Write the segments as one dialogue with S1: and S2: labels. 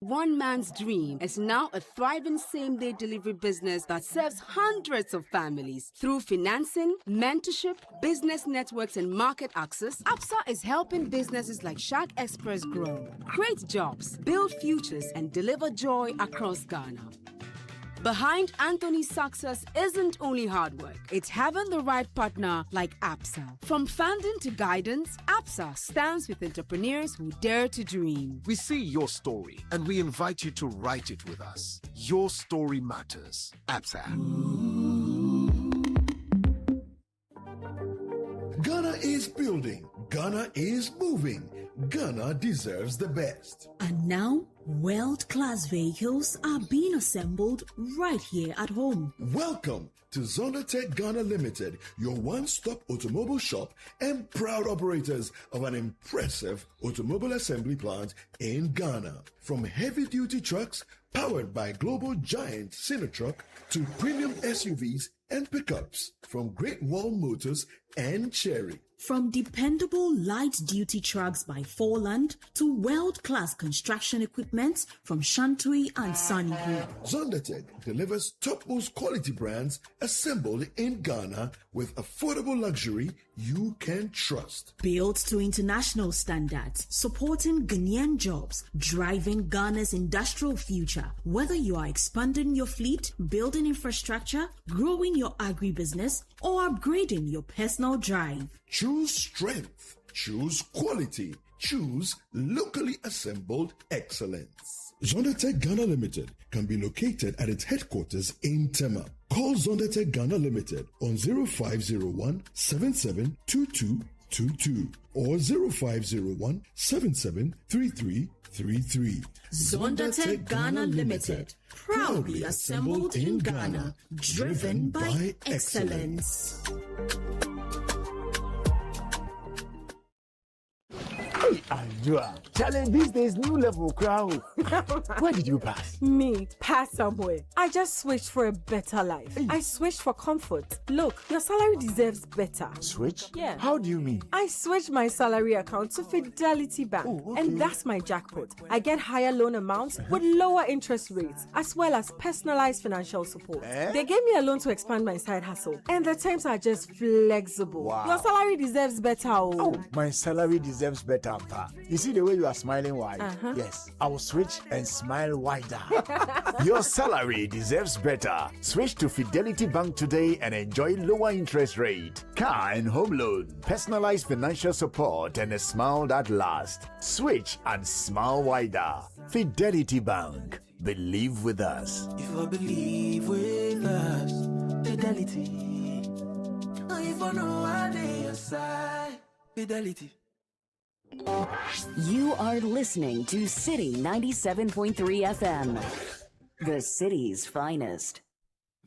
S1: One man's dream is now a thriving same-day delivery business that serves hundreds of families. Through financing, mentorship, business networks, and market access, ABSA is helping businesses like Shark Express grow, create jobs, build futures, and deliver joy across Ghana. Behind Anthony's success isn't only hard work, it's having the right partner like ABSA. From funding to guidance, ABSA stands with entrepreneurs who dare to dream.
S2: We see your story and we invite you to write it with us. Your story matters. ABSA.
S3: Ghana is building. Ghana is moving. Ghana deserves the best.
S4: And now, world-class vehicles are being assembled right here at home.
S3: Welcome to Zondatech Ghana Limited, your one-stop automobile shop and proud operators of an impressive automobile assembly plant in Ghana. From heavy-duty trucks powered by global giant Sinotruck to premium SUVs and pickups, from Great Wall Motors and Cherry.
S4: From dependable light-duty trucks by Forland to world-class construction equipment from Shantui and Sanibu.
S3: Zondatech delivers topmost quality brands assembled in Ghana with affordable luxury you can trust.
S4: Built to international standards, supporting Ghanaian jobs, driving Ghana's industrial future. Whether you are expanding your fleet, building infrastructure, growing your agribusiness, or upgrading your personal drive.
S3: Choose strength. Choose quality. Choose locally assembled excellence. Zondatech Ghana Limited can be located at its headquarters in Tema. Call Zondatech Ghana Limited on 0501 772222 or 0501 773333.
S4: Zondatech Ghana Limited, proudly assembled in Ghana, driven by excellence.
S5: Challenge these days, new level crowd. Where did you pass?
S6: Me, pass somewhere. I just switched for a better life. I switched for comfort. Look, your salary deserves better.
S5: Switch?
S6: Yeah.
S5: How do you mean?
S6: I switched my salary account to Fidelity Bank.
S5: Oh, okay.
S6: And that's my jackpot. I get higher loan amounts with lower interest rates, as well as personalized financial support. They gave me a loan to expand my side hustle. And the terms are just flexible.
S5: Wow.
S6: Your salary deserves better.
S5: Oh, my salary deserves better, Pa. You see the way you are smiling wide? Yes, I will switch and smile wider.
S7: Your salary deserves better. Switch to Fidelity Bank today and enjoy lower interest rate, car and home loan, personalized financial support, and a smile that lasts. Switch and smile wider. Fidelity Bank. Believe with us.
S8: If I believe with us, Fidelity. If I know I lay aside, Fidelity.
S9: You are listening to Citi 97.3 FM, the city's finest.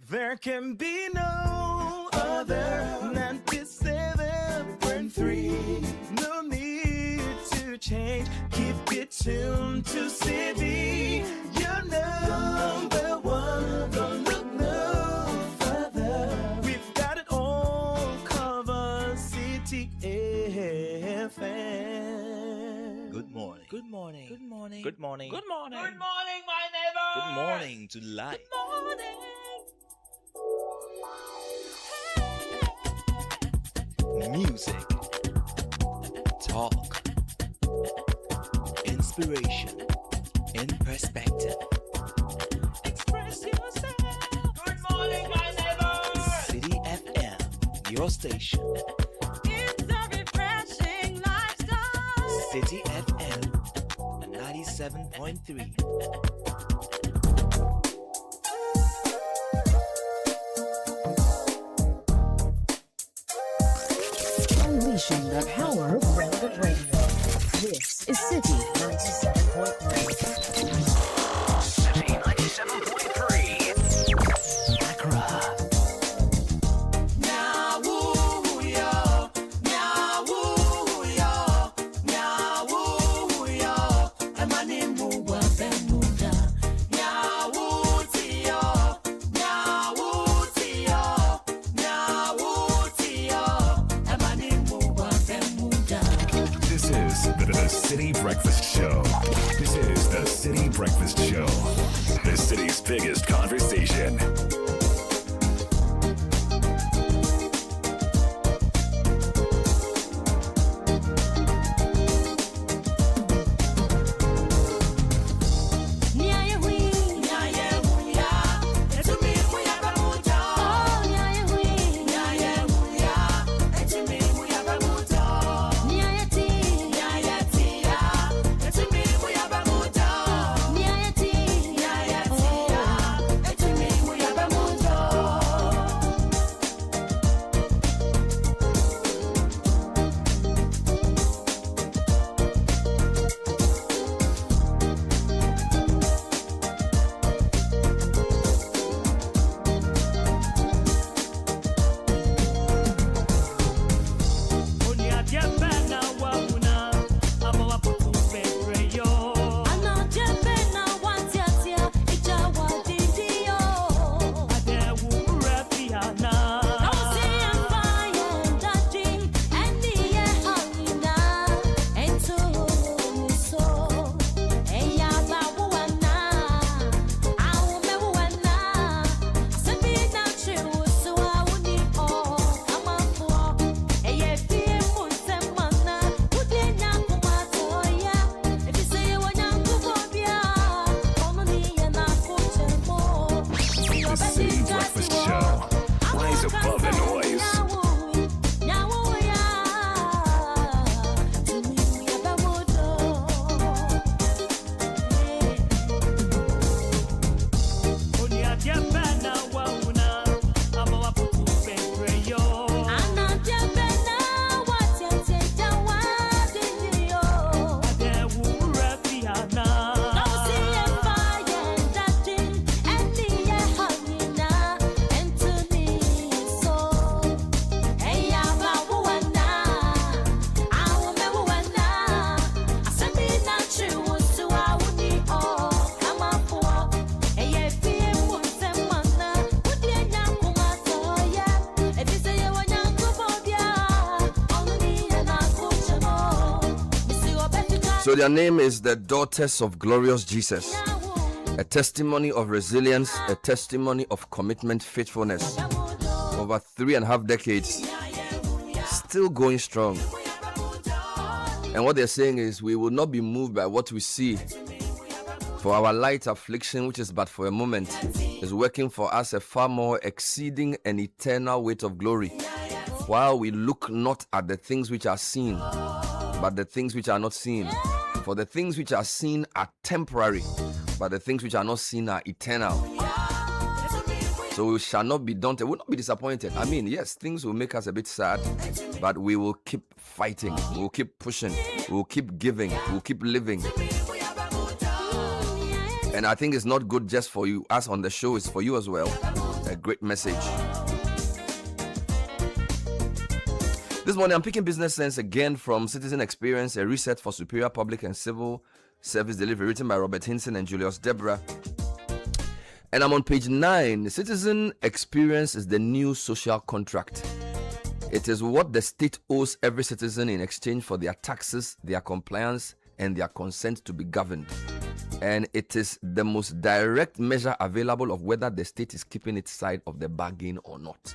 S8: There can be no other than 97.3. No need to change. Keep it tuned to Citi. You're number one. Don't look no further. We've got it all covered. Citi FM.
S10: Good morning.
S8: Good morning.
S10: Good morning.
S8: Good morning.
S10: Good morning.
S8: Good morning, my neighbor.
S10: Good morning to life.
S8: Good morning.
S10: Music. Talk. Inspiration. In perspective.
S8: Express yourself. Good morning, my neighbor.
S10: Citi FM, your station.
S8: It's a refreshing lifestyle.
S10: Citi FM 97.3.
S9: Unleashing the power of relevant radio. This is Citi 97.3.
S7: Citi 97.3.
S9: Kakra.
S7: This is the Citi Breakfast Show. This is the Citi
S11: Breakfast Show, the city's biggest conversation.
S12: So their name is the Daughters of Glorious Jesus. A testimony of resilience, a testimony of commitment, faithfulness. Over 3.5 decades, still going strong. And what they're saying is, we will not be moved by what we see. For our light affliction, which is but for a moment, is working for us a far more exceeding and eternal weight of glory. While we look not at the things which are seen, but the things which are not seen. For the things which are seen are temporary, but the things which are not seen are eternal. So we shall not be daunted, we will not be disappointed. I mean, yes, things will make us a bit sad, but we will keep fighting, we will keep pushing, we will keep giving, we will keep living. And I think it's not good just for you, us on the show, it's for you as well. A great message. This morning, I'm picking business sense again from Citizen Experience, a reset for superior public and civil service delivery, written by Robert Hinson and Julius Deborah. And I'm on page 9. Citizen Experience is the new social contract. It is what the state owes every citizen in exchange for their taxes, their compliance, and their consent to be governed. And it is the most direct measure available of whether the state is keeping its side of the bargain or not.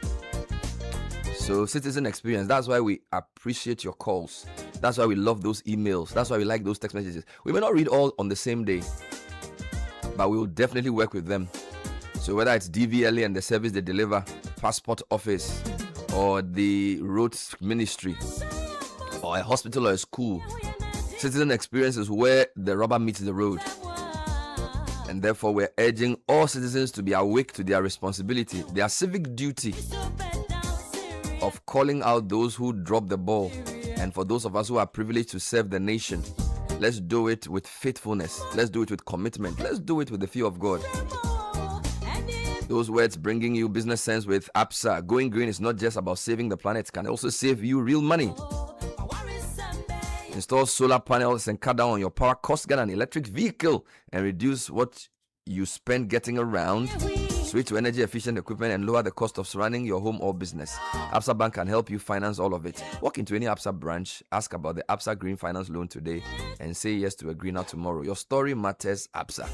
S12: So Citizen Experience, that's why we appreciate your calls. That's why we love those emails. That's why we like those text messages. We may not read all on the same day, but we will definitely work with them. So whether it's DVLA and the service they deliver, passport office, or the roads ministry, or a hospital or a school, Citizen Experience is where the rubber meets the road. And therefore we're urging all citizens to be awake to their responsibility, their civic duty of calling out those who drop the ball. And for those of us who are privileged to serve the nation, let's do it with faithfulness. Let's do it with commitment. Let's do it with the fear of God. Those words bringing you business sense with APSA. Going green is not just about saving the planet. It can also save you real money. Install solar panels and cut down on your power cost. Get an electric vehicle and reduce what you spend getting around, switch to energy efficient equipment and lower the cost of running your home or business. Absa Bank can help you finance all of it. Walk into any Absa branch, ask about the Absa Green Finance Loan today, and say yes to a greener tomorrow. Your story matters, Absa.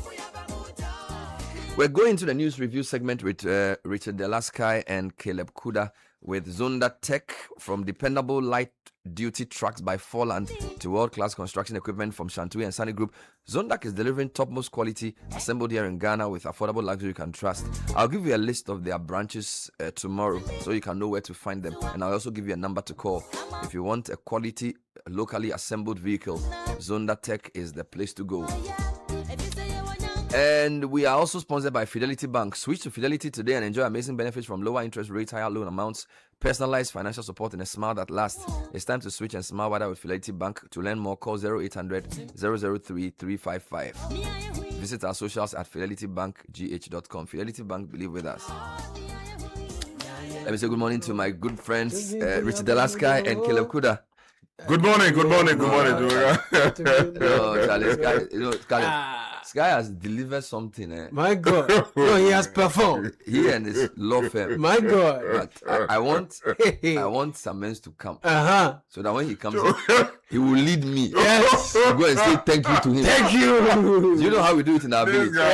S12: We're going to the news review segment with Richard Dela and Caleb Kudah with Zonda Tech, from dependable light-duty trucks by Forland to world-class construction equipment from Shantui and Sunny Group. Zonda is delivering topmost quality assembled here in Ghana with affordable luxury you can trust. I'll give you a list of their branches tomorrow so you can know where to find them. And I'll also give you a number to call. If you want a quality, locally assembled vehicle, Zonda Tech is the place to go. And we are also sponsored by Fidelity Bank. Switch to Fidelity today and enjoy amazing benefits from lower interest rates, higher loan amounts, personalized financial support, and a smile that lasts. It's time to switch and smile wider with Fidelity Bank. To learn more, call 0800 003 355. Visit our socials at fidelitybankgh.com. Fidelity Bank, believe with us. Let me say good morning to my good friends, Richard Dela and Caleb Kudah.
S13: Good morning.
S12: Sky has delivered something.
S14: My God. No, he has performed.
S12: He and his law firm.
S14: My God.
S12: But I want some men to come. So that when he comes, he will lead me.
S14: Yes.
S12: To go and say thank you to him.
S14: Thank you.
S12: You know how we do it in our village. So,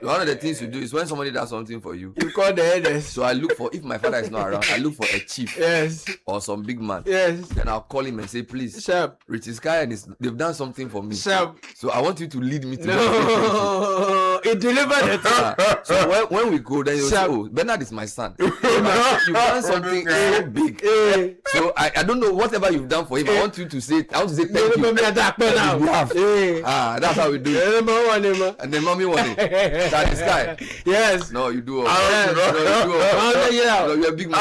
S12: one of the things you do is when somebody does something for you,
S14: you call the elders.
S12: So I look for, if my father is not around, I look for a chief.
S14: Yes.
S12: Or some big man.
S14: Yes.
S12: Then I'll call him and say, please,
S14: Sharp.
S12: Richard Sky and they've done something for me.
S14: Sharp.
S12: So I want you to lead me to
S14: it delivered it.
S12: So when we go, then you say, oh, Bernard is my son. You've done something so big. So I don't know, whatever you've done for him, I want you to say, thank you. That's how we do it. And then mommy want it. That is Sky.
S14: Yes.
S12: No, you do all.
S14: No,
S12: you're a big man.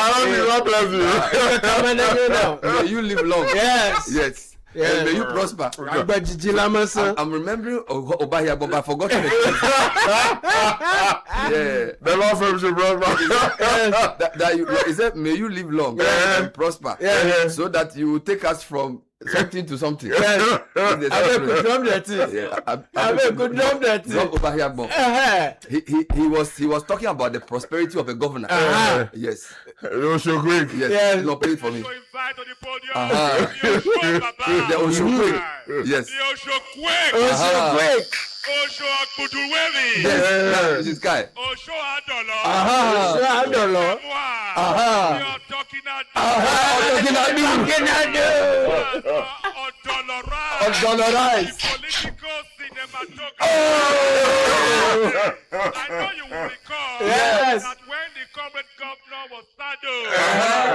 S12: You live long.
S14: Yes.
S12: Yeah, and may you prosper. I'm remembering Obahia, but I forgot the
S13: The law firm should prosper.
S12: He said, may you live long and prosper, so that you will take us from something to something.
S14: I
S12: He was talking about the prosperity of a governor. Yes.
S13: Yes.
S12: No, play it for me. The Oshokwek. Yes.
S15: Osho Akbuduwevi.
S12: Yes, this is Guy.
S15: Osho Adolo.
S14: Osho Adolo.
S15: You're talking
S12: Odolorized.
S15: Political cinematography.
S14: Oh.
S15: I know you will recall that when the current governor was saddled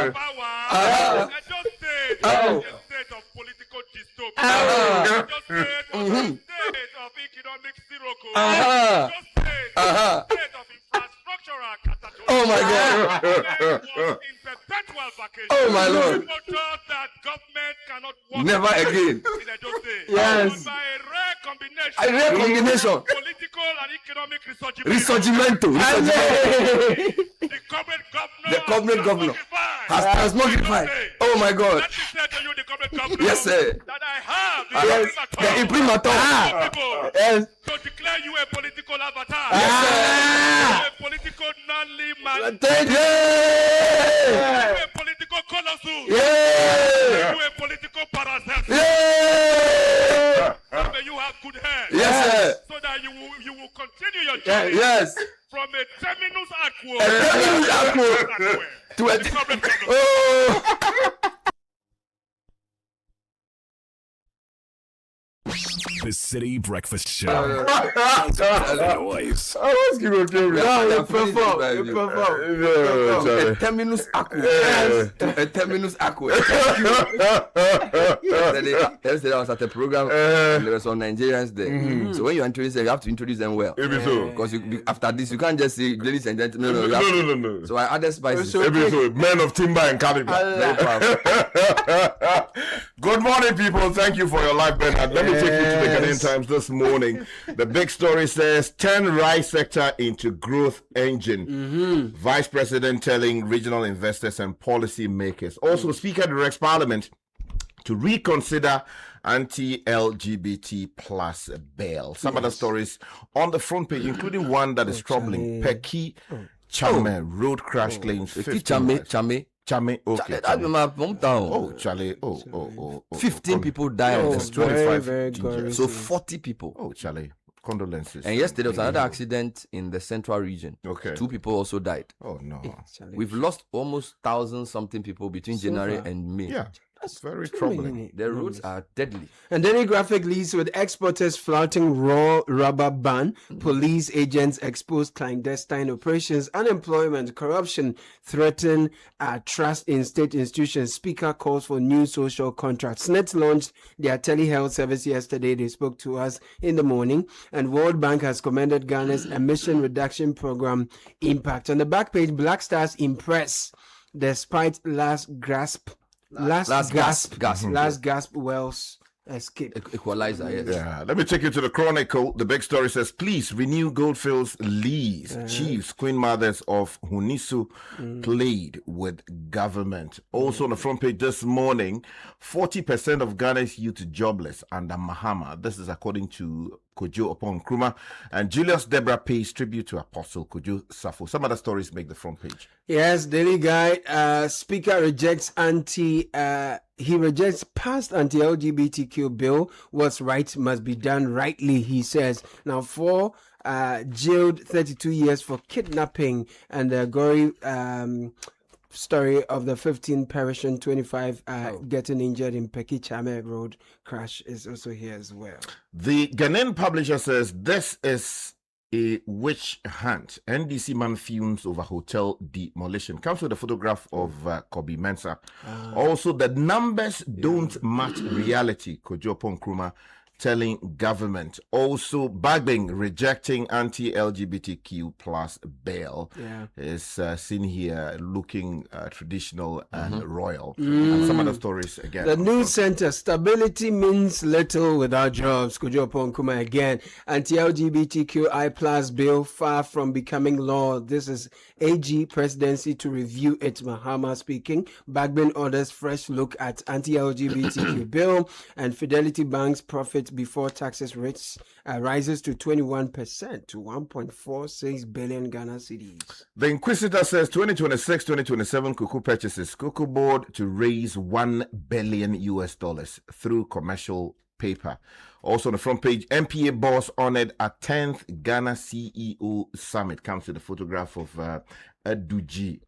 S15: with power, Edo State was a state of political dystopia. Edo State was a state of economic sirocco. Edo State was a state of infrastructural catastrophe.
S12: Oh my God.
S15: It was in perpetual vacation.
S12: Oh my Lord.
S15: People thought that government cannot work
S12: never again.
S15: in Edo State.
S14: Yes.
S15: By a rare combination.
S12: A rare combination.
S15: Political and economic
S12: Risorgimento.
S15: The current governor
S12: has modified. Oh my God.
S15: Let me say to you, the current governor,
S12: yes, sir.
S15: that I have
S12: the imprimatur
S15: to declare you a political avatar.
S12: Yes, sir.
S15: A political non-leave man.
S12: Thank you.
S15: You a political colossus. You a political parasite. May you have good hair.
S12: Yes, sir.
S15: So that you will continue your journey.
S12: Yes.
S15: From a terminus aqua.
S12: To a
S15: current governor.
S12: Oh.
S11: The Citi Breakfast Show.
S13: Noise.
S14: I was going to perform.
S12: A terminus aqua. A terminus aqua. Yesterday I was at a program and there were some Nigerians there. So when you introduce them, you have to introduce them well. Because after this, you can't just say ladies and gentlemen.
S13: No.
S12: So I added spices.
S13: Men of timber and caliber. Good morning, people. Thank you for your life, Bernard. Let me take you to the Ghanaian Times this morning. The big story says, turn rice sector into growth engine. Vice President telling regional investors and policy makers. Also, Speaker directs Parliament to reconsider anti-LGBT plus bail. Some other stories on the front page, including one that is troubling. Peki Chame road crash claims 15 Chame, okay.
S12: That's my hometown.
S13: Oh, Charlie.
S12: 15 people died on the street.
S13: 25
S12: so 40 people.
S13: Oh, Charlie. Condolences.
S12: And yesterday there was another accident in the central region.
S13: Okay.
S12: 2 people also died.
S13: Oh, no.
S12: We've lost almost 1,000-something people between January and May.
S13: Yeah. That's very troubling.
S12: The roads are deadly.
S14: And Daily Graphic leads with exporters flouting raw rubber ban. Police agents expose clandestine operations. Unemployment, corruption threaten trust in state institutions. Speaker calls for new social contracts. Net launched their telehealth service yesterday. They spoke to us in the morning. And World Bank has commended Ghana's emission reduction program impact. On the back page, Black Stars impress despite last gasp Wells escape.
S12: Equalizer, yes.
S13: Yeah. Let me take you to the Chronicle. The big story says, please renew Goldfield's lease. Chiefs, Queen Mothers of Hunisu played with government. Also on the front page this morning, 40% of Ghana's youth jobless under Mahama. This is according to Kojo upon Nkrumah. And Julius Deborah pays tribute to Apostle Kojo Safo. Some other stories make the front page.
S14: Yes, Daily Guide. Speaker rejects he rejects past anti-LGBTQ bill. What's right must be done rightly, he says. Now, 4 jailed 32 years for kidnapping, and the gory story of the 15 perishing, 25 getting injured in Peki Chame road crash is also here as well.
S13: The Ghanaian publisher says this is a witch hunt. NDC man fumes over hotel demolition. Comes with a photograph of Kobe Mensah. Also, the numbers don't match reality. Kojo Nkrumah telling government. Also, Bagbing rejecting anti-LGBTQ plus bail is seen here looking traditional and royal. And some other stories again.
S14: The news center, stability means little without jobs. Kojo Nkrumah again. Anti-LGBTQI plus bill far from becoming law. This is AG presidency to review it. Mahama speaking. Bagbing orders fresh look at anti-LGBTQ bill, and Fidelity Bank's profit before taxes rises to 21% to 1.46 billion Ghana cedis.
S13: The Inquisitor says 2026-2027 cocoa purchases. Cocoa board to raise $1 billion through commercial paper. Also on the front page, MPA boss honored at 10th Ghana CEO Summit. Comes with a photograph of Aduji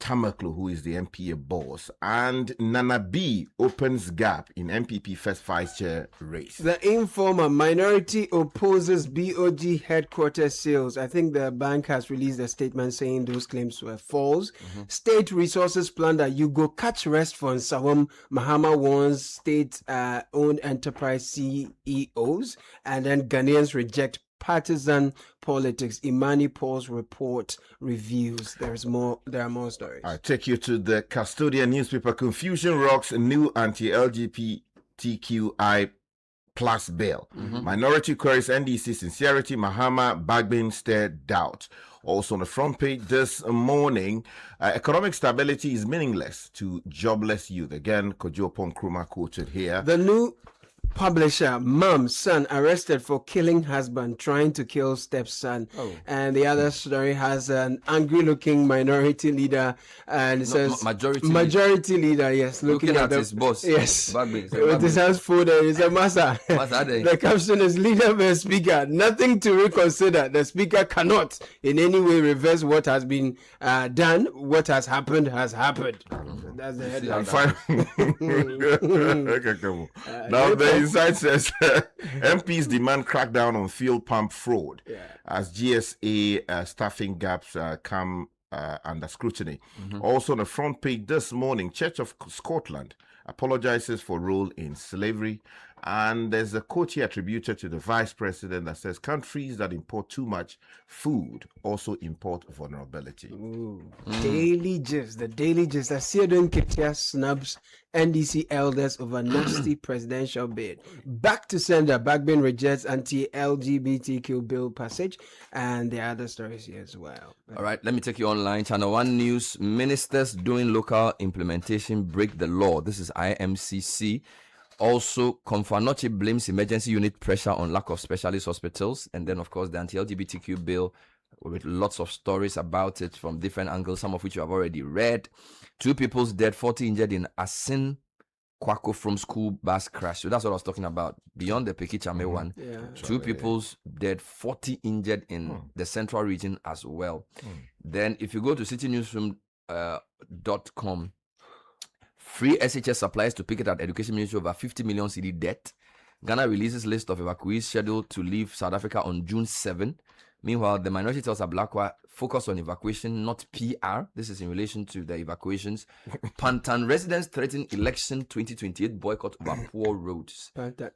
S13: Tamaklo, who is the MPA boss, and Nana B opens gap in MPP first vice chair race.
S14: The Informer, minority opposes BOG headquarters sales. I think the bank has released a statement saying those claims were false. State resources plunder. You go catch rest for Nsawam. Mahama warns state-owned enterprise CEOs, and then Ghanaians reject partisan politics. Imani Paul's report reviews. There are more stories.
S13: I take you to the Custodian newspaper. Confusion rocks new anti-LGBTQI plus bill. Minority queries NDC sincerity. Mahama Bagbin stared doubt. Also on the front page this morning, economic stability is meaningless to jobless youth. Again, Kojo Nkrumah quoted here.
S14: The new publisher, mom, son arrested for killing husband, trying to kill stepson. And the other story has an angry-looking minority leader, and it says majority leader, yes, looking at his boss. Yes, with his hands folded. He said, "Masa." The caption is "Leader versus Speaker. Nothing to reconsider. The Speaker cannot in any way reverse what has been done. What has happened has happened." That's the headline.
S13: Now the inside says MPs demand crackdown on fuel pump fraud as GSA staffing gaps come under scrutiny. Also on the front page this morning, Church of Scotland apologizes for role in slavery. And there's a quote here attributed to the vice president that says countries that import too much food also import vulnerability.
S14: Daily gist. The daily gist. Asiodun Ketia snubs NDC elders over nasty presidential bid. Back to sender. Bagbin rejects anti-LGBTQ bill passage, and there are other stories here as well.
S12: All right, let me take you online. Channel 1 News. Ministers doing local implementation break the law. This is IMCC. Also, Confanoche blames emergency unit pressure on lack of specialist hospitals. And then, of course, the anti-LGBTQ bill with lots of stories about it from different angles, some of which you have already read. 2 people dead, 40 injured in Asin Kwako from school bus crash. So that's what I was talking about. Beyond the Peki Chame one, 2 people dead, 40 injured in the central region as well. Then if you go to citynewsroom.com, free SHS supplies to pick it at Education Ministry over 50 million CD debt. Ghana releases list of evacuees scheduled to leave South Africa on June 7. Meanwhile, the minority tells Ablakwa focus on evacuation, not PR. This is in relation to the evacuations. Pantan residents threaten election 2028 boycott over poor roads.
S14: Pantan,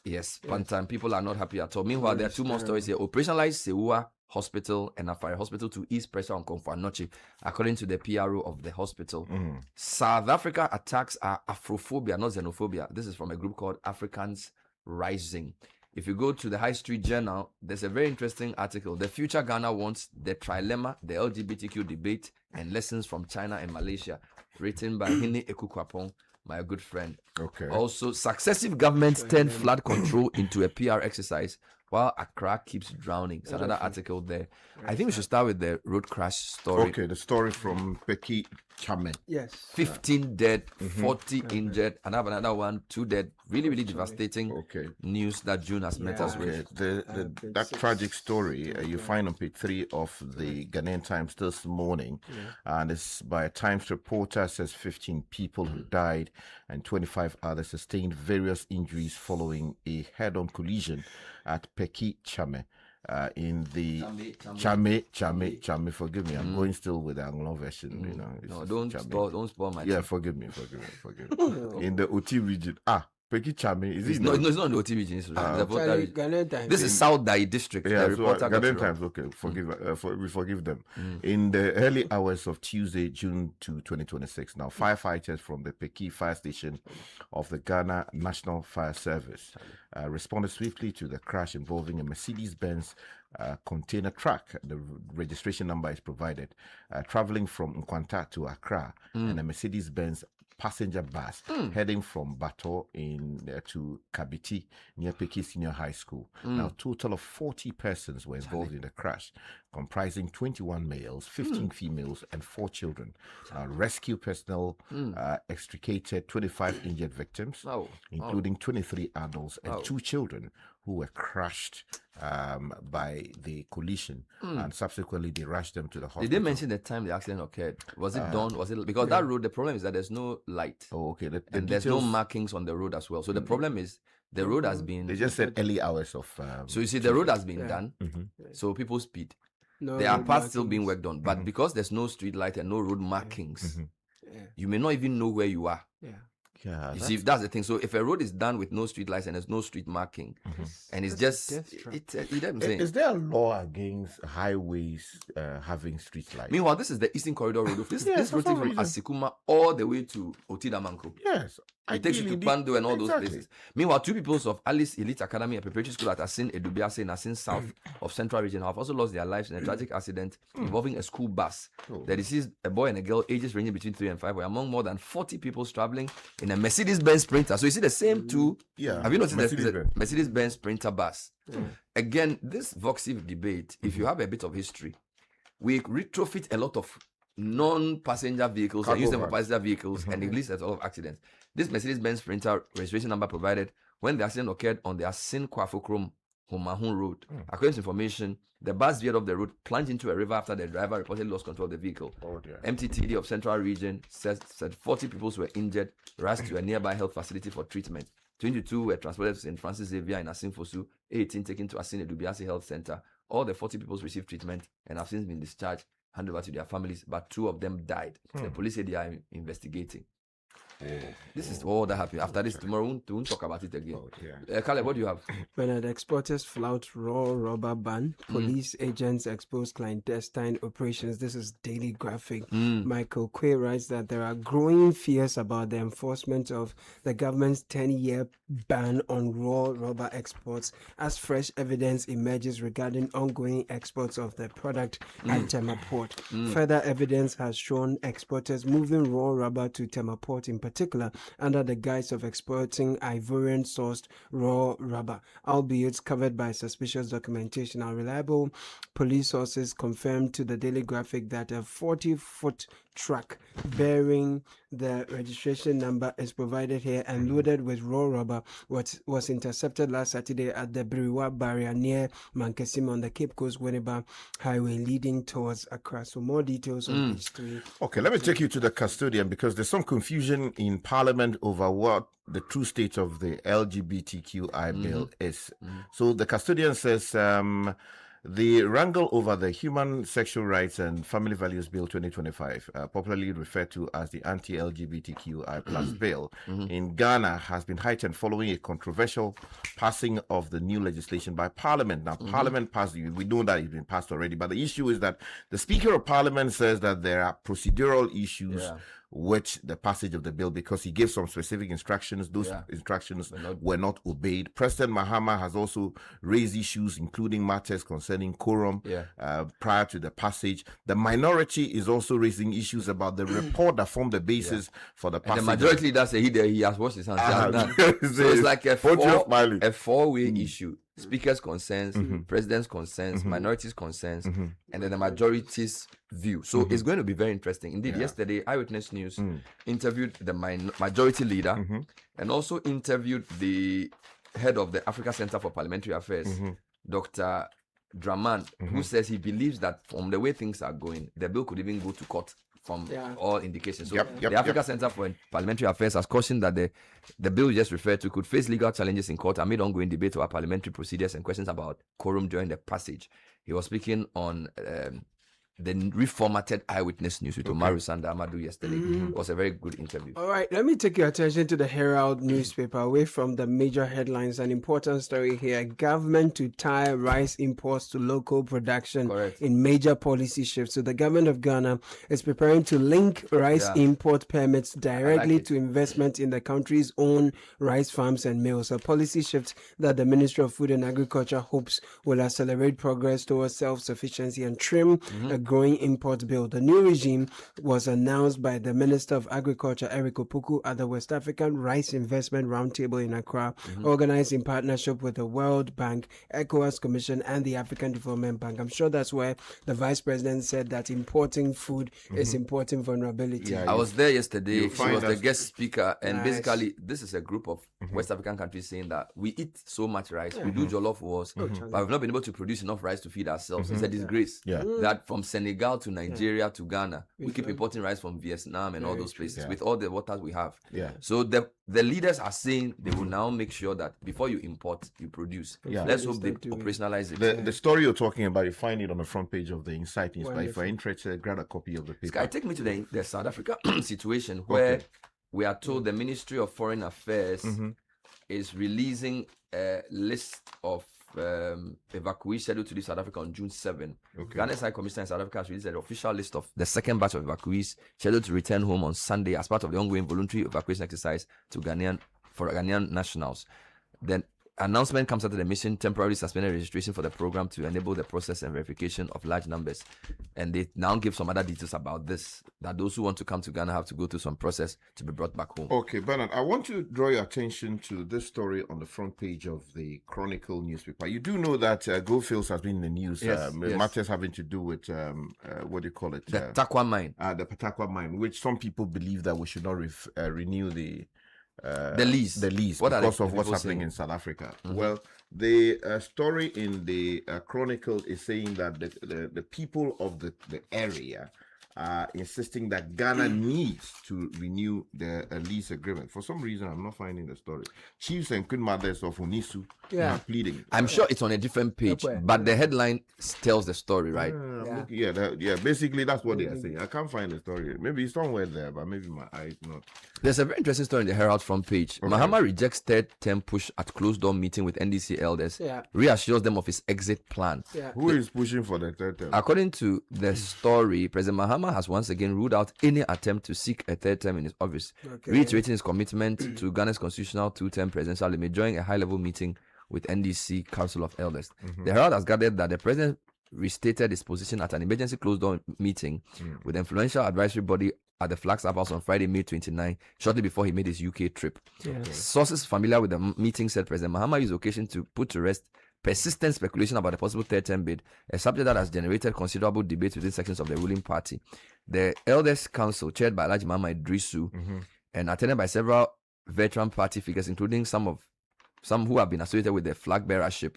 S12: yes. Pantan people are not happy at all. Meanwhile, there are 2 more stories here. Operationalized Sewa Hospital and Afari Hospital to ease pressure on Confanoche, according to the PRO of the hospital. South Africa attacks are Afrophobia, not xenophobia. This is from a group called Africans Rising. If you go to the High Street Journal, there's a very interesting article. The future Ghana wants the trilemma, the LGBTQ debate, and lessons from China and Malaysia, written by Hine Ekukwapong, my good friend.
S13: Okay.
S12: Also, successive governments turn flood control into a PR exercise while Accra keeps drowning. It's another article there. I think we should start with the road crash story.
S13: Okay, the story from Peki Chame.
S14: Yes.
S12: 15 dead, 40 injured, and I have another one, 2 dead. Really, really devastating news that June has met us with.
S13: That tragic story you find on page 3 of the Ghanaian Times this morning, and it's by a Times reporter. Says 15 people who died and 25 others sustained various injuries following a head-on collision at Peki Chame. In the Chame, forgive me, I'm going still with the Anglo version. You know,
S12: no, don't spoil my.
S13: Yeah, forgive me. In the OT region, Peki Chame is it?
S12: No, it's not in the OT region. It's this is South Dai district.
S13: Yeah,
S12: the reporter
S13: Ghanaian Times. Okay, we forgive them. In the early hours of Tuesday, June 2, 2026. Now, firefighters from the Peki Fire Station of the Ghana National Fire Service responded swiftly to the crash involving a Mercedes-Benz container truck. The registration number is provided. Traveling from Nkwanta to Accra, and a Mercedes-Benz passenger bus heading from Bato to Kabiti near Peki Senior High School. Now, total of 40 persons were involved in the crash, comprising 21 males, 15 females, and 4 children. Rescue personnel extricated 25 injured victims, including 23 adults and 2 children who were crushed by the collision, and subsequently they rushed them to the hospital.
S12: Did they mention the time the accident occurred? Was it dawn? Was it because that road? The problem is that there's no light.
S13: Oh, okay.
S12: And there's no markings on the road as well. So the problem is the road has been.
S13: They just said early hours of.
S12: So you see, the road has been done. So people speed. There are parts still being worked on, but because there's no street light and no road markings, you may not even know where you are.
S13: Yeah,
S12: you see, that's the thing. So if a road is done with no street lights and there's no street marking, and it's just,
S13: is there a law against highways having street lights?
S12: Meanwhile, this is the Eastern Corridor Road. This road takes from Asikuma all the way to Otidamanko.
S13: Yes.
S12: It takes you to Pando and all those places. Meanwhile, 2 pupils of Alice Elite Academy, a preparatory school at Asin Edubiase in Asin South of Central Region, have also lost their lives in a tragic accident involving a school bus. The deceased, a boy and a girl, ages ranging between 3 and 5, were among more than 40 people traveling in a Mercedes-Benz Sprinter. So you see the same 2. Have you noticed the Mercedes-Benz Sprinter bus? Again, this Voxiv debate, if you have a bit of history, we retrofit a lot of non-passenger vehicles and use them for passenger vehicles, and it leads to a lot of accidents. This Mercedes-Benz Sprinter registration number provided when the accident occurred on the Asin Kwafokrom Homahun Road. According to information, the bus veered off the road, plunged into a river after the driver reportedly lost control of the vehicle. MTTD of Central Region said 40 people were injured, rushed to a nearby health facility for treatment. 22 were transported to St. Francis Xavier in Asin Fosu, 18 taken to Asin Edubiase Health Center. All the 40 people received treatment and have since been discharged, handed over to their families, but 2 of them died. The police said they are investigating. This is all that happened. After this, tomorrow we won't talk about it again. Caleb, what do you have?
S14: Bernard, exporters flout raw rubber ban. Police agents expose clandestine operations. This is Daily Graphic. Michael Quay writes that there are growing fears about the enforcement of the government's 10-year ban on raw rubber exports as fresh evidence emerges regarding ongoing exports of the product at Tema Port. Further evidence has shown exporters moving raw rubber to Tema Port in particular, under the guise of exporting Ivorian-sourced raw rubber, albeit covered by suspicious documentation. Our reliable police sources confirmed to the Daily Graphic that a 40-foot truck bearing the registration number is provided here and loaded with raw rubber was intercepted last Saturday at the Biriwa barrier near Mankesim on the Cape Coast Winneba Highway leading towards Accra. So more details on these three.
S13: Okay, let me take you to the custodian because there's some confusion in Parliament over what the true state of the LGBTQI bill is. So the custodian says the wrangle over the Human Sexual Rights and Family Values Bill 2025, popularly referred to as the Anti-LGBTQI Plus Bill, in Ghana has been heightened following a controversial passing of the new legislation by Parliament. Now, Parliament passed, we know that it's been passed already, but the issue is that the Speaker of Parliament says that there are procedural issues with the passage of the bill because he gave some specific instructions. Those instructions were not obeyed. President Mahama has also raised issues, including matters concerning quorum prior to the passage. The minority is also raising issues about the report that formed the basis for the passage.
S12: And the majority leader said he has washed his hands. So it's like a four-way issue. Speaker's concerns, president's concerns, minorities' concerns, and then the majority's view. So it's going to be very interesting. Indeed, yesterday, Eyewitness News interviewed the majority leader and also interviewed the head of the Africa Center for Parliamentary Affairs, Dr. Draman, who says he believes that from the way things are going, the bill could even go to court from all indications. So the Africa Center for Parliamentary Affairs has cautioned that the bill you just referred to could face legal challenges in court amid ongoing debate over parliamentary procedures and questions about quorum during the passage. He was speaking on the reformatted Eyewitness News with Omaru Sanda Amadu yesterday. It was a very good interview.
S14: All right, let me take your attention to the Herald newspaper. Away from the major headlines, an important story here. Government to tie rice imports to local production in major policy shifts. So the government of Ghana is preparing to link rice import permits directly to investment in the country's own rice farms and mills. A policy shift that the Ministry of Food and Agriculture hopes will accelerate progress towards self-sufficiency and trim a growing import bill. The new regime was announced by the Minister of Agriculture, Eric Opoku, at the West African Rice Investment Roundtable in Accra, organized in partnership with the World Bank, ECOWAS Commission, and the African Development Bank. I'm sure that's where the Vice President said that importing food is importing vulnerability.
S12: I was there yesterday. She was the guest speaker, and basically, this is a group of West African countries saying that we eat so much rice, we do jollof wars, but we've not been able to produce enough rice to feed ourselves. It's a disgrace that from Senegal to Nigeria to Ghana, we keep importing rice from Vietnam and all those places with all the waters we have. So the leaders are saying they will now make sure that before you import, you produce. Let's hope they operationalize it.
S13: The story you're talking about, you find it on the front page of the Insight newspaper. If you're interested, grab a copy of the paper.
S12: Sky, take me to the South Africa situation where we are told the Ministry of Foreign Affairs is releasing a list of evacuees scheduled to leave South Africa on June 7. Ghana's High Commissioner in South Africa has released an official list of the second batch of evacuees scheduled to return home on Sunday as part of the ongoing voluntary evacuation exercise for Ghanaian nationals. Then announcement comes after the mission temporarily suspended registration for the program to enable the process and verification of large numbers. And they now give some other details about this, that those who want to come to Ghana have to go through some process to be brought back home.
S13: Okay, Bernard, I want to draw your attention to this story on the front page of the Chronicle newspaper. You do know that Goldfields has been in the news. Matters having to do with, what do you call it?
S12: The Takwa mine.
S13: The Patakwa mine, which some people believe that we should not renew the
S12: lease
S13: because of what's happening in South Africa. Well, the story in the Chronicle is saying that the people of the area are insisting that Ghana needs to renew the lease agreement. For some reason, I'm not finding the story. Chiefs and Queen Mothers of Unisu are pleading.
S12: I'm sure it's on a different page, but the headline tells the story, right?
S13: Basically, that's what they are saying. I can't find the story. Maybe it's somewhere there, but maybe my eyes not.
S12: There's a very interesting story in the Herald front page. Mahama rejects third-term push at closed-door meeting with NDC elders, reassures them of his exit plan.
S13: Who is pushing for the third term?
S12: According to the story, President Mahama has once again ruled out any attempt to seek a third term in his office, reiterating his commitment to Ghana's constitutional two-term presidential limit during a high-level meeting with NDC Council of Elders. The Herald has gathered that the president restated his position at an emergency closed-door meeting with the influential advisory body at the Flagstaff House on Friday, May 29, shortly before he made his UK trip. Sources familiar with the meeting said President Mahama used the occasion to put to rest persistent speculation about the possible third-term bid, a subject that has generated considerable debate within sections of the ruling party. The Elders Council, chaired by Alhaji Mahama Idrisu, and attended by several veteran party figures, including some who have been associated with the flag bearership,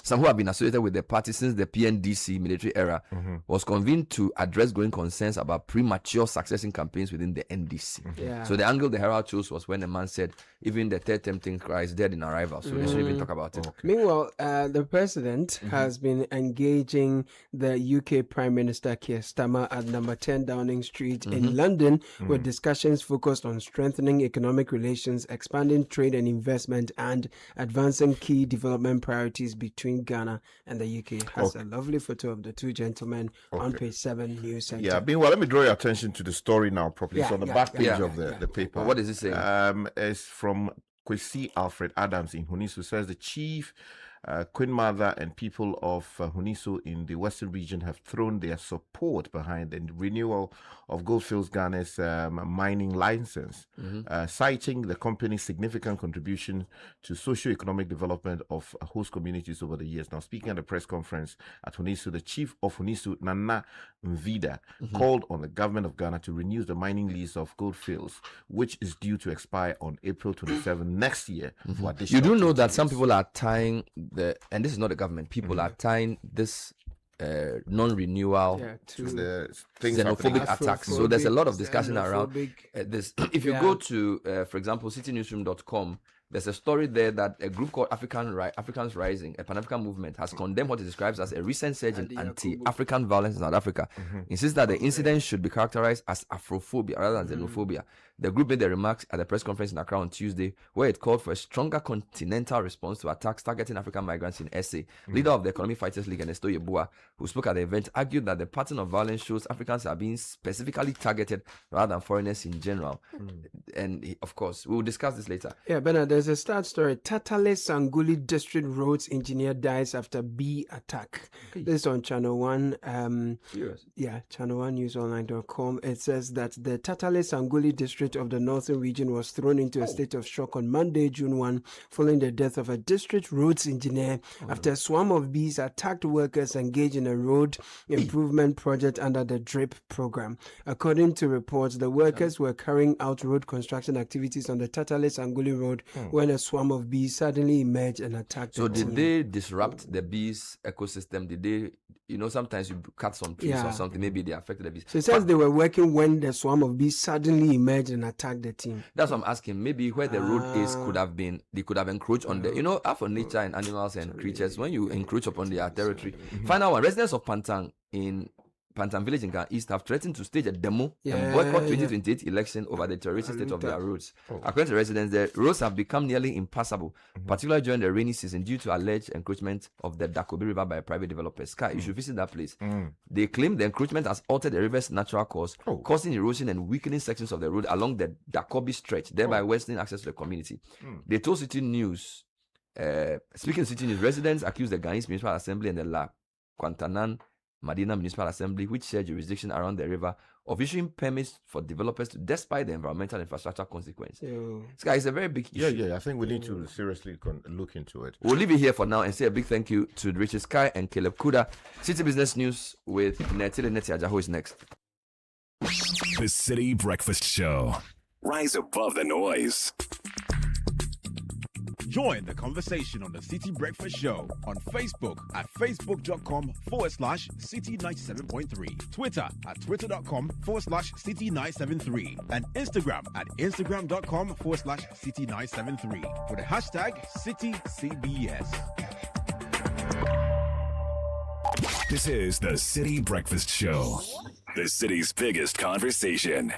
S12: some who have been associated with the party since the PNDC military era, was convened to address growing concerns about premature succession campaigns within the NDC. So the angle the Herald chose was when a man said, even the third-term thing is dead in arrival, so they shouldn't even talk about it.
S14: Meanwhile, the president has been engaging the UK Prime Minister Keir Starmer at number 10 Downing Street in London with discussions focused on strengthening economic relations, expanding trade and investment, and advancing key development priorities between Ghana and the UK. Has a lovely photo of the two gentlemen on page 7 News Center.
S13: Yeah, meanwhile, let me draw your attention to the story now properly. It's on the back page of the paper.
S12: Well, what does it say?
S13: It's from Kwesi Alfred Adams in Hunisu. Says the chief, Queen Mother, and people of Hunisu in the Western region have thrown their support behind the renewal of Goldfields Ghana's mining license, citing the company's significant contribution to socio-economic development of host communities over the years. Now, speaking at a press conference at Hunisu, the chief of Hunisu, Nana Mvida, called on the government of Ghana to renew the mining lease of Goldfields, which is due to expire on April 27 next year. For additional
S12: you do know that some people are tying and this is not the government, people are tying this non-renewal
S13: to the
S12: xenophobic attacks. So there's a lot of discussion around this. If you go to, for example, citynewsroom.com, there's a story there that a group called Africans Rising, a Pan-African movement, has condemned what it describes as a recent surge in anti-African violence in South Africa. Insists that the incident should be characterized as Afrophobia rather than xenophobia. The group made the remarks at the press conference in Accra on Tuesday, where it called for a stronger continental response to attacks targeting African migrants in SA. Leader of the Economic Fighters League, Ernesto Yeboah, who spoke at the event, argued that the pattern of violence shows Africans are being specifically targeted rather than foreigners in general. And of course, we will discuss this later.
S14: Yeah, Bernard, there's a start story. Tatale Sanguli District Roads engineer dies after bee attack. This is on Channel 1. Yeah, Channel 1 newsonline.com. It says that the Tatale Sanguli District of the Northern Region was thrown into a state of shock on Monday, June 1, following the death of a district roads engineer after a swarm of bees attacked workers engaged in a road improvement project under the DRIP program. According to reports, the workers were carrying out road construction activities on the Tatale Sanguli Road when a swarm of bees suddenly emerged and attacked
S12: the team. They disrupt the bees ecosystem? Did they, sometimes you cut some trees or something, maybe they affected the bees.
S14: So it says they were working when the swarm of bees suddenly emerged and attacked the team.
S12: That's what I'm asking. Maybe where the road is they could have encroached on the, for nature and animals and creatures, when you encroach upon their territory. Final one, residents of Pantang Village in Ghana East have threatened to stage a demo and boycott 2028 election over the deteriorating state of their roads. According to residents, the roads have become nearly impassable, particularly during the rainy season due to alleged encroachment of the Dakobi River by private developers. You should visit that place. They claim the encroachment has altered the river's natural course, causing erosion and weakening sections of the road along the Dakobi stretch, thereby worsening access to the community. They told City News, speaking of City News, residents accused the Ghanaian Municipal Assembly and the La Quantanan Madina Municipal Assembly, which share jurisdiction around the river, of issuing permits for developers to despite the environmental infrastructure consequence. This guy is a very big issue.
S13: Yeah. I think we need to seriously look into it.
S12: We'll leave it here for now and say a big thank you to Richard Sky and Caleb Kudah. City Business News with Netile Neti Ajaho is next.
S11: The Citi Breakfast Show. Rise above the noise.
S16: Join the conversation on the Citi Breakfast Show on Facebook at facebook.com/Citi97.3, Twitter at twitter.com/Citi973, and Instagram at instagram.com/Citi973 with the hashtag CitiCBS.
S11: This is the Citi Breakfast Show, the city's biggest conversation.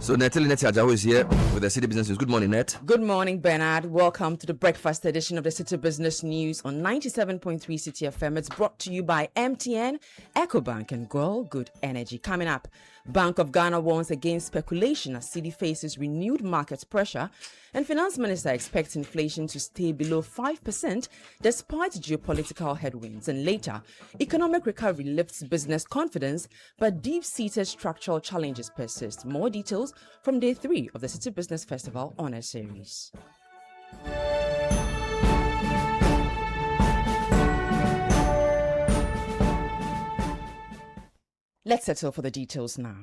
S12: So Netile Neti Ajaho is here with the Citi Business News. Good morning, Net.
S17: Good morning, Bernard. Welcome to the breakfast edition of the Citi Business News on 97.3 Citi FM. It's brought to you by MTN, EcoBank, and Girl Good Energy. Coming up, Bank of Ghana warns against speculation as Citi faces renewed market pressure, and Finance Minister expects inflation to stay below 5% despite geopolitical headwinds. And later, economic recovery lifts business confidence, but deep-seated structural challenges persist. More details from day 3 of the Citi Business Festival Honor Series. Let's settle for the details now.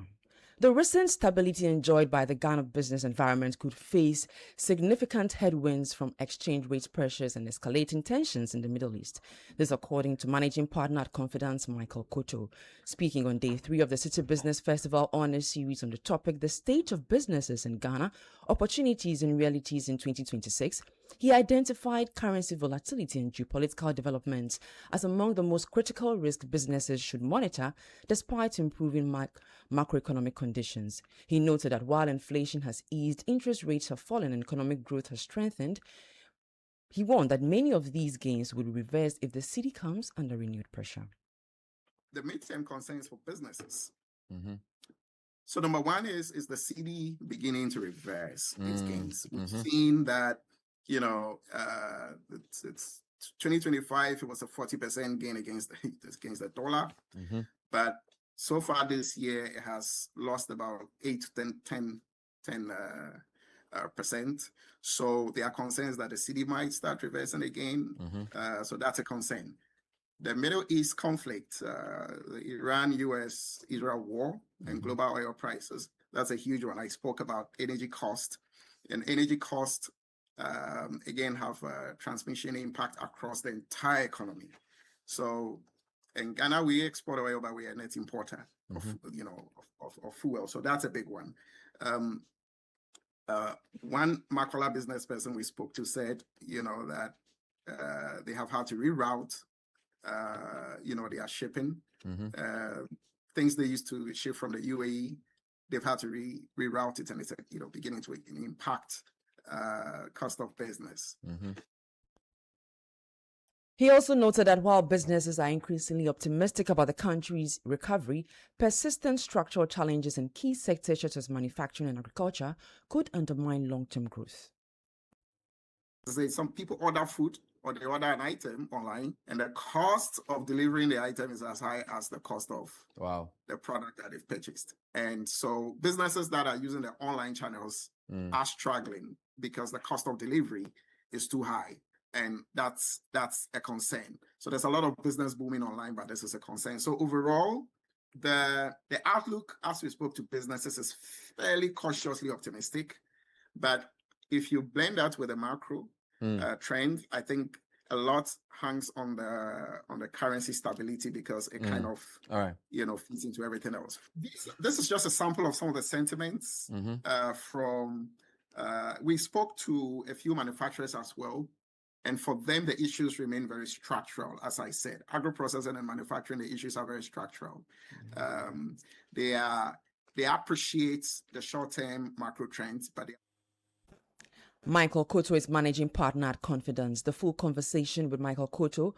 S17: The recent stability enjoyed by the Ghana business environment could face significant headwinds from exchange rate pressures and escalating tensions in the Middle East. This according to Managing Partner at Confidence, Michael Akoto. Speaking on day 3 of the Citi Business Festival Honor Series on the topic, The State of Businesses in Ghana, Opportunities and Realities in 2026, he identified currency volatility and geopolitical developments as among the most critical risks businesses should monitor despite improving macroeconomic conditions. He noted that while inflation has eased, interest rates have fallen and economic growth has strengthened. He warned that many of these gains would reverse if the city comes under renewed pressure.
S18: The midterm concerns for businesses. So number one is the city beginning to reverse its gains. We've seen that, it's 2025, it was a 40% gain against the dollar. But so far this year, it has lost about 8 to 10%. So there are concerns that the city might start reversing again. So that's a concern. The Middle East conflict, the Iran-US-Israel war and global oil prices, that's a huge one. I spoke about energy cost. And energy cost, again, have a transmission impact across the entire economy. So in Ghana, we export oil, but we are a net importer of fuel. So that's a big one. One Makola business person we spoke to said, that they have had to reroute, their shipping. Things they used to ship from the UAE, they've had to reroute it, and it's beginning to impact cost of business.
S17: He also noted that while businesses are increasingly optimistic about the country's recovery, persistent structural challenges in key sectors such as manufacturing and agriculture could undermine long-term growth.
S18: Some people order food or they order an item online, and the cost of delivering the item is as high as the cost of the product that they've purchased. And so businesses that are using the online channels are struggling because the cost of delivery is too high. And that's a concern. So there's a lot of business booming online, but this is a concern. So overall, the outlook, as we spoke to businesses, is fairly cautiously optimistic. But if you blend that with the macro trend, I think a lot hangs on the currency stability because it kind of feeds into everything else. This is just a sample of some of the sentiments from. We spoke to a few manufacturers as well. And for them, the issues remain very structural. As I said, agro-processing and manufacturing, the issues are very structural. They appreciate the short-term macro trends, but
S17: Michael Akoto is managing partner at Confidence. The full conversation with Michael Akoto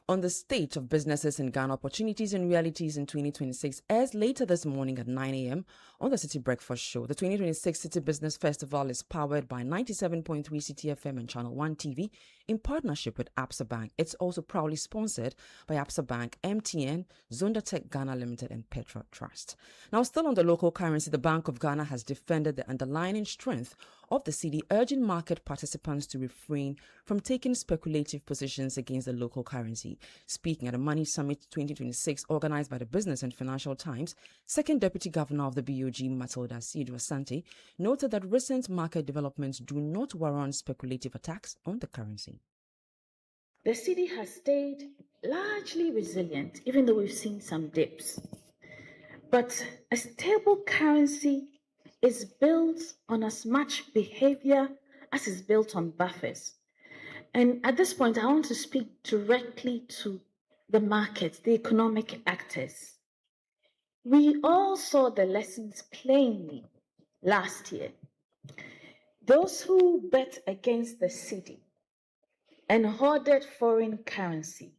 S17: on the state of businesses in Ghana, opportunities and realities in 2026 airs later this morning at 9 a.m. on the Citi Breakfast Show. The 2026 Citi Business Festival is powered by 97.3 Citi FM and Channel 1 TV in partnership with Absa Bank. It's also proudly sponsored by Absa Bank, MTN, Zondatech Ghana Limited and Petra Trust. Now, still on the local currency, the Bank of Ghana has defended the underlying strength of the cedi, urging market participants to refrain from taking speculative positions against the local currency. Speaking at a Money Summit 2026 organized by the Business and Financial Times, Second Deputy Governor of the BOG, Matilda Asante, noted that recent market developments do not warrant speculative attacks on the currency.
S19: The cedi has stayed largely resilient, even though we've seen some dips. But a stable currency is built on as much behavior as is built on buffers. And at this point, I want to speak directly to the market, the economic actors. We all saw the lessons plainly last year. Those who bet against the cedi and hoarded foreign currency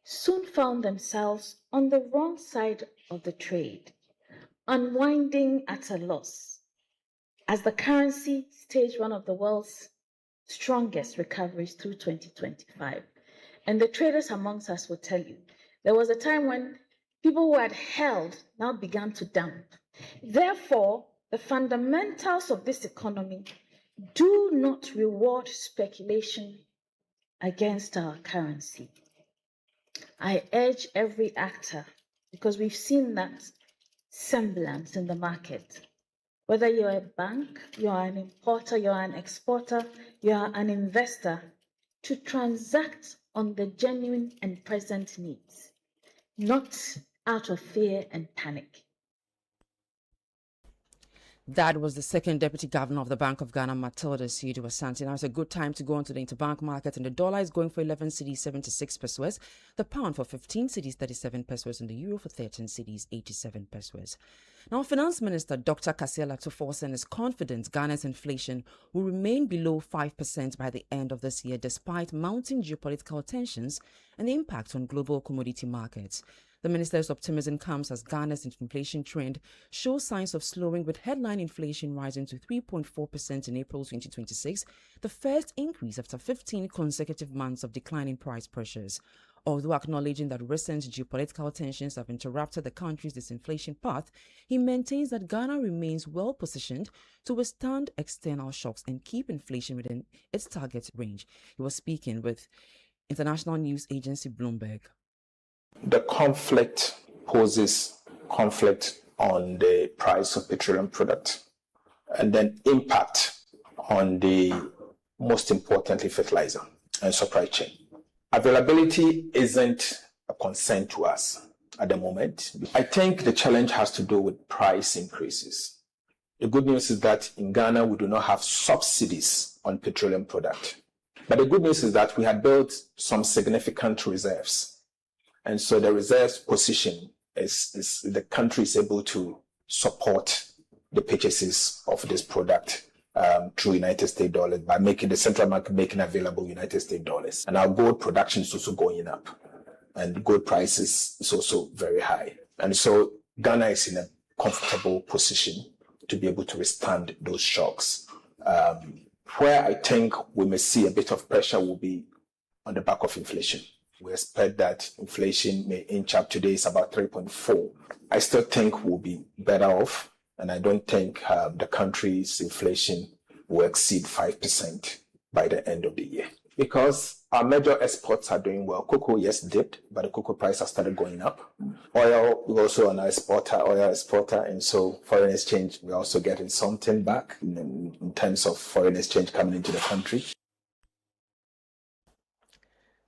S19: soon found themselves on the wrong side of the trade. unwinding at a loss as the currency staged one of the world's strongest recoveries through 2025. And the traders amongst us will tell you, there was a time when people who had held now began to dump. Therefore, the fundamentals of this economy do not reward speculation against our currency. I urge every actor, because we've seen that semblance in the market. Whether you're a bank, you're an importer, you're an exporter, you're an investor, to transact on the genuine and present needs, not out of fear and panic.
S17: That was the second deputy governor of the Bank of Ghana, Matilda Siudu Asante. Now it's a good time to go onto the interbank market, and the dollar is going for 11 cedis 76 pesos, the pound for 15 cedis 37 pesos, and the euro for 13 cedis 87 pesos. Now, Finance Minister Dr. Samuel Attah-Mensah is confident Ghana's inflation will remain below 5% by the end of this year, despite mounting geopolitical tensions and the impact on global commodity markets. The minister's optimism comes as Ghana's inflation trend shows signs of slowing, with headline inflation rising to 3.4% in April 2026, the first increase after 15 consecutive months of declining price pressures. Although acknowledging that recent geopolitical tensions have interrupted the country's disinflation path, he maintains that Ghana remains well positioned to withstand external shocks and keep inflation within its target range. He was speaking with international news agency Bloomberg.
S20: The conflict poses conflict on the price of petroleum product, and then impact on the, most importantly, fertilizer and supply chain. Availability isn't a concern to us at the moment. I think the challenge has to do with price increases. The good news is that in Ghana, we do not have subsidies on petroleum product. But the good news is that we had built some significant reserves. And so the reserves position is the country is able to support the purchases of this product through United States dollars by making the central bank making available United States dollars. And our gold production is also going up, and gold prices is also very high. And so Ghana is in a comfortable position to be able to withstand those shocks. Where I think we may see a bit of pressure will be on the back of inflation. We expect that inflation may inch up. Today is about 3.4. I still think we'll be better off, and I don't think the country's inflation will exceed 5% by the end of the year. Because our major exports are doing well. Cocoa, yes, dipped, but the cocoa price has started going up. Oil, we're also an oil exporter, and so foreign exchange, we're also getting something back in terms of foreign exchange coming into the country.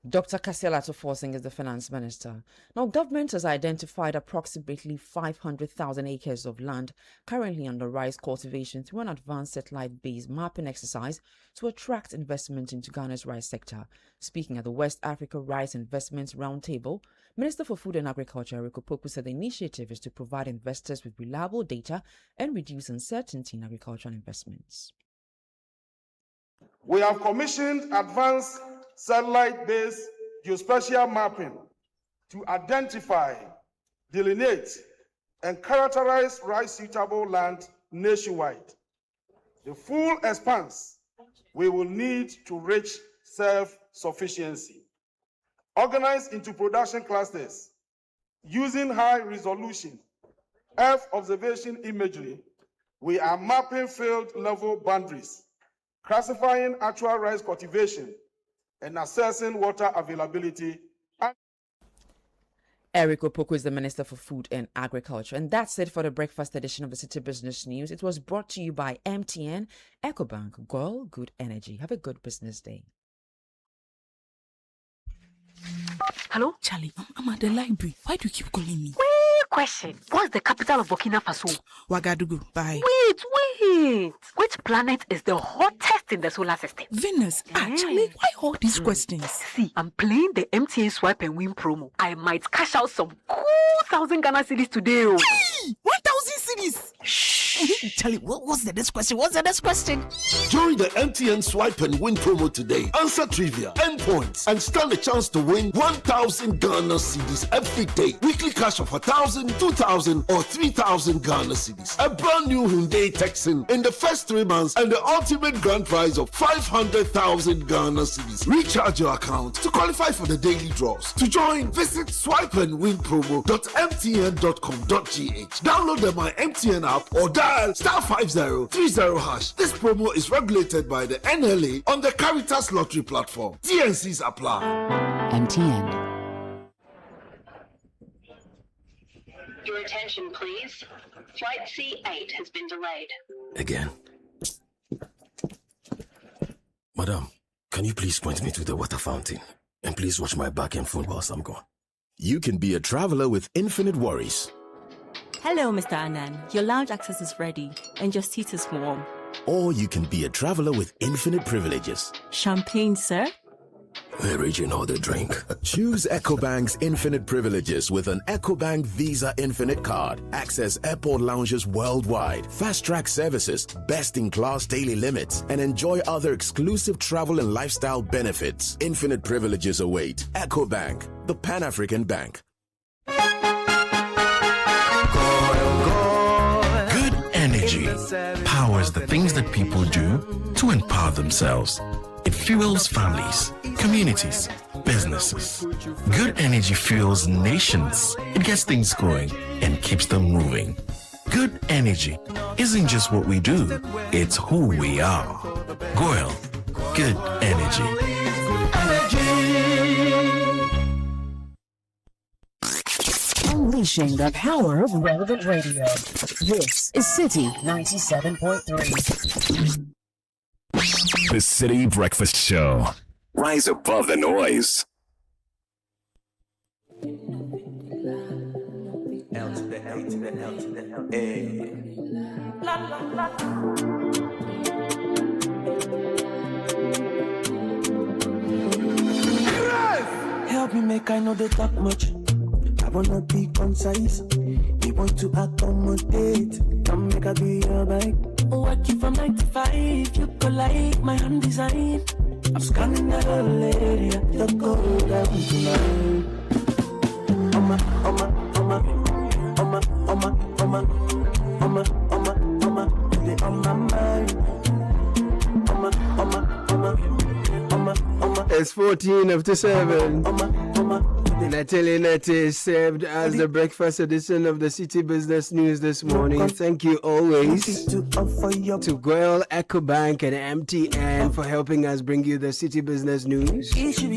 S17: Dr. Samuel Attah-Mensah is the finance minister. Now, government has identified approximately 500,000 acres of land currently under rice cultivation through an advanced satellite-based mapping exercise to attract investment into Ghana's rice sector. Speaking at the West Africa Rice Investments Roundtable, Minister for Food and Agriculture Nik Amarteifio said the initiative is to provide investors with reliable data and reduce uncertainty in agricultural investments.
S15: We have commissioned advanced satellite-based geospatial mapping to identify, delineate, and characterize rice-suitable land nationwide. The full expanse we will need to reach self-sufficiency. Organized into production clusters, using high-resolution Earth observation imagery, we are mapping field-level boundaries, classifying actual rice cultivation, and assessing water availability.
S17: Nik Amarteifio is the Minister for Food and Agriculture. And that's it for the breakfast edition of the Citi Business News. It was brought to you by MTN, EcoBank, Girl, Good Energy. Have a good business day.
S21: Hello? Charlie, I'm at the library. Why do you keep calling me?
S22: Wait, question. What's the capital of Burkina Faso?
S21: Ouagadougou. Bye.
S22: Wait. Which planet is the hottest in the solar system?
S21: Venus. Charlie, why all these questions?
S22: See, I'm playing the MTN Swipe and Win promo. I might cash out some cool 1,000 Ghana cedis today.
S21: Hey! 1,000 cedis?
S22: Shh.
S21: Charlie, what's the next question?
S1: During the MTN Swipe and Win promo today, answer trivia, earn points, and stand a chance to win 1,000 Ghana cedis every day. Weekly cash of 1,000, 2,000, or 3,000 Ghana cedis. A brand new Hyundai Texan in the first 3 months, and the ultimate grand prize of 500,000 Ghana cedis. Recharge your account to qualify for the daily draws. To join, visit swipeandwinpromo.mtn.com.gh. Download the My MTN app or dial *5030#. This promo is regulated by the NLA on the Caritas Lottery platform. TNCs apply.
S9: MTN.
S2: Your attention, please. Flight C8 has been delayed.
S1: Again. Madam, can you please point me to the water fountain? And please watch my back and phone whilst I'm gone.
S23: You can be a traveler with infinite worries.
S24: Hello, Mr. Anand. Your lounge access is ready and your seat is warm.
S23: Or you can be a traveler with infinite privileges.
S24: Champagne, sir?
S1: The region or the drink.
S23: Choose EcoBank's infinite privileges with an EcoBank Visa Infinite card. Access airport lounges worldwide, fast-track services, best-in-class daily limits, and enjoy other exclusive travel and lifestyle benefits. Infinite privileges await. EcoBank, the Pan-African Bank.
S25: Good energy powers the things that people do to empower themselves. It fuels families, communities, businesses. Good energy fuels nations. It gets things going and keeps them moving. Good energy isn't just what we do, it's who we are. Goyle, good energy.
S9: Unleashing the power of relevant radio. This is Citi 97.3.
S11: The Citi Breakfast Show. Rise above the noise.
S8: L to the L to the L to the L. Hey. Help me make I know they talk much. I wanna be concise. We want to accommodate. Come make I be your bike. Working from 9 to 5. You go like my hand design. I'm scanning the whole area. The go down tonight. They on my mind.
S14: It's 14 after 7. Natalie Nete served as the breakfast edition of the Citi Business News this morning. Thank you always to Goyle, EcoBank and MTN for helping us bring you the Citi Business News.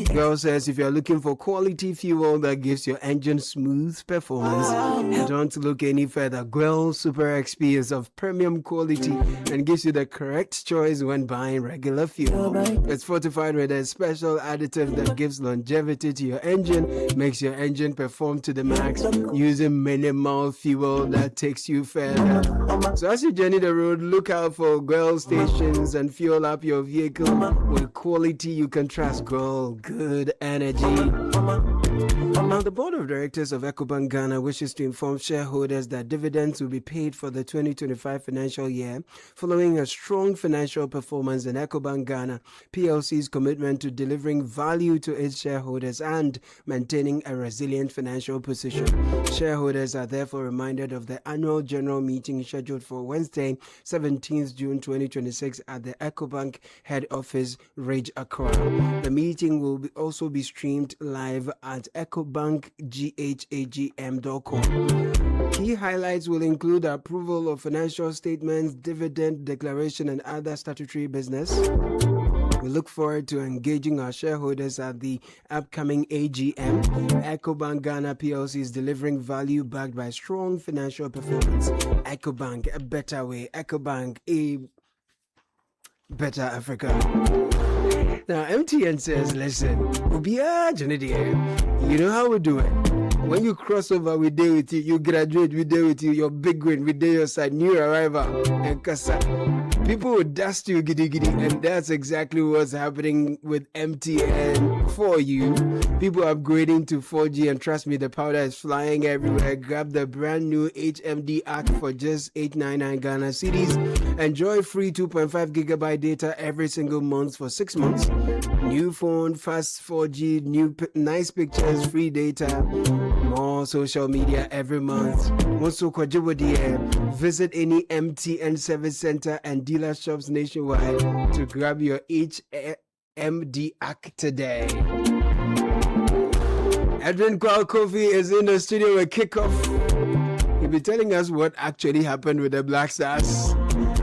S14: Goyle says if you're looking for quality fuel that gives your engine smooth performance, don't look any further. Goyle Super XP is of premium quality and gives you the correct choice when buying regular fuel. It's fortified with a special additive that gives longevity to your engine, makes your engine perform to the max using minimal fuel that takes you further. So as you journey the road, look out for Goyle stations and fuel up your vehicle with quality you can trust. Goyle, good energy. Now, the board of directors of EcoBank Ghana wishes to inform shareholders that dividends will be paid for the 2025 financial year following a strong financial performance in EcoBank Ghana PLC's commitment to delivering value to its shareholders and maintaining a resilient financial position. Shareholders are therefore reminded of the annual general meeting scheduled for Wednesday, 17th June 2026 at the EcoBank head office, Ridge, Accra. The meeting will also be streamed live at ecobankghagm.com. Key highlights will include approval of financial statements, dividend declaration, and other statutory business. We look forward to engaging our shareholders at the upcoming AGM. EcoBank Ghana PLC is delivering value backed by strong financial performance. EcoBank, a better way. EcoBank, a better Africa. Now, MTN says, listen, you know how we do it. When you cross over, we day with you. You graduate, we day with you. Your big win, we day your side. New arrival, and kasa. People will dust you giddy giddy, and that's exactly what's happening with MTN for you. People upgrading to 4G, and trust me, the powder is flying everywhere. Grab the brand new HMD Act for just 899 Ghana cedis. Enjoy free 2.5 gigabyte data every single month for 6 months. New phone, fast 4G, nice pictures, free data, more social media every month. Also, visit any MTN service center and dealer shops nationwide to grab your HMD Act today. Edwin Kofi is in the studio with Kickoff. He'll be telling us what actually happened with the Black Stars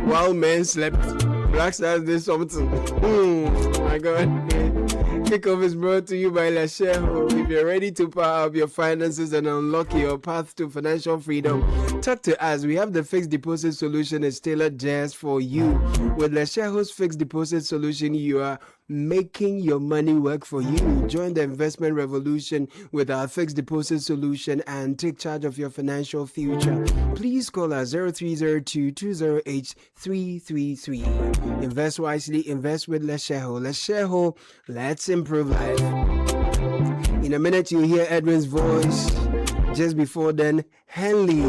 S14: while men slept. Black Stars did something. My God. Kickoff is brought to you by Lesheho. If you're ready to power up your finances and unlock your path to financial freedom, talk to us. We have the fixed deposit solution. It's tailored just for you. With Lesheho's fixed deposit solution, you are making your money work for you. Join the investment revolution with our fixed deposit solution and take charge of your financial future. Please call us 0302-208-333. Invest wisely, invest with Lesheho. Lesheho, let's improve life. In a minute, you'll hear Edwin's voice. Just before then, Henley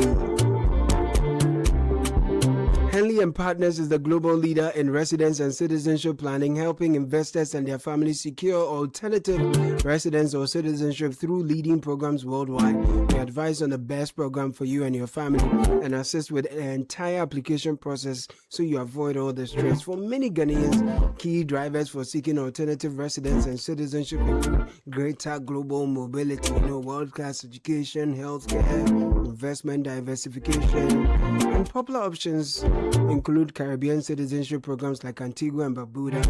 S14: and Partners is the global leader in residence and citizenship planning, helping investors and their families secure alternative residence or citizenship through leading programs worldwide. We advise on the best program for you and your family and assist with the entire application process so you avoid all the stress. For many Ghanaians, key drivers for seeking alternative residence and citizenship include greater global mobility, world-class education, healthcare, investment diversification, and popular options include Caribbean citizenship programs like Antigua and Barbuda,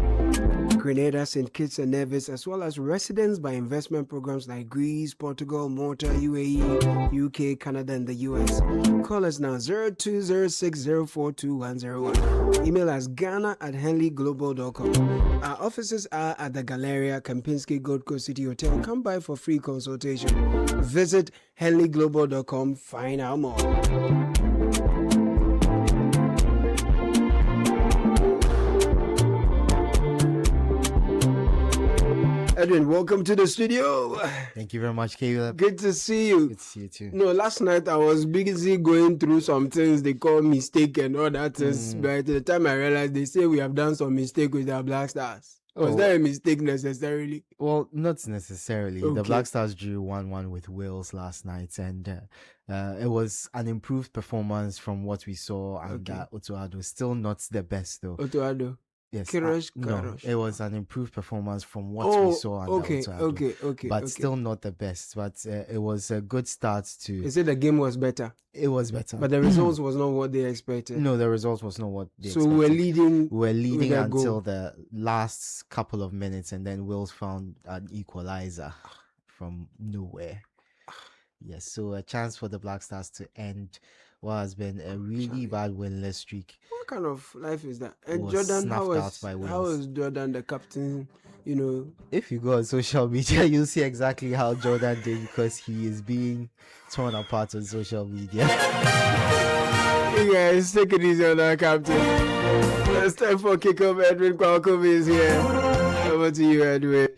S14: Grenada, St. Kitts and Nevis, as well as residence by investment programs like Greece, Portugal, Malta, UAE, UK, Canada, and the US. Call us now 0206042101. Email us ghana@henleyglobal.com. Our offices are at the Galleria, Kempinski, Gold Coast City Hotel. Come by for free consultation. Visit henleyglobal.com. Find out more. Edwin, welcome to the studio.
S3: Thank you very much, Caleb.
S14: Good to see you.
S3: Good to see you too.
S14: No, last night I was busy going through some things they call mistake and all that. By the time I realized, they say we have done some mistake with our Black Stars. Was there a mistake necessarily?
S3: Well, not necessarily. Okay. The Black Stars drew 1-1 with Wales last night, and it was an improved performance from what we saw. And Otuado still not the best though.
S14: Otuado.
S3: Yes,
S14: no,
S3: it was an improved performance from what we saw.
S14: Okay,
S3: but still not the best. But it was a good start to.
S14: You said the game was better.
S3: It was better,
S14: but the results was not what they expected.
S3: No, the results was not what they expected.
S14: So we're leading.
S3: We're leading until the last couple of minutes, and then Wales found an equalizer from nowhere. Yes, so a chance for the Black Stars to end what has been a really bad winless streak.
S14: What kind of life is that? And Jordan, how is Jordan the captain?
S3: If you go on social media, you'll see exactly how Jordan did, because he is being torn apart on social media.
S14: You guys, take it easy on our captain. It's time for kickoff. Edwin Kwakumi is here. Over to you, Edwin.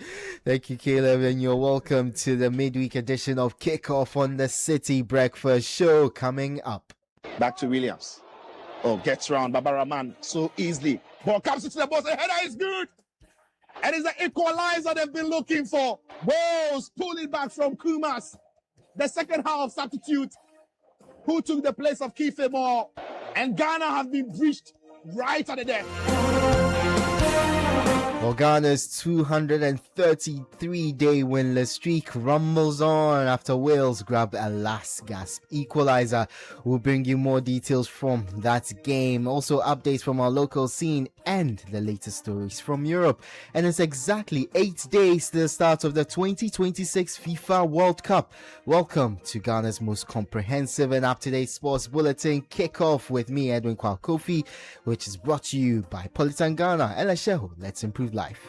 S3: Thank you, Caleb, and you're welcome to the midweek edition of Kickoff on the Citi Breakfast Show. Coming up.
S4: Back to Williams. Gets round Babaraman so easily. Ball comes to the box. The header is good. And it's the equalizer they've been looking for. Wales pull it back from Kumas. The second half substitute who took the place of Kiefer Moore. And Ghana have been breached right at the death.
S3: Well, Ghana's 233-day winless streak rumbles on after Wales grabbed a last gasp equalizer. We'll bring you more details from that game. Also, updates from our local scene and the latest stories from Europe. And it's exactly 8 days to the start of the 2026 FIFA World Cup. Welcome to Ghana's most comprehensive and up-to-date sports bulletin, Kickoff, with me, Edwin Kwakumi, which is brought to you by Politan Ghana and Lesheho. Let's improve life.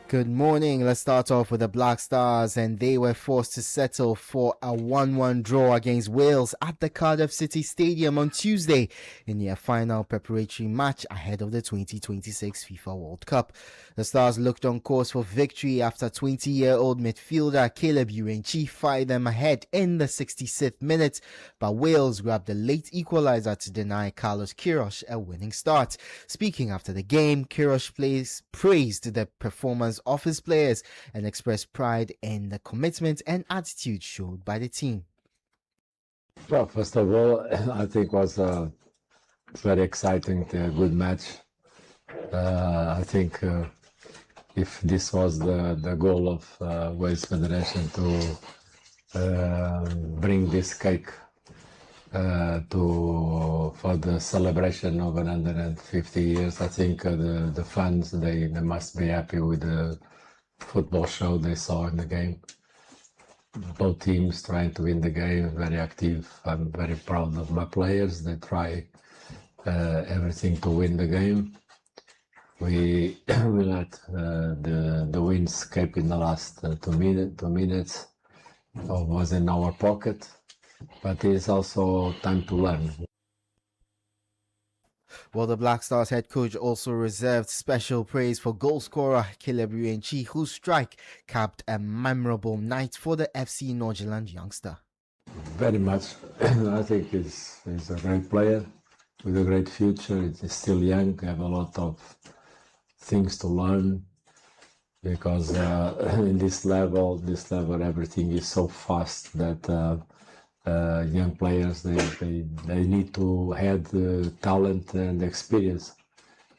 S3: Good morning. Let's start off with the Black Stars, and they were forced to settle for a 1-1 draw against Wales at the Cardiff City Stadium on Tuesday in their final preparatory match ahead of the 2026 FIFA World Cup. The Stars looked on course for victory after 20-year-old midfielder Caleb Urenchi fired them ahead in the 66th minute, but Wales grabbed the late equalizer to deny Carlos Queiroz a winning start. Speaking after the game, Queiroz praised the performance of his players and expressed pride in the commitment and attitude showed by the team.
S5: Well, first of all, I think it was a very exciting, good match. I think if this was the goal of Wales Federation to bring this cake for the celebration of 150 years. I think the fans they must be happy with the football show they saw in the game. Both teams trying to win the game, very active. I'm very proud of my players. They try everything to win the game. We let the win escape in the last 2 minutes. Was in our pocket. But it's also time to learn.
S3: Well, the Black Stars head coach also reserved special praise for goal scorer Caleb Urenchi, whose strike capped a memorable night for the FC Norgeland youngster.
S5: Very much. I think he's a great player with a great future. He's still young, have a lot of things to learn because in this level, everything is so fast that young players they need to add talent and experience,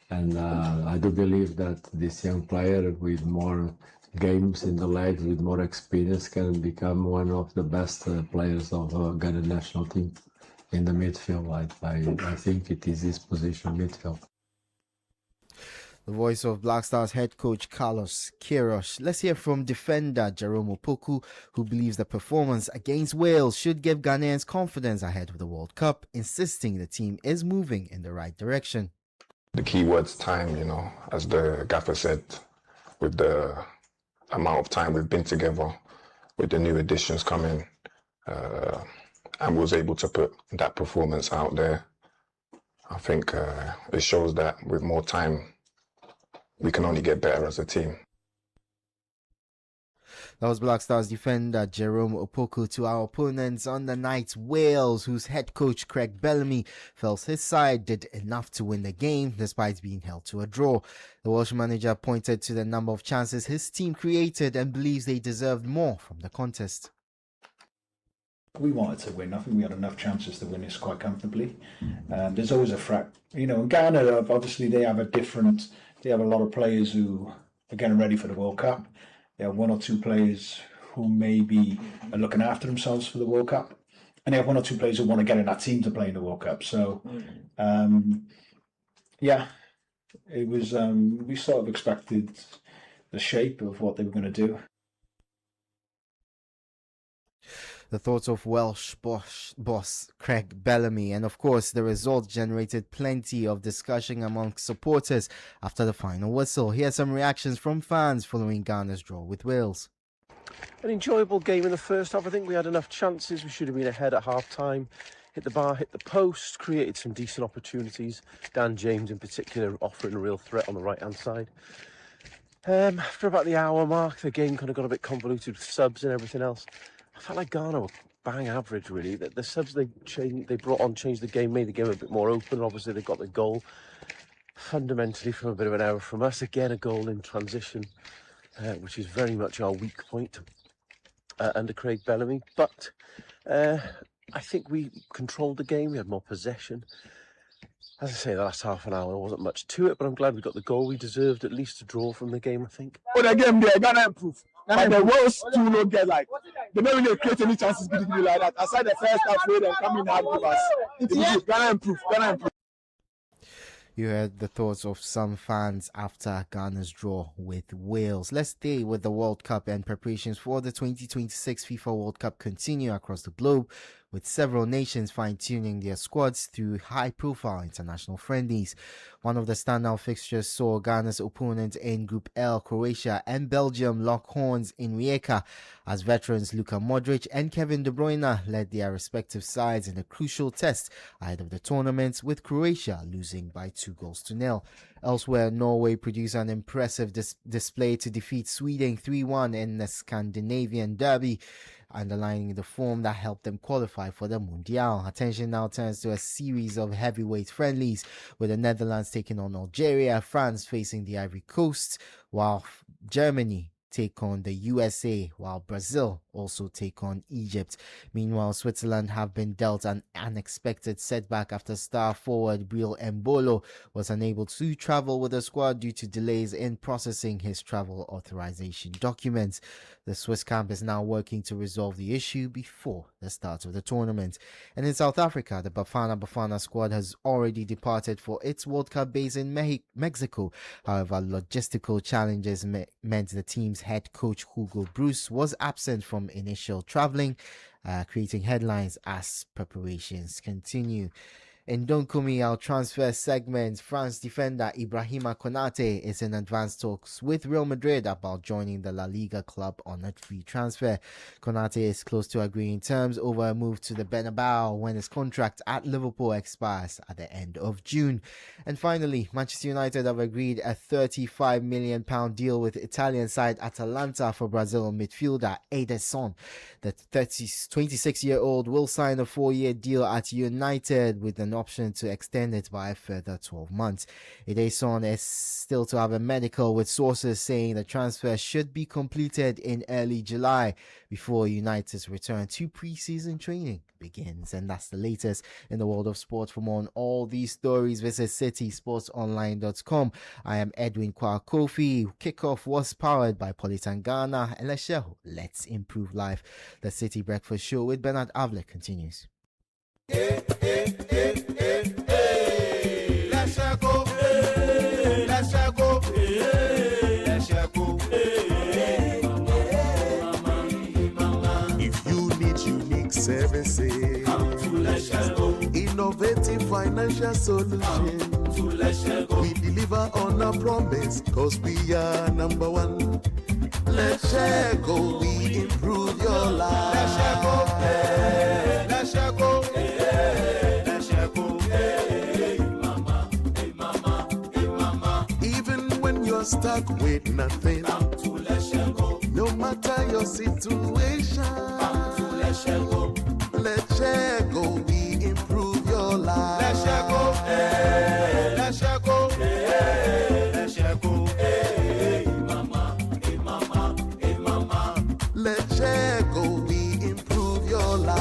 S5: and I do believe that this young player with more games in the legs, with more experience, can become one of the best players of Ghana national team in the midfield. I think it is his position, midfield.
S3: The voice of Black Stars head coach Carlos Queiroz. Let's hear from defender Jerome Opoku, who believes the performance against Wales should give Ghanaians confidence ahead of the World Cup, insisting the team is moving in the right direction.
S6: The key word's time, as the gaffer said, with the amount of time we've been together, with the new additions coming, and was able to put that performance out there. I think it shows that with more time, we can only get better as a team.
S3: That was Black Stars defender Jerome Opoku. To our opponents on the night, Wales, whose head coach Craig Bellamy felt his side did enough to win the game despite being held to a draw. The Welsh manager pointed to the number of chances his team created and believes they deserved more from the contest.
S7: We wanted to win. I think we had enough chances to win this quite comfortably. There's always a threat. In Ghana, obviously they have a lot of players who are getting ready for the World Cup. They have one or two players who maybe are looking after themselves for the World Cup. And they have one or two players who want to get in that team to play in the World Cup. So, it was, we sort of expected the shape of what they were going to do.
S3: The thoughts of Welsh boss Craig Bellamy, and of course the result generated plenty of discussion among supporters after the final whistle. Here's some reactions from fans following Ghana's draw with Wales.
S10: An enjoyable game in the first half. I think we had enough chances. We should have been ahead at half time. Hit the bar, hit the post, created some decent opportunities. Dan James in particular offering a real threat on the right hand side. After about the hour mark, the game kind of got a bit convoluted with subs and everything else. I felt like Ghana were bang average, really. The subs they brought on changed the game, made the game a bit more open. Obviously, they got the goal fundamentally from a bit of an error from us. Again, a goal in transition, which is very much our weak point under Craig Bellamy. But I think we controlled the game. We had more possession. As I say, the last half an hour wasn't much to it, but I'm glad we got the goal. We deserved at least a draw from the game, I think.
S4: For the game there, Ghana improved. But the Wales do not get they don't really create any chances particularly like that. Aside the first half where they come in hard with us. Ghana improved.
S3: You heard the thoughts of some fans after Ghana's draw with Wales. Let's stay with the World Cup, and preparations for the 2026 FIFA World Cup continue across the globe, with several nations fine-tuning their squads through high-profile international friendlies. One of the standout fixtures saw Ghana's opponent in Group L, Croatia, and Belgium lock horns in Rijeka as veterans Luka Modric and Kevin De Bruyne led their respective sides in a crucial test ahead of the tournament, with Croatia losing by 2-0. Elsewhere, Norway produced an impressive display to defeat Sweden 3-1 in the Scandinavian derby, underlining the form that helped them qualify for the Mundial. Attention now turns to a series of heavyweight friendlies, with the Netherlands taking on Algeria, France facing the Ivory Coast, while Germany take on the USA, while Brazil also take on Egypt. Meanwhile, Switzerland have been dealt an unexpected setback after star forward Breel Embolo was unable to travel with the squad due to delays in processing his travel authorization documents. The Swiss camp is now working to resolve the issue before the start of the tournament. And in South Africa, the Bafana squad has already departed for its World Cup base in Mexico. However, logistical challenges meant the team's head coach Hugo Bruce was absent from initial traveling, creating headlines as preparations continue. In Donkumi, our transfer segment, France defender Ibrahima Konate is in advanced talks with Real Madrid about joining the La Liga club on a free transfer. Konate is close to agreeing terms over a move to the Bernabeu when his contract at Liverpool expires at the end of June. And finally, Manchester United have agreed a £35 million deal with Italian side Atalanta for Brazil midfielder Ederson. The 26-year-old will sign a 4-year deal at United with an option to extend it by a further 12 months. Ederson is still to have a medical, with sources saying the transfer should be completed in early July before United's return to pre-season training begins. And that's the latest in the world of sport. For more on all these stories, visit citysportsonline.com. I am Edwin Kwakofi. Kickoff was powered by Politan Ghana and Let's improve life. The Citi Breakfast Show with Bernard Avle continues.
S8: Let's go. Let's go. Let's go.
S12: If you need unique services, innovative financial solutions, we deliver on our promise, cause we are number one. Let's go, we improve your life. Let's go. Let's go. Let's go. Hey, mama. Hey, mama. Hey, mama. Even when you're stuck with nothing, no matter your situation, let's go, we improve your life. Let's go. Let's go. Let's go. Hey, mama. Hey, mama. Hey, mama. Let's go, we improve your life.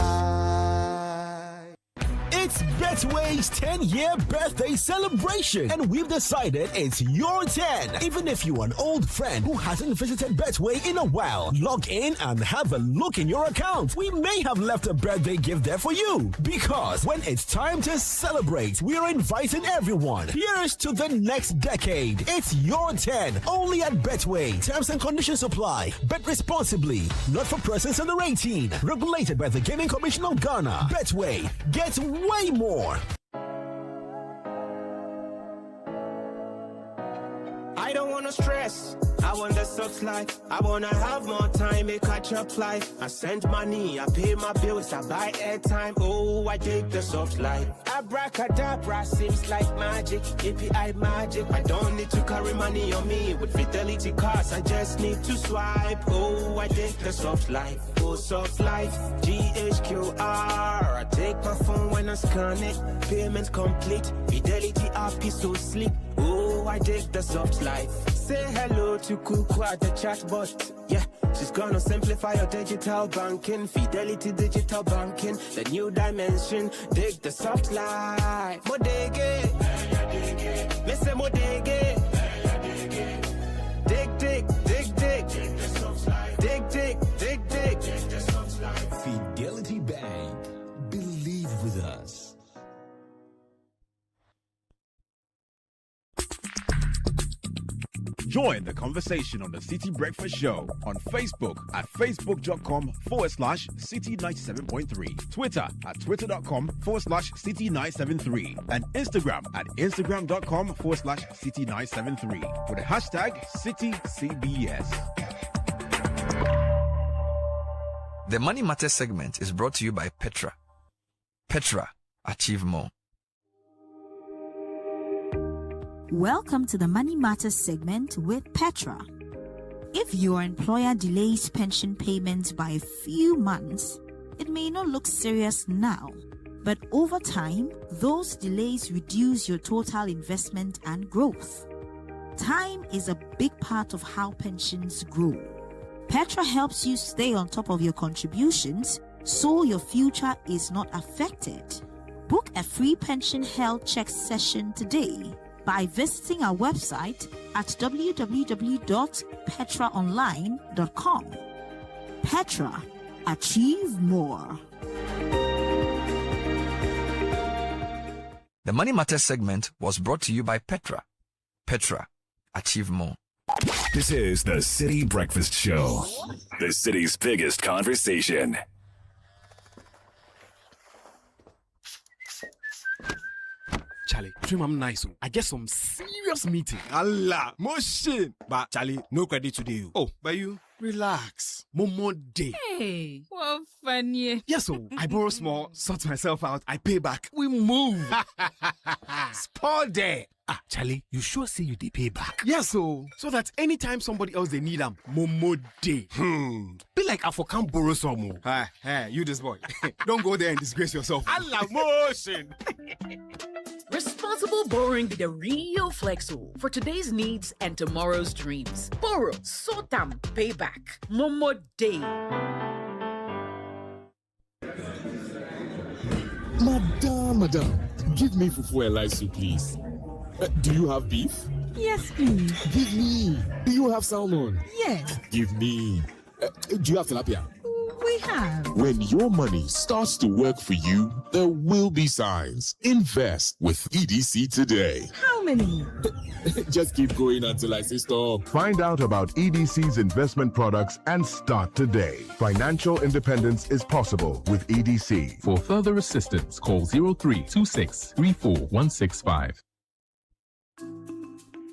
S13: It's Betway's 10-year birthday celebration, and we've decided it's your 10. Even if you're an old friend who hasn't visited Betway in a while, log in and have a look in your account. We may have left a birthday gift there for you, because when it's time to celebrate, we're inviting everyone. Here's to the next decade. It's your 10, only at Betway. Terms and conditions apply. Bet responsibly. Not for persons under 18. Regulated by the Gaming Commission of Ghana. Betway. Get way more.
S8: I don't wanna stress, I want the soft life. I wanna have more time, make catch up life. I send money, I pay my bills, I buy airtime. Oh, I dig the soft life. Abracadabra seems like magic, API magic. I don't need to carry money on me. With Fidelity cards, I just need to swipe. Oh, I dig the soft life. Oh, soft life, GHQR. I take my phone when I scan it. Payment complete, Fidelity RP so sleep. Oh, I dig the soft life. Say hello to Kuku at the chatbot. Yeah, she's gonna simplify your digital banking. Fidelity digital banking, the new dimension. Dig the soft life. Modege, listen modege. Dig, dig, dig, dig. Dig, dig, dig, dig.
S13: Fidelity Bank. Believe with us.
S15: Join the conversation on the Citi Breakfast Show on Facebook at facebook.com/Citi97.3, Twitter at twitter.com/Citi973, and Instagram at instagram.com/Citi973 with the hashtag CitiCBS.
S16: The Money Matters segment is brought to you by Petra. Petra, achieve more.
S18: Welcome to the Money Matters segment with Petra. If your employer delays pension payments by a few months, it may not look serious now, but over time, those delays reduce your total investment and growth. Time is a big part of how pensions grow. Petra helps you stay on top of your contributions so your future is not affected. Book a free pension health check session today by visiting our website at www.petraonline.com. Petra, achieve more.
S16: The Money Matters segment was brought to you by Petra. Petra, achieve more.
S11: This is the Citi Breakfast Show, the city's biggest conversation.
S19: Charlie, dream I'm nice. I get some serious meeting. Allah, motion. But Charlie, no credit today. Oh, but you relax. More day.
S21: Hey, what funny.
S19: Yes, so I borrow small, sort myself out, I pay back. We move. Spot there. Ah, Charlie, you sure say you they pay back? Yes, so that anytime somebody else they need them, more day. Be like I for can't borrow some more. Hey, you this boy. Don't go there and disgrace yourself. Allah, motion.
S20: Responsible borrowing be the real flexo for today's needs and tomorrow's dreams. Borrow, sort them, pay back. Momo Day.
S26: Madam, give me fufu elaisu, please. Do you have beef?
S21: Yes, please.
S26: Give me. Do you have salmon?
S21: Yes.
S26: Give me. Do you have tilapia?
S21: We have.
S26: When your money starts to work for you, there will be signs. Invest with EDC today.
S21: How many?
S26: Just keep going until I say stop.
S27: Find out about EDC's investment products and start today. Financial independence is possible with EDC.
S28: For further assistance, call 0326 34165.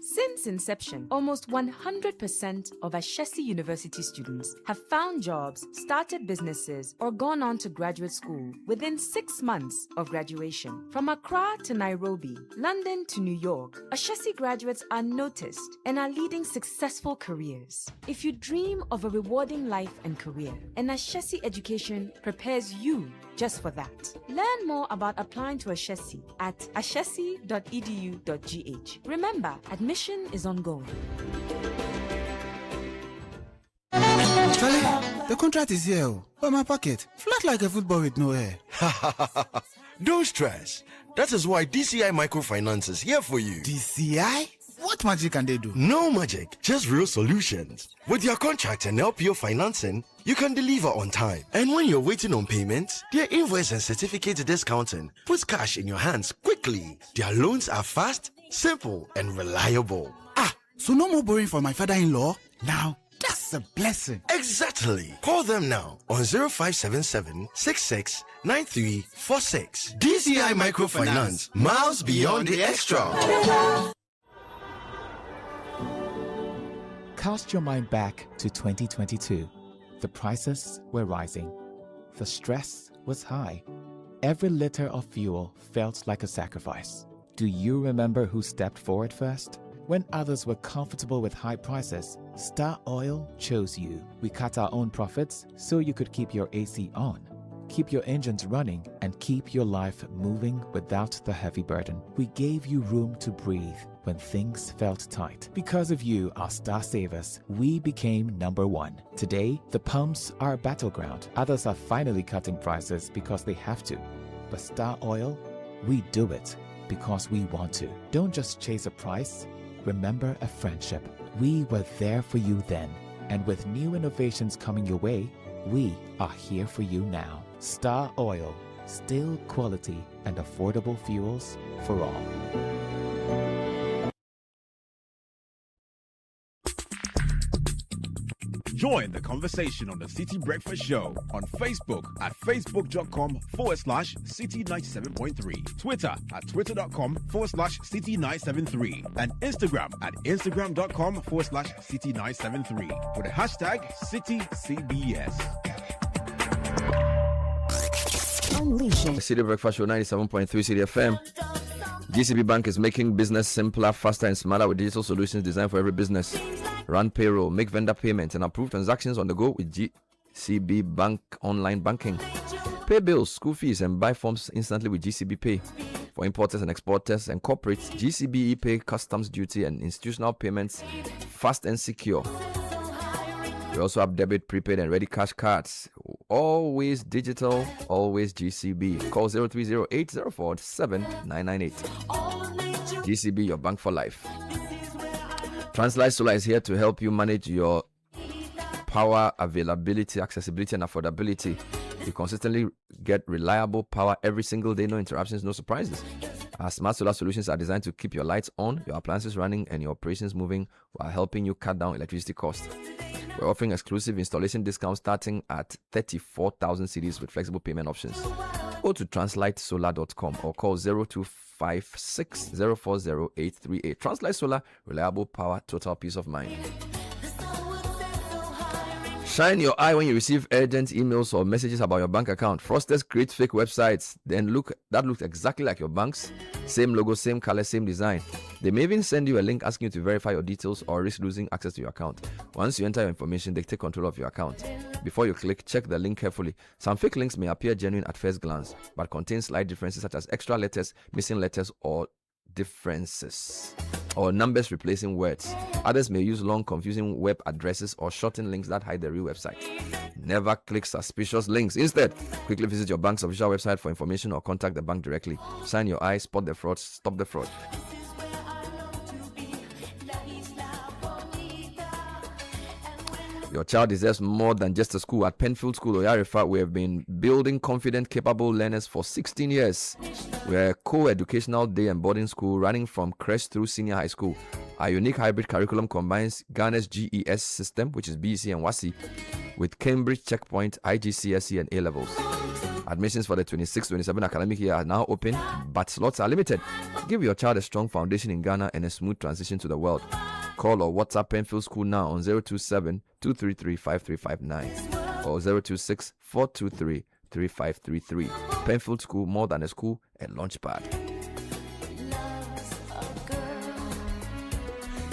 S29: Since inception, almost 100% of Ashesi University students have found jobs, started businesses, or gone on to graduate school within 6 months of graduation. From Accra to Nairobi, London to New York, Ashesi graduates are noticed and are leading successful careers. If you dream of a rewarding life and career, an Ashesi education prepares you just for that. Learn more about applying to Ashesi at ashesi.edu.gh. Remember, admission is ongoing.
S30: Charlie, the contract is here, but my pocket flat like a football with no hair.
S31: Don't stress. That is why DCI Microfinance is here for you.
S30: DCI? What magic can they do?
S31: No magic, just real solutions. With your contract and LPO financing, you can deliver on time. And when you're waiting on payments, their invoice and certificate discounting puts cash in your hands quickly. Their loans are fast, simple, and reliable.
S30: Ah, so no more borrowing for my father-in-law? Now, that's a blessing.
S31: Exactly. Call them now on 0577 66 9346. DCI Microfinance, miles beyond the extra.
S32: Cast your mind back to 2022. The prices were rising. The stress was high. Every liter of fuel felt like a sacrifice. Do you remember who stepped forward first? When others were comfortable with high prices, Star Oil chose you. We cut our own profits so you could keep your AC on, keep your engines running, and keep your life moving without the heavy burden. We gave you room to breathe when things felt tight. Because of you, our star savers, we became #1. Today, the pumps are a battleground. Others are finally cutting prices because they have to. But Star Oil, we do it because we want to. Don't just chase a price, remember a friendship. We were there for you then, and with new innovations coming your way, we are here for you now. Star Oil, still quality and affordable fuels for all.
S15: Join the conversation on the Citi Breakfast Show on Facebook at facebook.com/Citi97.3, Twitter at twitter.com/Citi973, and Instagram at instagram.com/Citi973 with the hashtag CitiCBS.
S1: The Citi Breakfast Show 97.3 Citi FM. GCB Bank is making business simpler, faster, and smarter with digital solutions designed for every business. Run payroll, make vendor payments, and approve transactions on the go with GCB Bank online banking. Pay bills, school fees, and buy forms instantly with GCB Pay. For importers and exporters and corporates, GCB ePay, customs duty, and institutional payments, fast and secure. We also have debit, prepaid, and ready cash cards. Always digital, always GCB. Call 0308047998. GCB, your bank for life. Translight Solar is here to help you manage your power availability, accessibility, and affordability. You consistently get reliable power every single day, no interruptions, no surprises. Our smart solar solutions are designed to keep your lights on, your appliances running, and your operations moving while helping you cut down electricity costs. We're offering exclusive installation discounts starting at 34,000 cedis with flexible payment options. Go to translightsolar.com or call 0256040838. Translight Solar, reliable power, total peace of mind. Shine your eye when you receive urgent emails or messages about your bank account. Fraudsters create fake websites, then that looks exactly like your bank's. Same logo, same color, same design. They may even send you a link asking you to verify your details or risk losing access to your account. Once you enter your information, they take control of your account. Before you click, check the link carefully. Some fake links may appear genuine at first glance, but contain slight differences such as extra letters, missing letters, or differences, or numbers replacing words. Others may use long, confusing web addresses or shorten links that hide the real website. Never click suspicious links. Instead, quickly visit your bank's official website for information or contact the bank directly. Shine your eye, spot the fraud, stop the fraud. Your child deserves more than just a school. At Penfield School, Oyarifa, we have been building confident, capable learners for 16 years. We are a co-educational day and boarding school running from creche through senior high school. Our unique hybrid curriculum combines Ghana's GES system, which is BEC and WASI, with Cambridge Checkpoint, IGCSE, and A-levels. Admissions for the 26-27 academic year are now open, but slots are limited. Give your child a strong foundation in Ghana and a smooth transition to the world. Call or WhatsApp Penfield School now on 027-233-5359 or 026-423-3533. Penfield School, more than a school, a launchpad.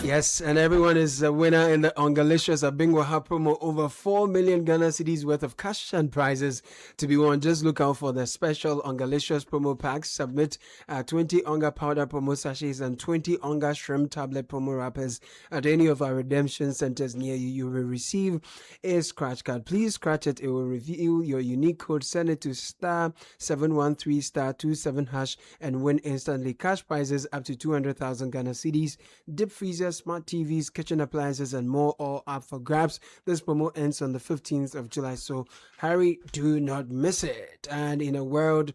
S2: Yes, and everyone is a winner in the Ongalicious Abingwaha promo. Over 4 million Ghana cedis worth of cash and prizes to be won. Just look out for the special Ongalicious promo packs. Submit 20 Onga powder promo sachets and 20 Onga shrimp tablet promo wrappers at any of our redemption centers near you. You will receive a scratch card. Please scratch it. It will reveal your unique code. Send it to *713 *27# and win instantly. Cash prizes up to 200,000 Ghana cedis. Deep freezers, smart TVs, kitchen appliances, and more, all up for grabs. This promo ends on the 15th of July, so hurry, do not miss it. And in a world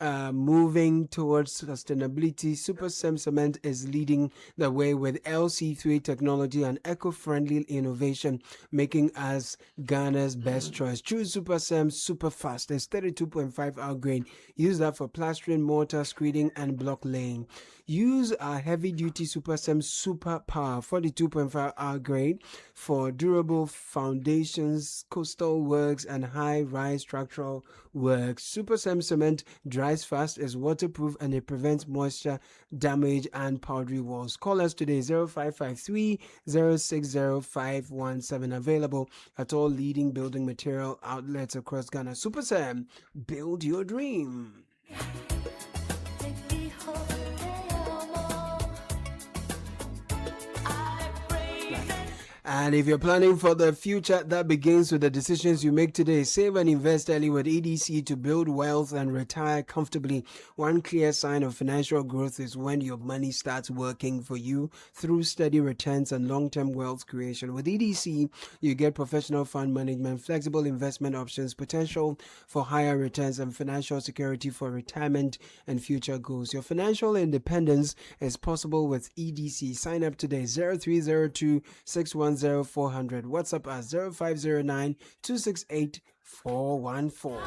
S2: moving towards sustainability, Super Sem Cement is leading the way with LC3 technology and eco-friendly innovation, making us Ghana's best choice. Choose Super Sem Super Fast. It's 32.5 hour grain. Use that for plastering, mortar, screeding, and block laying. Use our heavy-duty Super Sem Super Power 42.5 hour grade for durable foundations, coastal works, and high-rise structural works. Super Sem Cement dries fast, is waterproof, and it prevents moisture damage and powdery walls. Call us today, 0553 060517. Available at all leading building material outlets across Ghana. Super Sem, build your dream. And if you're planning for the future, that begins with the decisions you make today. Save and invest early with EDC to build wealth and retire comfortably. One clear sign of financial growth is when your money starts working for you through steady returns and long-term wealth creation. With EDC, you get professional fund management, flexible investment options, potential for higher returns, and financial security for retirement and future goals. Your financial independence is possible with EDC. Sign up today, 0302 610 010-400. WhatsApp at 0509-268-414.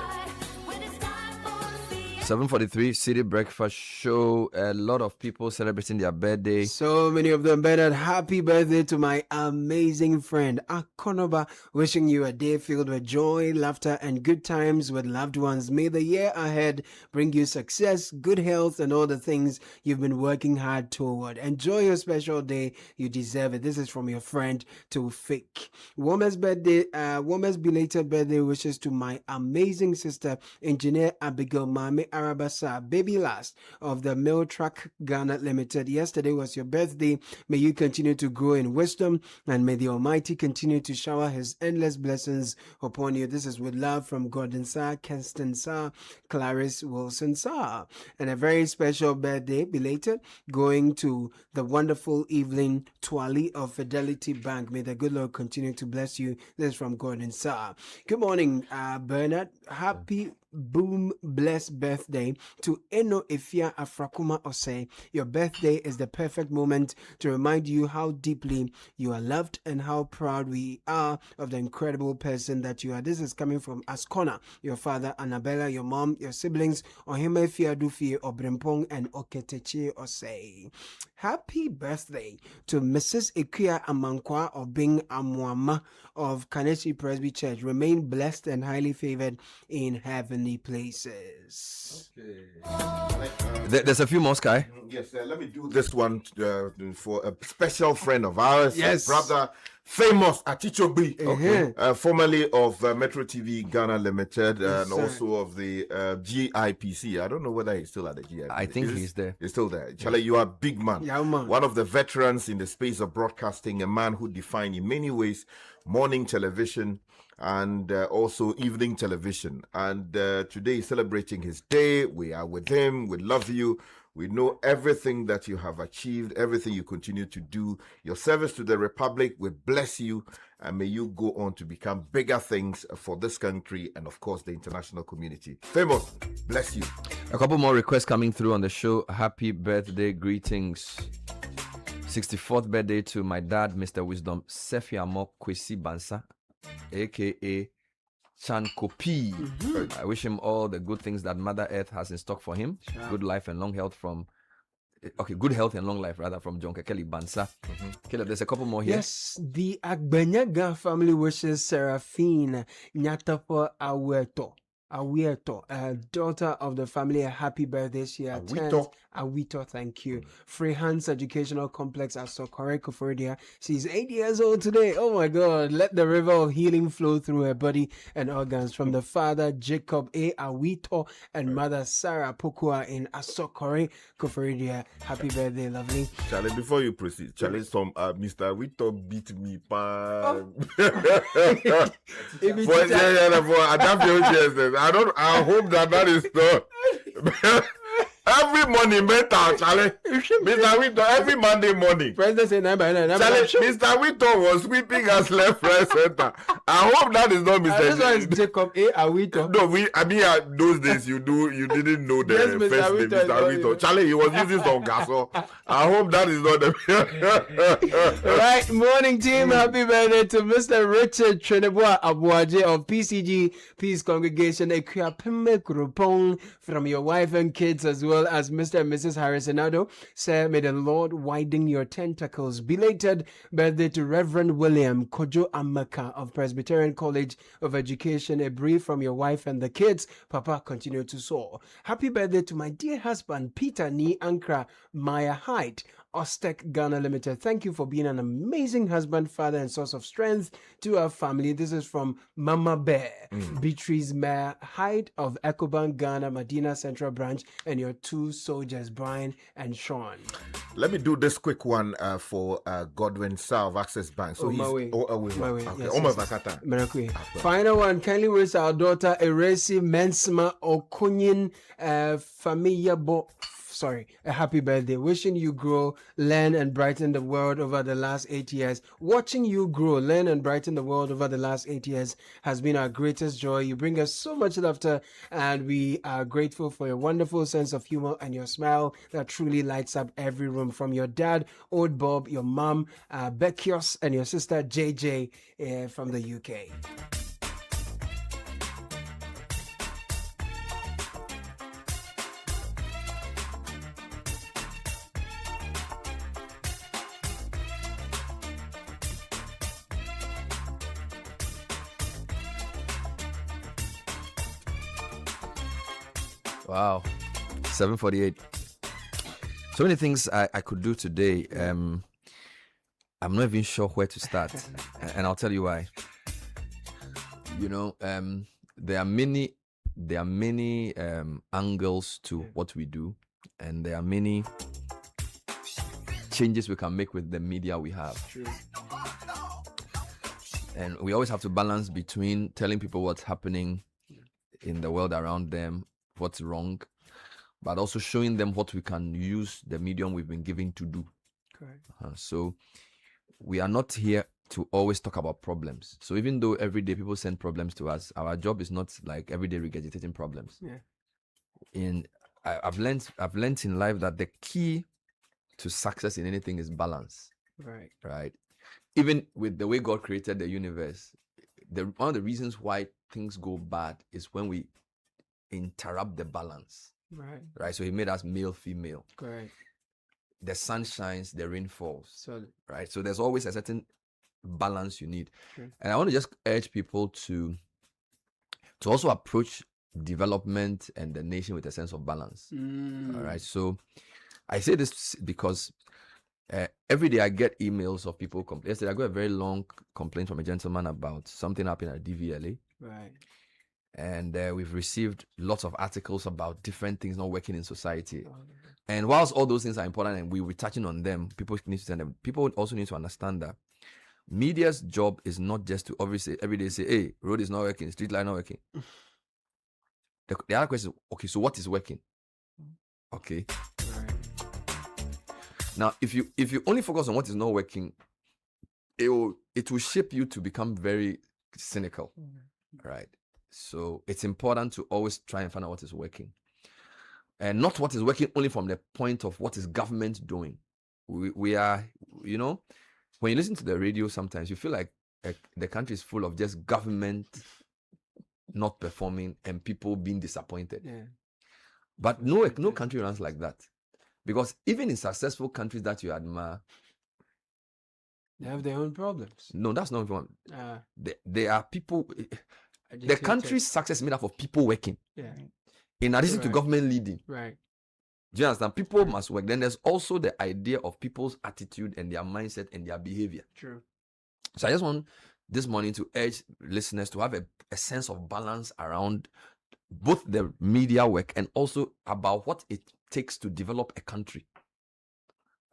S1: 7:43 Citi Breakfast Show. A lot of people celebrating their birthday.
S2: So many of them. Bernard, happy birthday to my amazing friend Akonoba. Wishing you a day filled with joy, laughter, and good times with loved ones. May the year ahead bring you success, good health, and all the things you've been working hard toward. Enjoy your special day. You deserve it. This is from your friend to Fake. Warmest belated birthday wishes to my amazing sister, Engineer Abigail Mame Arabasa, baby last of the Mill Truck Ghana Limited. Yesterday was your birthday. May you continue to grow in wisdom, and may the Almighty continue to shower his endless blessings upon you. This is with love from Gordon Sa, Kenston Sa, Clarice Wilson Sa. And a very special birthday belated going to the wonderful Evelyn Twali of Fidelity Bank. May the good Lord continue to bless you. This is from Gordon Sa. Good morning, Bernard. Happy boom blessed birthday to Eno Efia Afrakuma Ose. Your birthday is the perfect moment to remind you how deeply you are loved and how proud we are of the incredible person that you are. This is coming from Askona, your father, Annabella, your mom, your siblings, Ohime Fiadufi, Obrempong, and Oketechi Ose. Happy birthday to Mrs. Ikuya Amankwa of Bing Amwama of Kaneshi Presby Church. Remain blessed and highly favored in heavenly places.
S1: There's a few more, Sky.
S4: Yes, let me do this one for a special friend of ours.
S2: Yes.
S4: Brother, famous Atichobi, formerly of Metro TV Ghana Limited, and also of the GIPC. I don't know whether he's still at the GIPC.
S1: I think he's there.
S4: He's still there. Charlie, you are a big man.
S2: Yeah, man.
S4: One of the veterans in the space of broadcasting, a man who defined in many ways morning television and also evening television. And today he's celebrating his day. We are with him. We love you. We know everything that you have achieved, everything you continue to do. Your service to the Republic, we bless you, and may you go on to become bigger things for this country and, of course, the international community. Famous, bless you.
S1: A couple more requests coming through on the show. Happy birthday greetings. 64th birthday to my dad, Mr. Wisdom Sefiamo Kwesi Bansa, a.k.a. Chan Kopi. I wish him all the good things that Mother Earth has in stock for him.
S2: Sure.
S1: Good life and long health good health and long life rather from John Kekeli Bansa. Caleb, there's a couple more here.
S2: Yes, the Agbanyaga family wishes Seraphine Nyatapo Awieto, daughter of the family, a happy birthday. She attends Awito, thank you. Freehands Educational Complex at Sokore Koforidua. She's 8 years old today. Oh my God. Let the river of healing flow through her body and organs. From the father, Jacob A. Awito, and mother, Sarah Pokua in Asokore Koforidua. Happy birthday, lovely.
S4: Charlie, before you proceed, Charlie, some Mr. Awito beat me. I hope that is not. Every morning, better, Charlie. Mr. Wito, every Monday morning.
S2: President say 9 by 9.
S4: Charlie, Mr. Wito was sweeping us left, right, center. I hope that is not Mr.
S2: This one is Jacob A. Awito.
S4: No, those days you didn't know the first name, Mr. Wito. Charlie, he was using some gaso. I hope that is not the.
S2: Right, morning team. Happy birthday to Mr. Richard Trineboa Abuaje of PCG Peace Congregation. Ekwapime Kurupong from your wife and kids as well as Mr. and Mrs. Harrisonado. Sir, may the Lord widen your tentacles. Belated birthday to Reverend William Kojo Amaka of Presbyterian College of Education. A brief from your wife and the kids. Papa, continue to soar. Happy birthday to my dear husband, Peter Ni Ankra Maya Hyde, Ostek Ghana Limited. Thank you for being an amazing husband, father, and source of strength to our family. This is from Mama Bear, Beatrice Maya Hyde of Ecobank Ghana, Medina Central Branch, and your two soldiers, Brian and Sean.
S4: Let me do this quick one for Godwin Sa of Access Bank. So
S2: my way. Final one. Kindly wish our daughter Eresi Mensma Okunyin Famiyabo a happy birthday. Wishing you grow, learn, and brighten the world over the last 8 years. Watching you grow, learn, and brighten the world over the last 8 years has been our greatest joy. You bring us so much laughter, and we are grateful for your wonderful sense of humor and your smile that truly lights up every room. From your dad, Old Bob, your mom, Beckios, and your sister, JJ, from the UK.
S1: Wow, 7:48. So many things I could do today. I'm not even sure where to start, and I'll tell you why. There are many angles to what we do, and there are many changes we can make with the media we have.
S2: True.
S1: And we always have to balance between telling people what's happening in the world around them, what's wrong, but also showing them what we can use the medium we've been given to do.
S2: Correct.
S1: So we are not here to always talk about problems. So even though every day people send problems to us, our job is not like every day regurgitating problems.
S2: Yeah.
S1: I've learned in life that the key to success in anything is balance. Right. Even with the way God created the universe, one of the reasons why things go bad is when we interrupt the balance. Right. So he made us male, female.
S2: Correct.
S1: The sun shines, the rain falls.
S2: Solid.
S1: Right. So there's always a certain balance you need.
S2: Sure.
S1: And I want to just urge people to also approach development and the nation with a sense of balance. All right. So I say this because every day I get emails of people. Yesterday I got a very long complaint from a gentleman about something happening at DVLA.
S2: Right.
S1: And we've received lots of articles about different things not working in society. And whilst all those things are important and we were touching on them, people need to send them. People also need to understand that media's job is not just to obviously every day say, hey, road is not working, street light not working. The other question is, okay, so what is working? Okay.
S2: Right.
S1: Now, if you only focus on what is not working, it will shape you to become very cynical. Right. So it's important to always try and find out what is working. And not what is working only from the point of what is government doing. We are, when you listen to the radio sometimes, you feel like the country is full of just government not performing and people being disappointed.
S2: Yeah.
S1: But no country runs like that. Because even in successful countries that you admire,
S2: they have their own problems.
S1: No, that's not one. There are people. The country's success is made up of people working.
S2: Yeah.
S1: In addition to government leading.
S2: Right.
S1: Do you understand? People must work. Then there's also the idea of people's attitude and their mindset and their behavior.
S2: True.
S1: So I just want this morning to urge listeners to have a sense of balance around both the media work and also about what it takes to develop a country.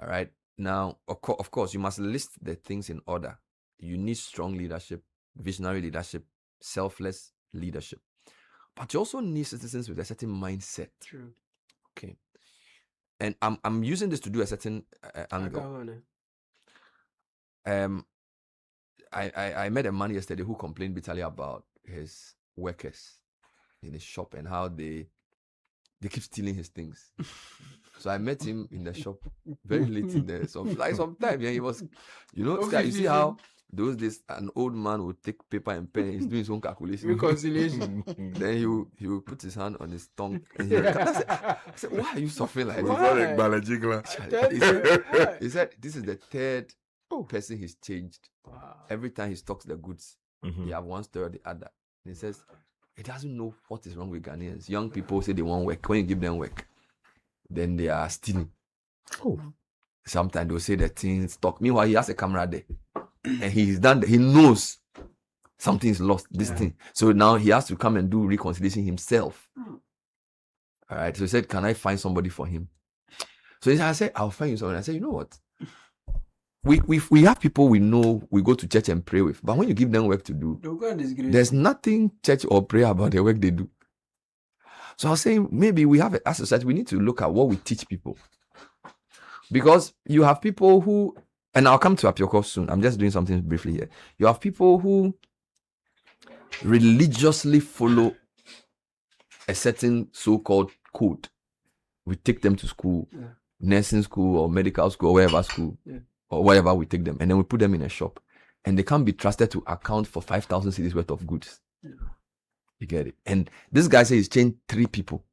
S1: All right. Now, of course, you must list the things in order. You need strong leadership, visionary leadership, selfless leadership. But you also need citizens with a certain mindset.
S2: True.
S1: Okay. And I'm using this to do a certain angle. I met a man yesterday who complained bitterly about his workers in his shop and how they keep stealing his things. So I met him in the shop very late in there. Sometime, he was, you see how those days an old man would take paper and pen, he's doing his own calculation.
S2: Reconciliation.
S1: Then he will put his hand on his tongue. And I said, why are you suffering like
S4: this?
S1: He said, this is the third person he's changed.
S2: Wow.
S1: Every time he stocks the goods, he have one story or the other. And he says, he doesn't know what is wrong with Ghanaians. Young people say they want work. When you give them work, then they are stealing. Sometimes they'll say the things stock. Meanwhile, he has a camera there. And he knows something is lost, this thing. So now he has to come and do reconciliation himself. All right. So he said, can I find somebody for him? So I said, I'll find you someone. I said, you know what? We have people we know we go to church and pray with. But when you give them work to do, there's nothing church or prayer about the work they do. So I was saying, maybe we have, as a society, we need to look at what we teach people. Because you have people who, and I'll come to Apioko soon, I'm just doing something briefly here. You have people who religiously follow a certain so-called code. We take them to school, nursing school or medical school or wherever school, or wherever we take them, and then we put them in a shop. And they can't be trusted to account for 5,000 cedis worth of goods. You get it? And this guy says he's changed 3 people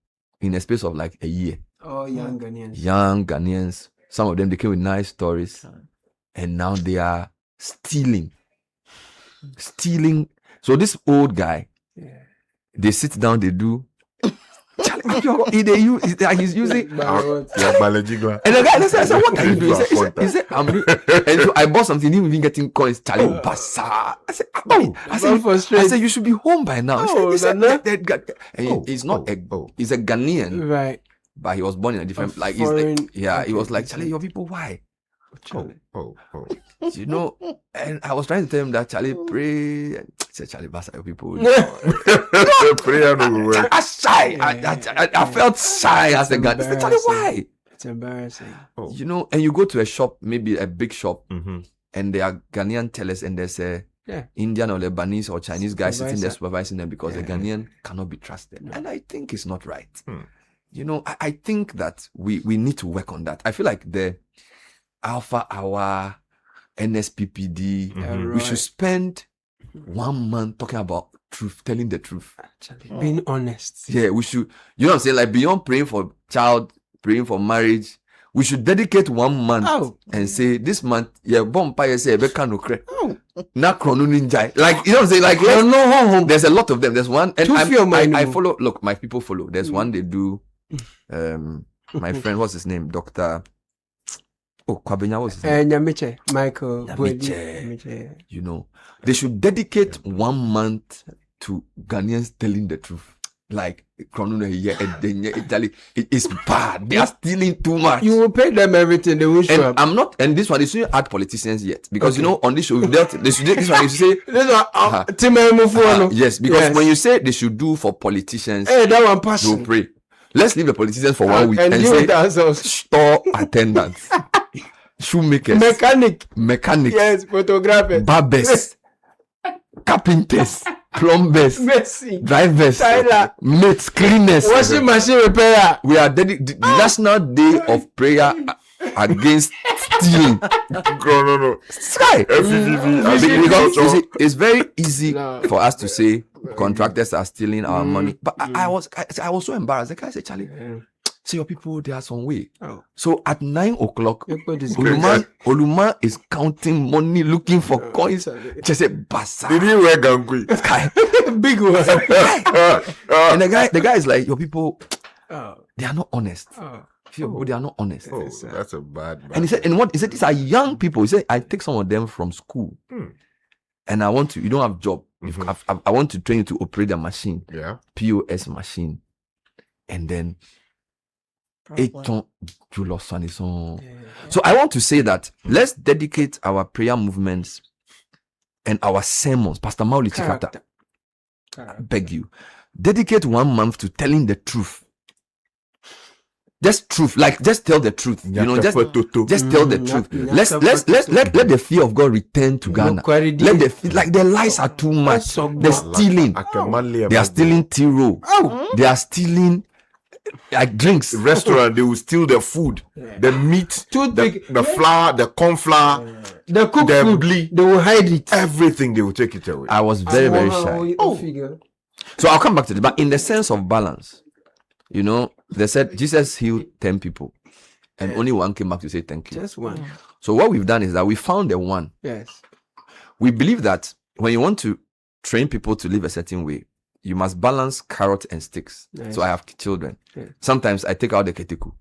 S1: in a space of like a year.
S2: Oh, young Ghanaians.
S1: Young Ghanaians. Some of them, they came with nice stories. And now they are stealing. So this old guy, they sit down, they do. He's using. And the guy said, what are you doing? He said, I'm doing. And so I bought something, even getting coins. Charlie, basa. I said, you should be home by now. He's not he's a Ghanaian.
S2: Right.
S1: But he was born in a different, like, he was like, Charlie, your people, why? You know, and I was trying to tell him that Charlie pray. I said, Charlie, basta your people. I felt shy as a guy. I said, Charlie, why?
S2: It's embarrassing.
S1: You know, and you go to a shop, maybe a big shop, and there are Ghanaian tellers, and there's a Indian or Lebanese or Chinese guy sitting there supervising them because the Ghanaian cannot be trusted. And I think it's not right. You know, I think that we need to work on that. I feel like the Alpha Hour, NSPPD, we should spend 1 month talking about truth, telling the truth.
S2: Being honest.
S1: Yeah, we should, you know what I'm saying? Like beyond praying for child, praying for marriage, we should dedicate 1 month and say, this month, there's a lot of them. There's one, and I follow, look, my people follow. There's one they do, my friend, what's his name? Dr. Kwabenya was his name?
S2: Nyamiche, Michael.
S1: Nyamiche. You know, they should dedicate 1 month to Ghanaians telling the truth. Like, it's bad. They are stealing too much.
S2: You will pay them everything. They will show up.
S1: I'm not, and this one, they shouldn't add politicians yet. Because, you know, on this show, we've dealt, this one, you should say, yes, because when you say they should do for politicians,
S2: that one passion.
S1: They'll pray. Let's leave the politicians for 1 week and say, store attendants. Shoemakers, mechanics,
S2: yes, photographers,
S1: barbers, carpenters, plumbers, drivers, mates, cleaners,
S2: washing machine repairer.
S1: We are National Day of Prayer against stealing. No. Sky. Because you see, it's very easy for us to say contractors are stealing our money, but I was so embarrassed. The guy said, Charlie. See your people, they are some way. So at 9 o'clock, Oluma is counting money, looking for coins. Just say, Basa.
S4: Did he wear gangui?
S2: Big one.
S1: And the guy is like, your people, they are not honest. They are not honest.
S4: That's a bad.
S1: And he said, and what he said, these are young people. He said, I take some of them from school, and I want to. You don't have job. I want to train you to operate a machine, POS machine, and then. So I want to say that let's dedicate our prayer movements and our sermons, Pastor Mauli Chikata. I beg you, dedicate 1 month to telling the truth. Just truth, like just tell the truth. You know, just tell the truth. Let the fear of God return to Ghana. Let the lies are too much. They're stealing. They are stealing Tiro. They are stealing. Like drinks,
S4: restaurant, they will steal the food, the meat, the flour, the corn flour,
S2: the cooked food. They will hide it.
S4: Everything they will take it away.
S1: I was very, very shy. So I'll come back to this, but in the sense of balance, you know, they said Jesus healed 10 people, and only one came back to say thank you.
S2: Just one.
S1: So what we've done is that we found the one.
S2: Yes.
S1: We believe that when you want to train people to live a certain way, you must balance carrot and sticks. Nice. So I have children. Yeah. Sometimes I take out the ketiku.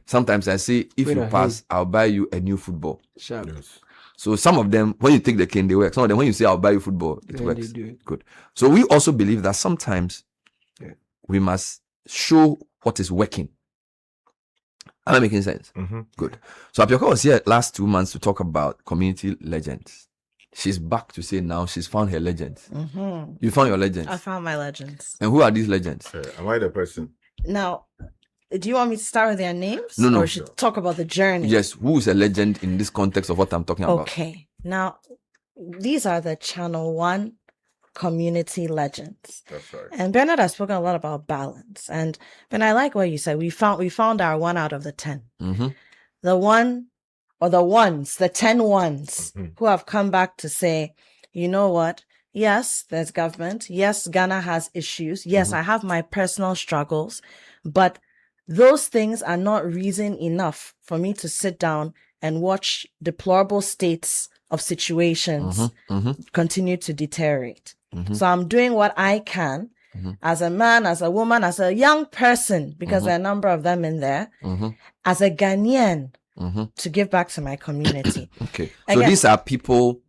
S1: Sometimes I say, if you pass, I'll buy you a new football.
S2: Sharp. Yes.
S1: So some of them, when you take the cane, they work. Some of them, when you say, I'll buy you football, it works. Good. So we also believe that sometimes we must show what is working. Am I making sense? Good. So Apioko was here last 2 months to talk about community legends. she's back to say now she's found her legends.
S3: Mm-hmm.
S1: You found your legends.
S3: I found my legends.
S1: And who are these legends?
S4: Am I the person?
S3: Now, do you want me to start with their names?
S1: No.
S3: Or we should talk about the journey?
S1: Yes, who is a legend in this context of what I'm talking about?
S3: Okay. Now, these are the Channel 1 community legends.
S4: That's right.
S3: And Bernard has spoken a lot about balance. And I like what you said. We found our 1 out of the 10.
S1: Mm-hmm.
S3: The 1 or the ones, the 10 ones who have come back to say, you know what? Yes, there's government. Yes, Ghana has issues. Yes, I have my personal struggles, but those things are not reason enough for me to sit down and watch deplorable states of situations continue to deteriorate. So I'm doing what I can as a man, as a woman, as a young person, because there are a number of them in there, as a Ghanaian, to give back to my community.
S1: Okay. So these are people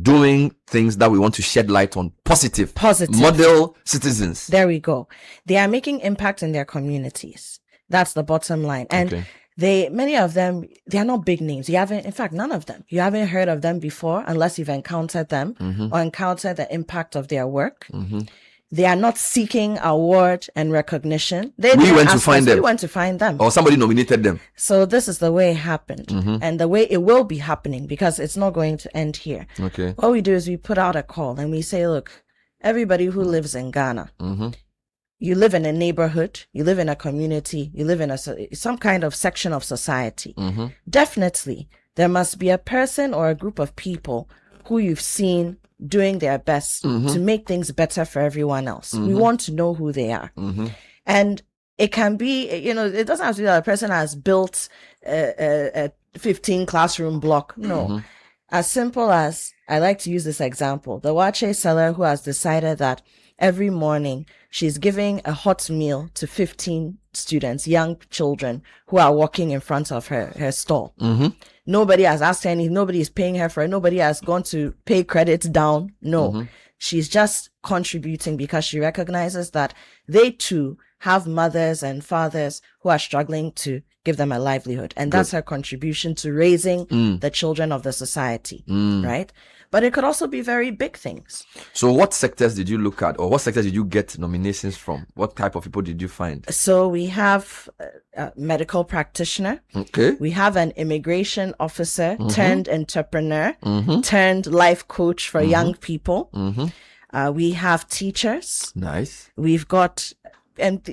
S1: doing things that we want to shed light on. Positive model citizens.
S3: There we go. They are making impact in their communities. That's the bottom line. And many of them, they are not big names. In fact, none of them. You haven't heard of them before unless you've encountered them or encountered the impact of their work. They are not seeking award and recognition. We went to find them.
S1: Or somebody nominated them.
S3: So this is the way it happened and the way it will be happening, because it's not going to end here.
S1: Okay.
S3: What we do is we put out a call and we say, look, everybody who lives in Ghana, you live in a neighborhood, you live in a community, you live in some kind of section of society. Definitely, there must be a person or a group of people who you've seen doing their best to make things better for everyone else. We want to know who they are. And it can be, it doesn't have to be that a person has built a 15 classroom block. No. As simple as, I like to use this example, the wache seller who has decided that every morning she's giving a hot meal to 15 students, young children who are walking in front of her stall. Nobody has asked her anything. Nobody is paying her for it. Nobody has gone to pay credits down. No, she's just contributing because she recognizes that they too have mothers and fathers who are struggling to give them a livelihood. And that's her contribution to raising the children of the society, right? But it could also be very big things.
S1: So what sectors did you look at, or what sectors did you get nominations from? What type of people did you find?
S3: So we have a medical practitioner.
S1: Okay.
S3: We have an immigration officer turned entrepreneur, turned life coach for young people. We have teachers.
S1: Nice.
S3: We've got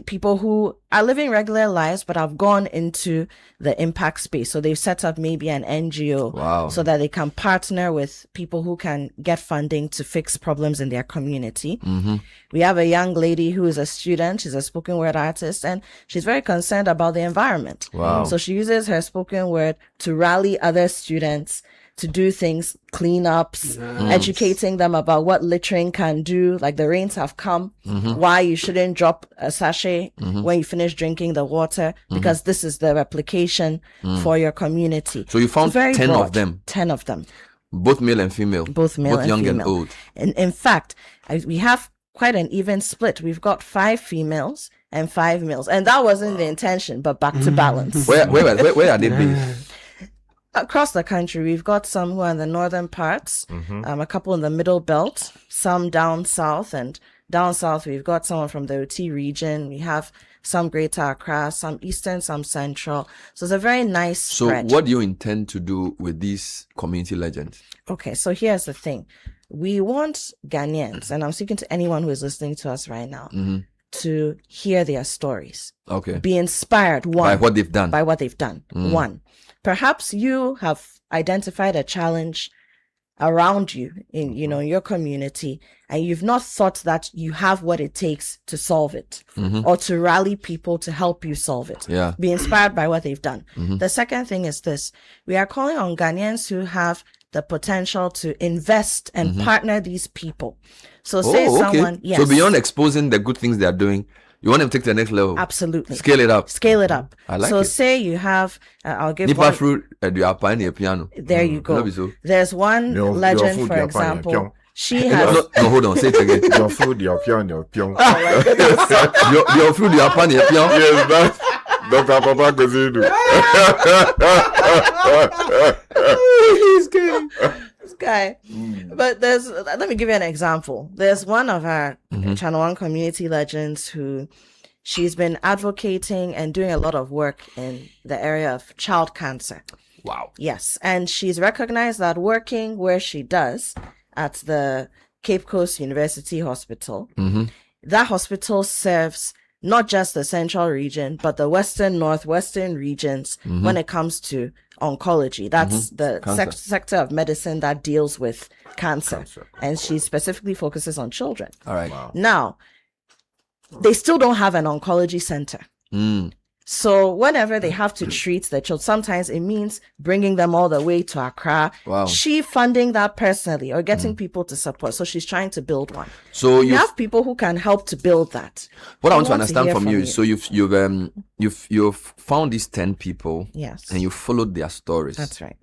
S3: people who are living regular lives but have gone into the impact space. So they've set up maybe an NGO so that they can partner with people who can get funding to fix problems in their community. We have a young lady who is a student. She's a spoken word artist and she's very concerned about the environment. So she uses her spoken word to rally other students to do things, cleanups, educating them about what littering can do, like the rains have come, why you shouldn't drop a sachet when you finish drinking the water, because this is the replication for your community.
S1: So you found 10 of them?
S3: 10 of them.
S1: Both male and female?
S3: Both male and
S1: young
S3: female.
S1: and old?
S3: And in fact, we have quite an even split. We've got 5 females and 5 males. And that wasn't the intention, but back to balance.
S1: Where are they based?
S3: Across the country, we've got some who are in the northern parts, a couple in the middle belt, some down south, and down south we've got someone from the OT region. We have some Greater Accra, some eastern, some central. So it's a very nice spread.
S1: So what do you intend to do with these community legends?
S3: Okay, so here's the thing. We want Ghanaians, and I'm speaking to anyone who is listening to us right now, to hear their stories.
S1: Okay.
S3: Be inspired, one.
S1: By what they've done.
S3: By what they've done, one. Perhaps you have identified a challenge around you in your community, and you've not thought that you have what it takes to solve it or to rally people to help you solve it. Be inspired by what they've done. The second thing is this: we are calling on Ghanaians who have the potential to invest and partner these people. So someone, yes.
S1: So beyond exposing the good things they are doing, you want them to take to the next level.
S3: Absolutely.
S1: Scale it up.
S3: I
S1: like
S3: so
S1: it.
S3: Say you have, I'll give
S1: Nipa
S3: one.
S1: fruit, piano.
S3: There you go. There's one legend, for example. She has.
S1: No, hold on. Say it again.
S4: Your food, your pion, your pion.
S1: Your food, your pan, your pion.
S4: Yes, that's Dr. Papa Gozinu.
S3: He's good. guy. But let me give you an example. There's one of our Channel One community legends who she's been advocating and doing a lot of work in the area of child cancer.
S1: Wow.
S3: Yes. And she's recognized that working where she does at the Cape Coast University Hospital, that hospital serves not just the central region, but the western, northwestern regions when it comes to oncology. That's the sector of medicine that deals with cancer. And she specifically focuses on children.
S1: All right. Wow.
S3: Now, they still don't have an oncology center. So whenever they have to treat the children, sometimes it means bringing them all the way to Accra.
S1: Wow.
S3: She funding that personally or getting people to support. So she's trying to build one.
S1: So
S3: you have people who can help to build that.
S1: What I want to understand from you, so you've found these 10 people,
S3: yes,
S1: and you followed their stories.
S3: That's right.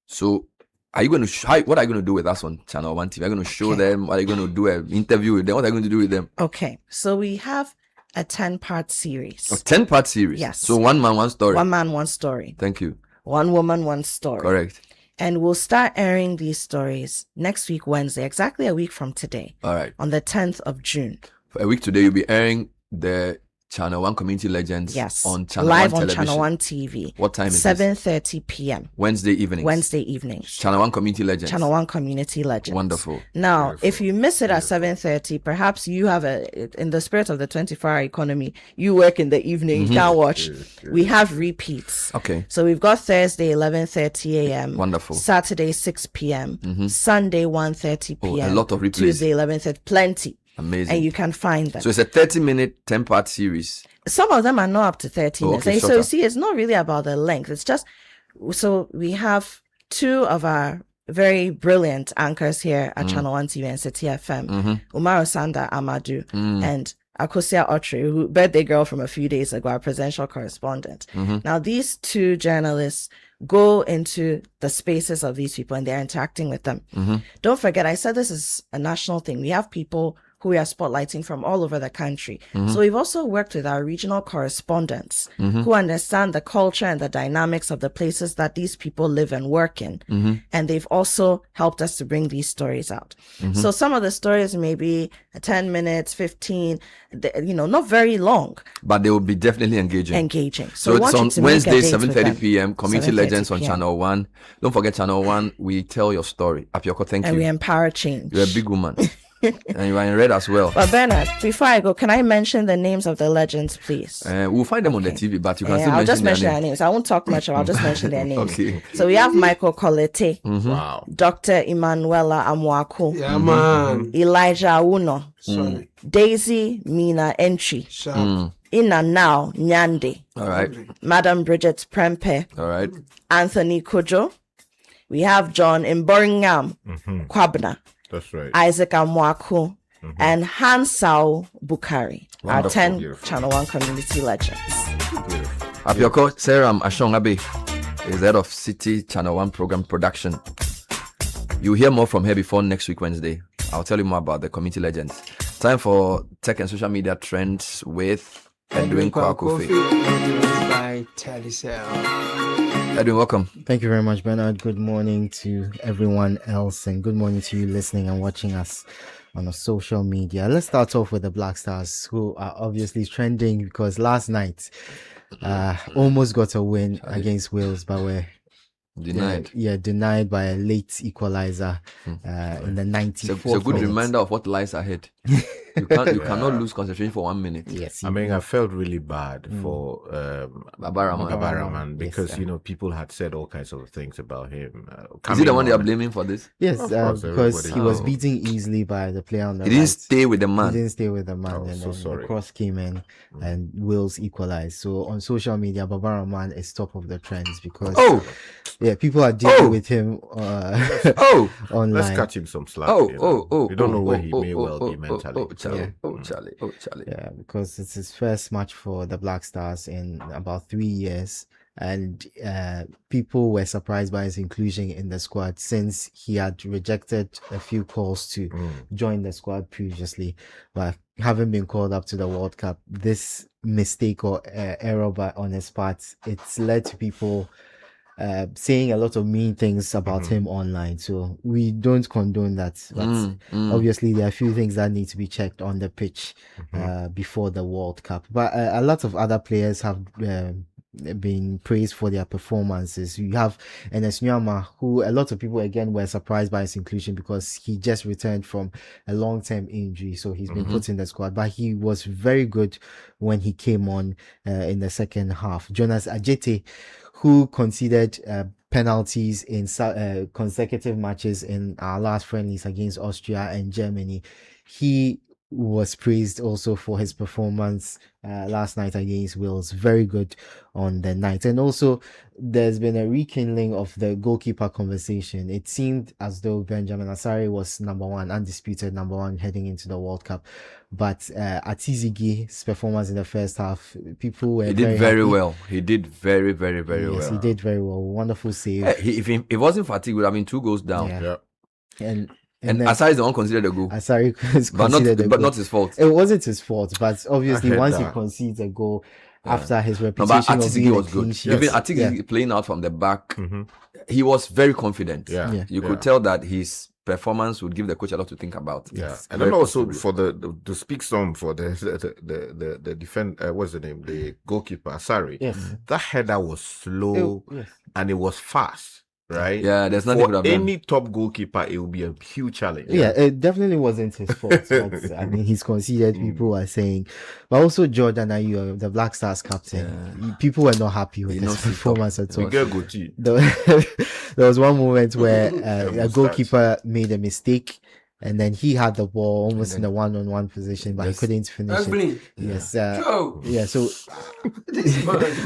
S1: So are you going to what are you going to do with us on Channel One TV? Are you going to show them? Are you going to do an interview with them? What are you going to do with them?
S3: Okay, so we have a 10-part series.
S1: A 10-part series?
S3: Yes.
S1: So one man, one story.
S3: One man, one story.
S1: Thank you.
S3: One woman, one story.
S1: Correct.
S3: And we'll start airing these stories next week, Wednesday, exactly a week from today.
S1: All right.
S3: On the 10th of June.
S1: For a week today, you'll be airing the Channel One Community Legends on Channel
S3: live
S1: One
S3: on
S1: television.
S3: Channel One TV.
S1: What time is
S3: 7:30 p.m.
S1: Wednesday evenings.
S3: Wednesday evenings.
S1: Channel One Community Legends.
S3: Channel One Community Legends.
S1: Wonderful.
S3: Now, if you miss it at 7:30, perhaps you have in the spirit of the 24-hour economy, you work in the evening, you can't watch. We have repeats.
S1: Okay.
S3: So we've got Thursday 11:30 a.m.
S1: Wonderful.
S3: Saturday 6 p.m. Sunday 1:30 p.m.
S1: a lot of replays.
S3: Tuesday 11:30, plenty.
S1: Amazing.
S3: And you can find them.
S1: So it's a 30-minute 10-part series.
S3: Some of them are not up to 30 minutes.
S1: Okay,
S3: So you see, it's not really about the length. It's just, so we have two of our very brilliant anchors here at Channel One TV and Citi FM, Umar Osanda Amadu and Akosia Otri, who birthday girl from a few days ago, our presidential correspondent. Now, these two journalists go into the spaces of these people and they're interacting with them. Don't forget, I said this is a national thing. We have people who we are spotlighting from all over the country. So we've also worked with our regional correspondents who understand the culture and the dynamics of the places that these people live and work in. And they've also helped us to bring these stories out. So some of the stories may be 10 minutes, 15, not very long.
S1: But they will be definitely engaging.
S3: So
S1: it's on Wednesday, 7:30 p.m. Community
S3: 7:30
S1: Legends on
S3: PM.
S1: Channel One. Don't forget Channel One. We tell your story. Apioko, thank
S3: And
S1: you.
S3: we empower change.
S1: You're a big woman. And you are in red as well.
S3: But Bernard, before I go, can I mention the names of the legends, please?
S1: We'll find them on the TV, but you can still
S3: I'll just
S1: mention
S3: mention their names. I won't talk much. I'll just mention their names.
S1: Okay.
S3: So we have Michael Colette,
S4: Wow.
S3: Dr. Emanuela Amwaku,
S2: Yeah, man.
S3: Elijah Uno,
S2: Sorry.
S3: Daisy Mina Entry, Ina Now Nyande,
S1: All right.
S3: Madam Bridget Prempe,
S1: All right.
S3: Anthony Kojo. We have John Imboringam Kwabna,
S4: That's right.
S3: Isaac Amwaku, and Hansau Bukari, our
S1: Wonderful.
S3: 10
S4: Beautiful.
S3: Channel One community legends.
S1: Apioko Seram Ashongabe is head of Citi Channel One program production. You'll hear more from her before next week, Wednesday. I'll tell you more about the community legends. Time for tech and social media trends with Edwin Kwakofi.
S2: By Telecel.
S1: Edwin, welcome.
S5: Thank you very much, Bernard. Good morning to everyone else, and good morning to you listening and watching us on the social media. Let's start off with the Black Stars, who are obviously trending because last night almost got a win against Wales, but were
S1: denied.
S5: Denied by a late equalizer in the 94th.
S1: It's a good reminder of what lies ahead. You cannot lose concentration for 1 minute.
S5: Yes.
S4: I mean, I felt really bad for Babaraman because,
S5: Yes,
S4: people had said all kinds of things about him.
S1: Is he the one they are blaming for this?
S5: Yes,
S4: Of course,
S5: because
S4: everybody
S5: he was
S4: knows.
S5: beaten easily by the player on the
S1: He didn't
S5: right.
S1: stay with the man.
S5: He didn't stay with the man,
S4: Oh,
S5: and
S4: so
S5: then
S4: sorry.
S5: the cross came in, and Wales equalized. So on social media, Babaraman is top of the trends because people are dealing with him online.
S4: Let's catch him some slack. We don't know where he may well be mentally.
S1: Charlie.
S5: Yeah, because it's his first match for the Black Stars in about 3 years, and people were surprised by his inclusion in the squad since he had rejected a few calls to join the squad previously, but having been called up to the World Cup, this mistake or error on his part, it's led to people saying a lot of mean things about him online. So we don't condone that. But obviously there are a few things that need to be checked on the pitch before the World Cup. But a lot of other players have been praised for their performances. You have Enes Nyama, who a lot of people again were surprised by his inclusion because he just returned from a long-term injury, so he's been put in the squad, but he was very good when he came on in the second half. Jonas Ajete, who conceded penalties in consecutive matches in our last friendlies against Austria and Germany, he was praised also for his performance last night against Wales. Very good on the night. And also there's been a rekindling of the goalkeeper conversation. It seemed as though Benjamin Asare was number one, undisputed number one heading into the World Cup, but Atizigi's performance in the first half, people were
S1: he did very well. He did very well.
S5: Yes, he did very well. Wonderful save.
S1: If it wasn't fatigue, would have been 2 goals down.
S5: And
S1: Asare is the one considered a goal.
S5: Asare is considered a goal.
S1: But not his fault.
S5: It wasn't his fault, but obviously once he concedes a goal after his reputation of being
S1: was good.
S5: Yes.
S1: Even Atigi playing out from the back, he was very confident. You could tell that his performance would give the coach a lot to think about.
S4: And then also for the speak some for the defend what's the name, the goalkeeper Asare. That header was slow and it was fast. Right?
S1: Yeah, there's nothing
S4: for any top goalkeeper, it will be a huge challenge.
S5: Yeah, it definitely wasn't his fault. But, I mean, he's conceded, people are saying. But also Jordan Ayew, the Black Stars captain, people were not happy with his performance at all. There was one moment where a goalkeeper made a mistake, and then he had the ball almost in a one-on-one position, but he couldn't finish it. Yes. So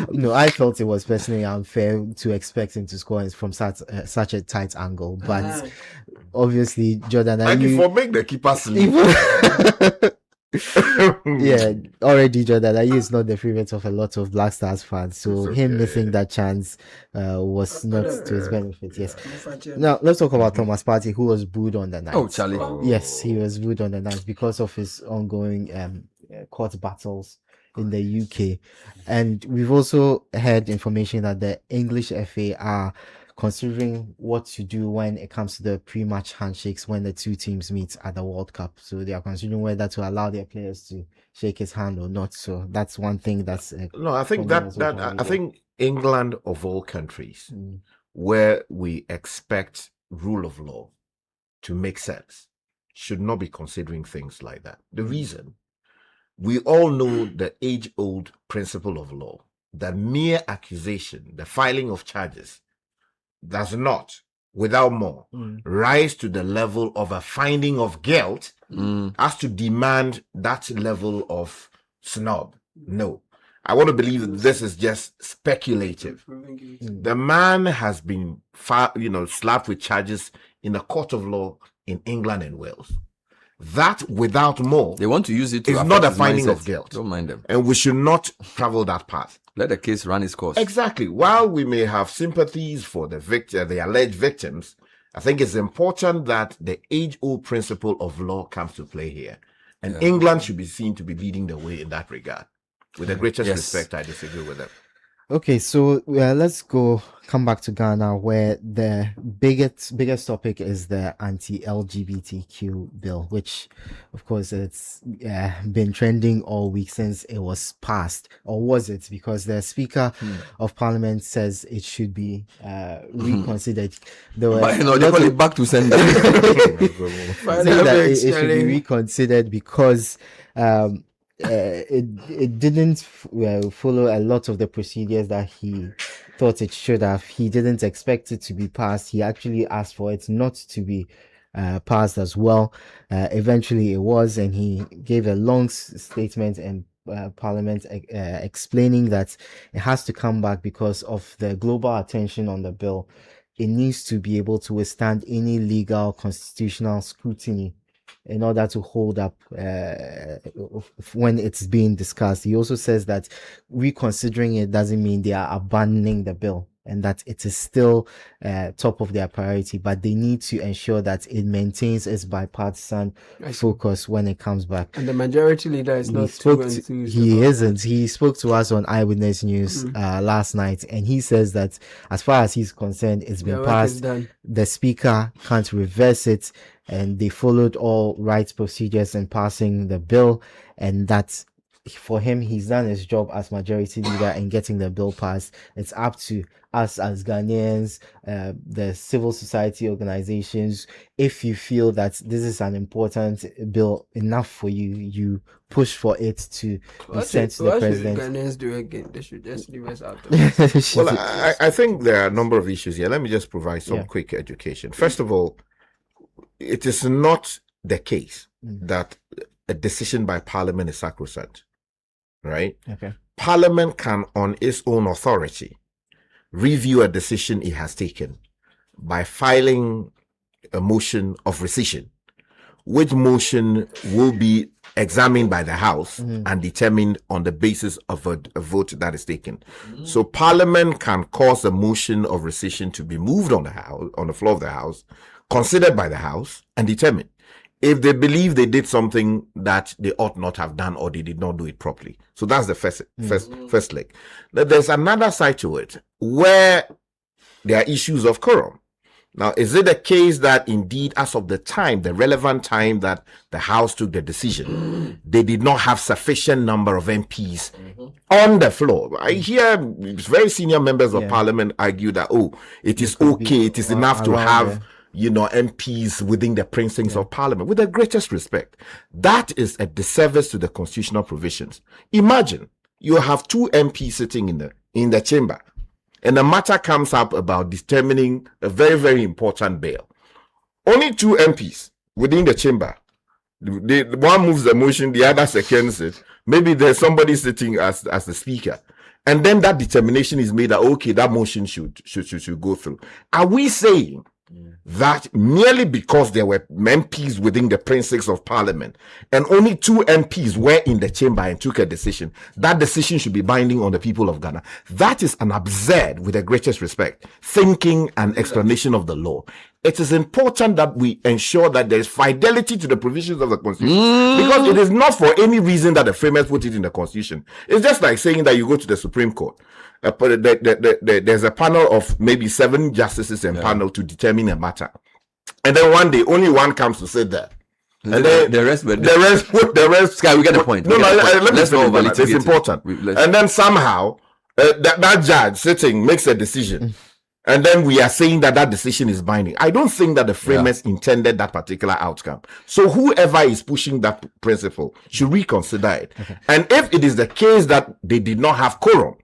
S5: no, I felt it was personally unfair to expect him to score from such a tight angle. But obviously, Jordan Ayew
S4: for make the keeper sleep.
S5: Already Jordan Ayew is not the favorite of a lot of Black Stars fans, so him missing that chance was not to his benefit. Yes. Now let's talk about Thomas Partey, who was booed on the night.
S1: Oh, Charlie.
S5: Yes, he was booed on the night because of his ongoing court battles in the UK, and we've also heard information that the English FA are considering what to do when it comes to the pre-match handshakes when the two teams meet at the World Cup. So they are considering whether to allow their players to shake his hand or not. So that's one thing that's
S4: no, I think I think England of all countries where we expect rule of law to make sense should not be considering things like that. The reason, we all know the age-old principle of law, that mere accusation, the filing of charges, does not, without more, rise to the level of a finding of guilt as to demand that level of snub. No. I want to believe that this is just speculative. The man has been slapped with charges in a court of law in England and Wales. That, without more,
S1: they want to use it to
S4: is not a finding of guilt.
S1: Don't mind them.
S4: And we should not travel that path.
S1: Let the case run its course.
S4: Exactly. While we may have sympathies for the alleged victims, I think it's important that the age-old principle of law comes to play here. And England should be seen to be leading the way in that regard. With the greatest respect, I disagree with them.
S5: Okay, so let's come back to Ghana, where the biggest topic is the anti-LGBTQ bill, which, of course, it's been trending all week since it was passed. Or was it? Because the Speaker of Parliament says it should be reconsidered. They
S1: call it back to sender.
S5: It should be reconsidered because it didn't follow a lot of the procedures that he thought it should have. He didn't expect it to be passed. He actually asked for it not to be passed as well. Eventually it was, and he gave a long statement in Parliament explaining that it has to come back because of the global attention on the bill. It needs to be able to withstand any legal constitutional scrutiny in order to hold up when it's being discussed. He also says that reconsidering it doesn't mean they are abandoning the bill. and that it is still top of their priority, but they need to ensure that it maintains its bipartisan focus when it comes back.
S2: And the majority leader is not too enthused.
S5: He isn't. He spoke to us on Eyewitness News last night, and he says that as far as he's concerned, it's been passed. The speaker can't reverse it, and they followed all rights procedures in passing the bill, and that's for him. He's done his job as majority leader in getting the bill passed. It's up to us as Ghanaians, the civil society organizations. If you feel that this is an important bill enough for you, you push for it to be sent to the president.
S2: What should Ghanaians do again? They should just leave us out of it.
S4: Well, I think there are a number of issues here. Let me just provide some quick education. First of all, it is not the case that a decision by Parliament is sacrosanct. Right?
S5: Okay.
S4: Parliament can, on its own authority, review a decision it has taken by filing a motion of rescission, which motion will be examined by the House and determined on the basis of a vote that is taken. So Parliament can cause a motion of rescission to be moved on the floor of the House, considered by the House, and determined if they believe they did something that they ought not have done or they did not do it properly. So that's the first leg. Now, there's another side to it where there are issues of quorum. Now, is it the case that indeed, as of the relevant time that the House took the decision, they did not have sufficient number of MPs on the floor? I hear very senior members of Parliament argue that, it is okay, it is enough to have MPs within the precincts of Parliament. With the greatest respect, that is a disservice to the constitutional provisions. Imagine you have 2 MPs sitting in the chamber, and a matter comes up about determining a very, very important bill. Only 2 MPs within the chamber. One moves the motion, the other seconds it. Maybe there's somebody sitting as the speaker. And then that determination is made that, okay, that motion should go through. Are we saying that merely because there were MPs within the precincts of Parliament and only 2 MPs were in the chamber and took a decision, that decision should be binding on the people of Ghana? That is an absurd, with the greatest respect, thinking and explanation of the law. It is important that we ensure that there is fidelity to the provisions of the Constitution, because it is not for any reason that the framers put it in the Constitution. It's just like saying that you go to the Supreme Court. There's a panel of maybe 7 justices and panel to determine a matter, and then one day only one comes to sit there, and then the rest.
S1: Sky, we get the point.
S4: Let me finish. It's important. And then somehow that judge sitting makes a decision, and then we are saying that decision is binding. I don't think that the framers intended that particular outcome. So whoever is pushing that principle should reconsider it. And if it is the case that they did not have quorum,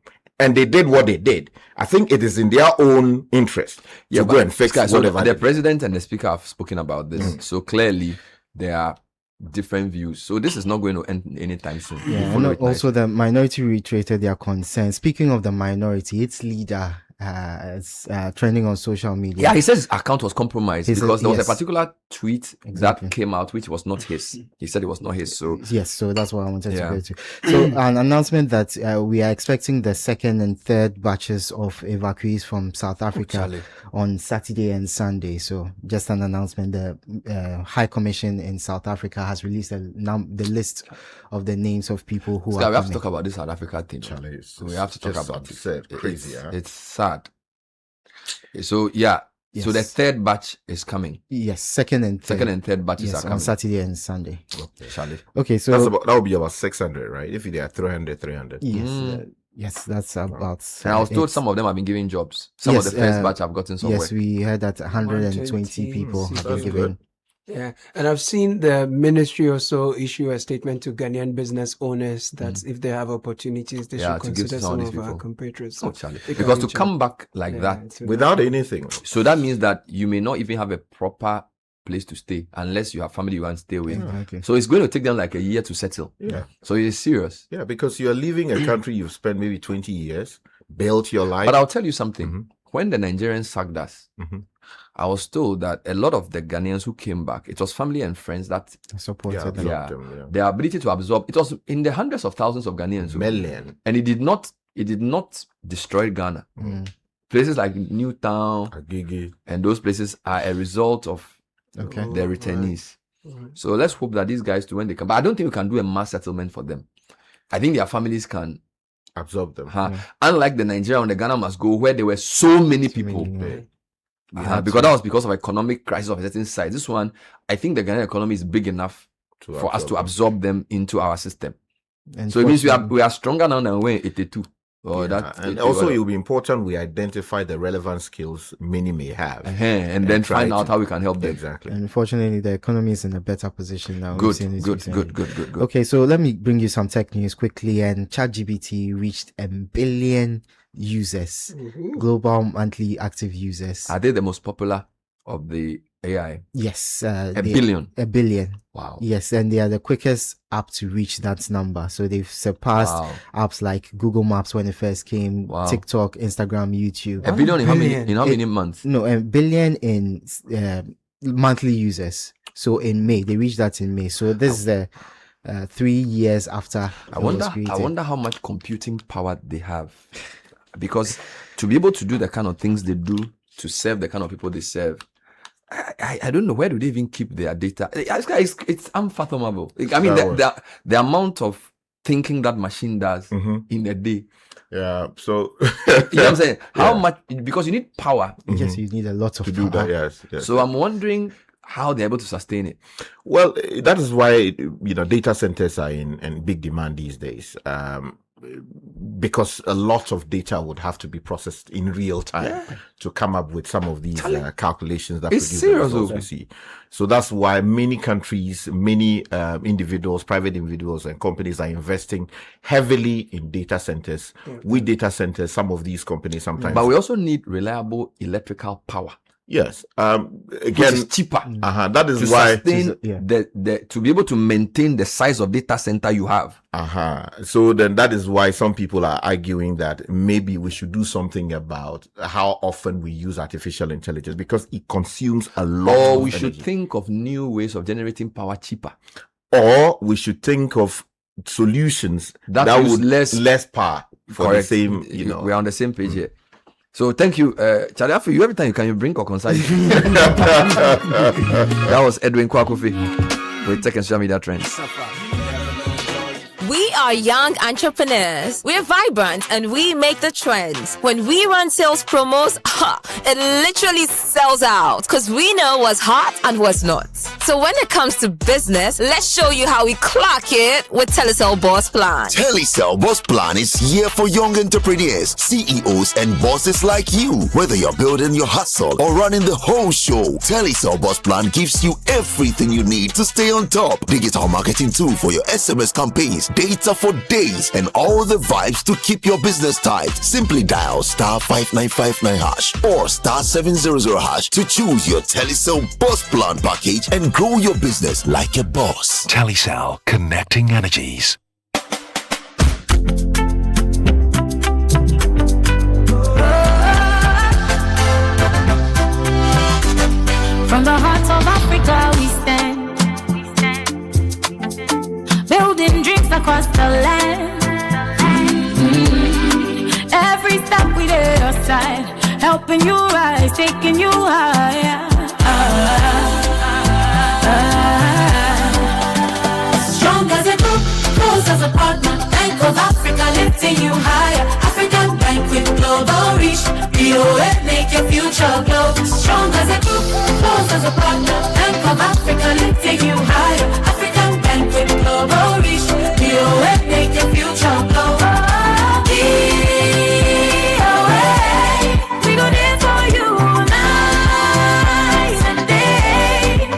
S4: and they did what they did, I think it is in their own interest to go and fix whatever.
S1: The president and the speaker have spoken about this. So clearly, there are different views. So this is not going to end anytime soon.
S5: And also, the minority reiterated their concern. Speaking of the minority, its leader is trending on social media.
S1: Yeah, he says his account was compromised because there was a particular tweet that came out which was not his. He said it was not his. So
S5: so that's what I wanted to go to. So an announcement that we are expecting the 2nd and 3rd batches of evacuees from South Africa on Saturday and Sunday. So just an announcement. The High Commission in South Africa has released the list of the names of people who are.
S1: We have to talk about this South Africa thing. We have to talk about it.
S4: Crazy.
S1: It's sad. So so the 3rd batch is coming.
S5: Yes, 2nd and
S1: 3rd batches are coming
S5: on Saturday and Sunday.
S1: Okay,
S5: so
S4: that will be about 600, right? If they are 300.
S5: Yes, that's about.
S1: And I was told some of them have been given jobs. Some of the first batch have gotten some work.
S5: Yes, we heard that 120 people have been given.
S2: Yeah, and I've seen the ministry also issue a statement to Ghanaian business owners that if they have opportunities, they should consider some of our compatriots.
S1: Because to come back like that
S4: without anything,
S1: so that means that you may not even have a proper place to stay unless you have family you want to stay with. So it's going to take them like a year to settle. So it's serious.
S4: Yeah, because you are leaving a country you've spent maybe 20 years, built your life.
S1: But I'll tell you something. When the Nigerians sacked us, I was told that a lot of the Ghanaians who came back, it was family and friends that
S5: supported
S1: them. Their ability to absorb, it was in the hundreds of thousands of Ghanaians.
S4: Million.
S1: And it did not destroy Ghana. places like Newtown,
S4: Agege,
S1: and those places are a result of the returnees. So let's hope that these guys, when they come, but I don't think we can do a mass settlement for them. I think their families can
S4: absorb them.
S1: Unlike the Nigeria and the Ghana must go, where there were so many people. Because that was because of economic crisis of a certain size. This one, I think the Ghanaian economy is big enough for us to absorb them into our system. And so it means we are stronger now than when 82.
S4: And also, it will be important we identify the relevant skills many may have,
S1: and then find out how we can help them.
S4: Exactly.
S5: And unfortunately, the economy is in a better position now.
S1: Good.
S5: Okay, so let me bring you some tech news quickly. And ChatGPT reached 1 billion users, global monthly active users.
S1: Are they the most popular of the AI?
S5: Yes.
S1: 1 billion.
S5: 1 billion.
S1: Wow.
S5: Yes, and they are the quickest app to reach that number. So they've surpassed apps like Google Maps when it first came, TikTok, Instagram, YouTube.
S1: 1 billion in how many months?
S5: No, 1 billion in monthly users. So in May, they reached that in May. So this is 3 years after.
S1: I wonder how much computing power they have, because to be able to do the kind of things they do, to serve the kind of people they serve, I don't know, where do they even keep their data? It's unfathomable. I mean, the amount of thinking that machine does in a day.
S4: Yeah, so
S1: you know what I'm saying? How much? Because you need power.
S5: Yes, you need a lot of
S4: to
S5: power.
S4: do that. Yes.
S1: So I'm wondering how they're able to sustain it.
S4: Well, that is why data centers are in big demand these days. Because a lot of data would have to be processed in real time to come up with some of these calculations that produce the results we see. So that's why many countries, many individuals, private individuals and companies are investing heavily in data centers. With data centers, some of these companies sometimes...
S1: But we also need reliable electrical power.
S4: Yes. Again,
S1: which is cheaper.
S4: That is why
S1: to be able to maintain the size of data center you have.
S4: So then that is why some people are arguing that maybe we should do something about how often we use artificial intelligence, because it consumes a lot.
S1: Or we should think of new ways of generating power cheaper.
S4: Or we should think of solutions that would less power for the same.
S1: We're on the same page here. So thank you, Charlie. For you, every time you can bring or concise. That was Edwin Kwakofi with Tech and Social Media Trends.
S6: We are young entrepreneurs. We're vibrant and we make the trends. When we run sales promos, it literally sells out because we know what's hot and what's not. So when it comes to business, let's show you how we clock it with Telecel Boss Plan.
S7: Telecel Boss Plan is here for young entrepreneurs, CEOs and bosses like you. Whether you're building your hustle or running the whole show, Telecel Boss Plan gives you everything you need to stay on top. Digital marketing tool for your SMS campaigns, data for days, and all the vibes to keep your business tight. Simply dial *5959# or *700# to choose your Telecel Boss Plan package and grow your business like a boss.
S8: Telecel, connecting energies.
S21: From the heart of Africa we stand, building dreams across the land. Every step we take your side, helping you rise, taking you higher. Strong as a group, close as a partner. Bank of Africa lifting you higher. African Bank with global reach. BOA make your future glow. Strong as a group, close as a partner. Bank of Africa lifting you higher. African Bank with global reach. BOA make your future glow. BOA, we go there for you night and day.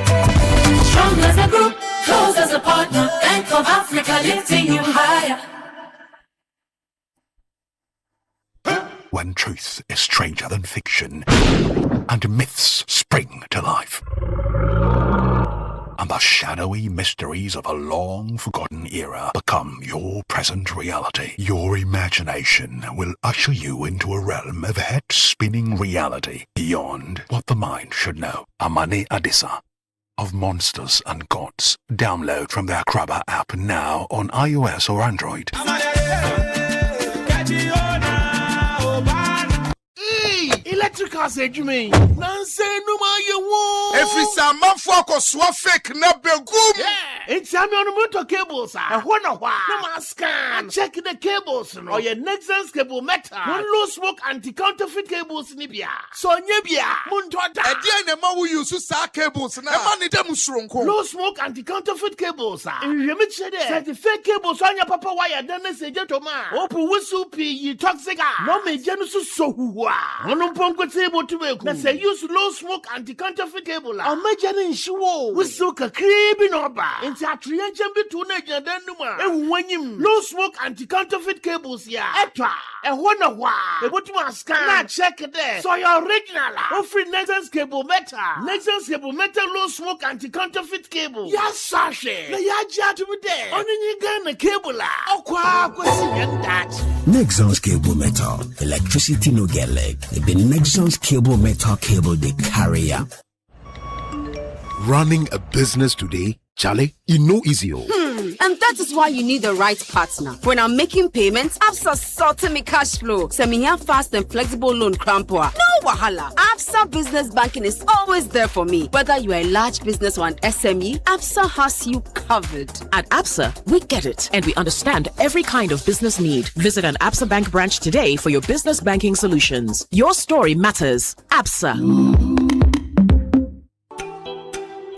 S21: Strong as a group, close as a partner. Bank of Africa lifting you higher.
S8: When truth is stranger than fiction, and myths spring to life, and the shadowy mysteries of a long-forgotten era become your present reality, your imagination will usher you into a realm of head-spinning reality beyond what the mind should know. Amane Adisa of Monsters and Gods. Download from the Akraba app now on iOS or Android.
S19: broadcast edwuma nanse no ma yewo
S9: every man focus so fake na begum
S19: it's am on motor cables ehwo na hwa no ma scan check the cables no your Nexans cable metal one low smoke anti-counterfeit cables ni bia so nya bia muntoda
S9: e dia na ma wo use sa cables na e ma ne dem suronko
S19: low smoke anti-counterfeit cables nhweme chede certificate cables anya papa wire dan na seje to ma opu wusu pi toxic no me je no so huwa ono ponkote botu beku na say use low smoke anti-counterfeit cable o meje ne nhwo wusu kakribi no ba nti atria chambe to na gya dan no ma ehwanyim low smoke anti-counterfeit cables ya etwa ehwo na hwa ebotu ma scan na check there so your original free Nexans cable metal low smoke anti-counterfeit cable ya sashe na ya ja to be there only Ghana cable okwa kwesi that
S10: Nexans cable metal electricity no get leg the Nexans cable metal cable they carry up.
S8: Running a business today, Charlie, you know easy.
S12: And that is why you need the right partner. When I'm making payments, Absa sorting me cash flow. Send me here fast and flexible loan crampoa. No wahala. Absa Business Banking is always there for me. Whether you are a large business or an SME, Absa has you covered.
S13: At Absa, we get it and we understand every kind of business need. Visit an Absa Bank branch today for your business banking solutions. Your story matters. Absa.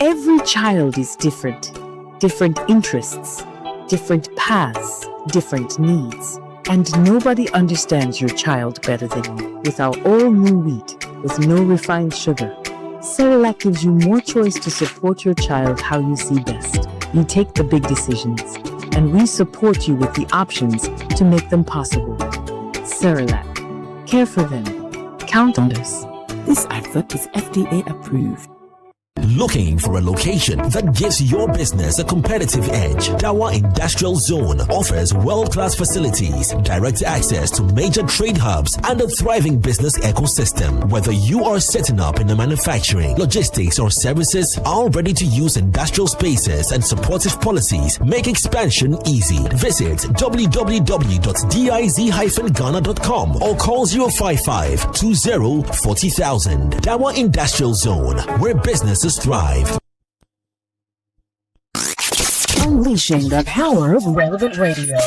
S14: Every child is different. Different interests, different paths, different needs. And nobody understands your child better than you. With our all-new wheat, with no refined sugar, Cerelac gives you more choice to support your child how you see best. You take the big decisions, and we support you with the options to make them possible. Cerelac. Care for them. Count on us.
S16: This advert is FDA approved.
S17: Looking for a location that gives your business a competitive edge? Dawa Industrial Zone offers world-class facilities, direct access to major trade hubs, and a thriving business ecosystem. Whether you are setting up in the manufacturing, logistics, or services, our ready-to-use industrial spaces and supportive policies make expansion easy. Visit www.diz-ghana.com or call 055-20-40,000. Dawa Industrial Zone, where businesses thrive.
S16: Unleashing the power of relevant radio.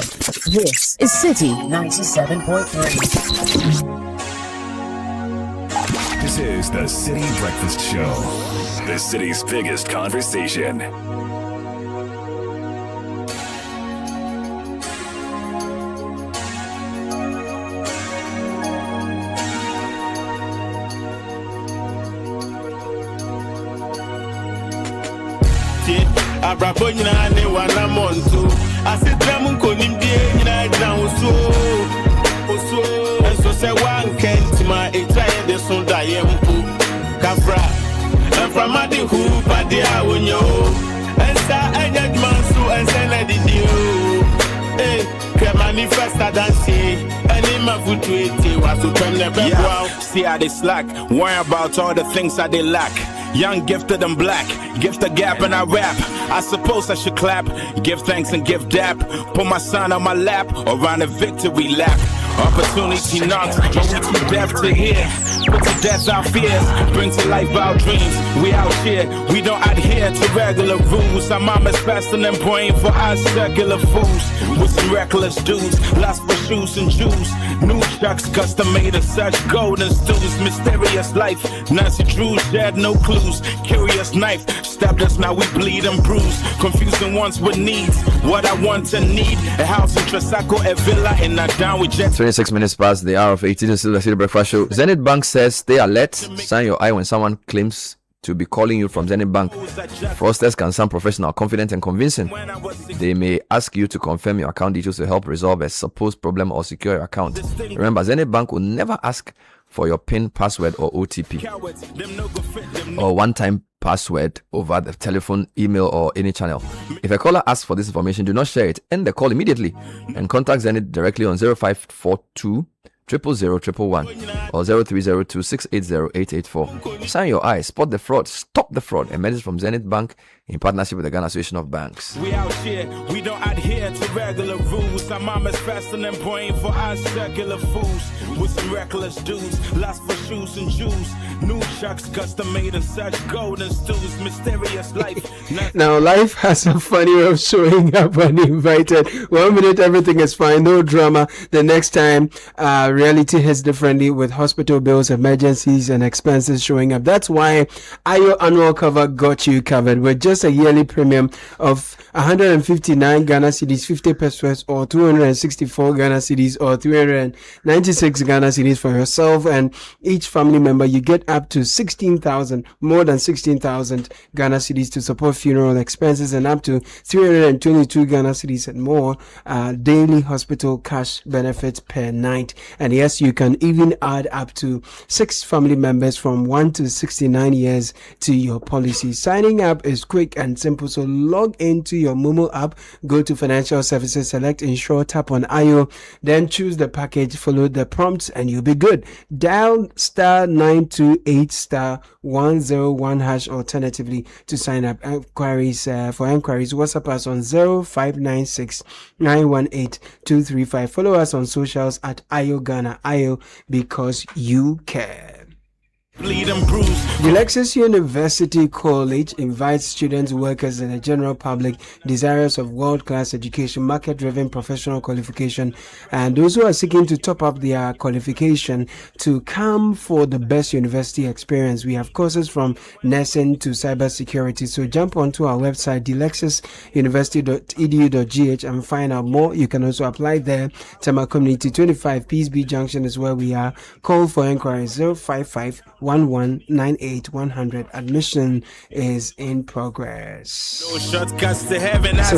S16: This is Citi 97.3.
S11: This is the Citi Breakfast Show, the city's biggest conversation.
S18: Abrabo nyina ne wana monto asetram konim die nyina down so so say one can't my etire de so die mpo Kakra and from the who but they are when you and start anya man so and say let it do can manifest than see any my foot to it was to turn the back wow see how they slack worry about all the things that they lack. Young, gifted, and black. Gift a gap and I rap. I suppose I should clap. Give thanks and give dap. Put my son on my lap or run a victory lap. Opportunity knocks, but we too deaf to hear. Put to death our fears, bring to life our dreams. We out here, we don't adhere to regular rules. Our mama's fasting and praying for us circular fools. With some reckless dudes, lost for shoes and Jews. New chucks, custom made of such golden stews. Mysterious life, Nancy Drew shared no clues. Curious knife, stabbed us, now we bleed and bruise. Confusing wants with needs. What I want and need, a house in Tresaco, a villa, and not down with jets.
S1: 26 minutes past the hour of 18. This is the Citi Breakfast Show. Zenith Bank says stay alert. Shine your eye when someone claims to be calling you from Zenith Bank. Fraudsters can sound professional, confident, and convincing. They may ask you to confirm your account details to help resolve a supposed problem or secure your account. Remember, Zenith Bank will never ask for your PIN, password, or OTP, or one-time password over the telephone, email, or any channel. If a caller asks for this information, do not share it. End the call immediately and contact Zenith directly on 0542 000 111 or 0302 680 884. Shine your eyes, spot the fraud, stop the fraud. A message from Zenith Bank in partnership with the Ghana Association of Banks.
S18: We out here, we don't adhere to regular rules. Our mama's fasting and praying for our circular foods. With some reckless dudes, lust for shoes and Jews. New chucks, custom made and such golden stews. Mysterious life.
S2: Now, life has a funny way of showing up uninvited. 1 minute, everything is fine, no drama. The next time, reality hits differently with hospital bills, emergencies, and expenses showing up. That's why Ayo annual cover got you covered with just a yearly premium of 159 Ghana cedis, 50 pesos, or 264 Ghana cedis, or 396 Ghana cedis for yourself and each family member. You get up to 16,000, more than 16,000 Ghana cedis to support funeral expenses, and up to 322 Ghana cedis and more daily hospital cash benefits per night. And yes, you can even add up to 6 family members from 1 to 69 years to your policy. Signing up is quick and simple, so log into your Momo app, go to financial services, select insure, tap on Ayo, then choose the package, follow the prompts, and you'll be good. Dial *928*101# alternatively to sign up. Inquiries for inquiries, WhatsApp us on 0596 918 235. Follow us on socials at Ayo Ghana. Ayo, because you care. The Lexus University College invites students, workers, and the general public desirous of world-class education, market-driven professional qualification, and those who are seeking to top up their qualification to come for the best university experience. We have courses from nursing to cybersecurity. So jump onto our website, delexusuniversity.edu.gh, and find out more. You can also apply there. Tema Community 25 Peace B Junction is where we are. Call for inquiries 055 1198-100. Admission is in progress. So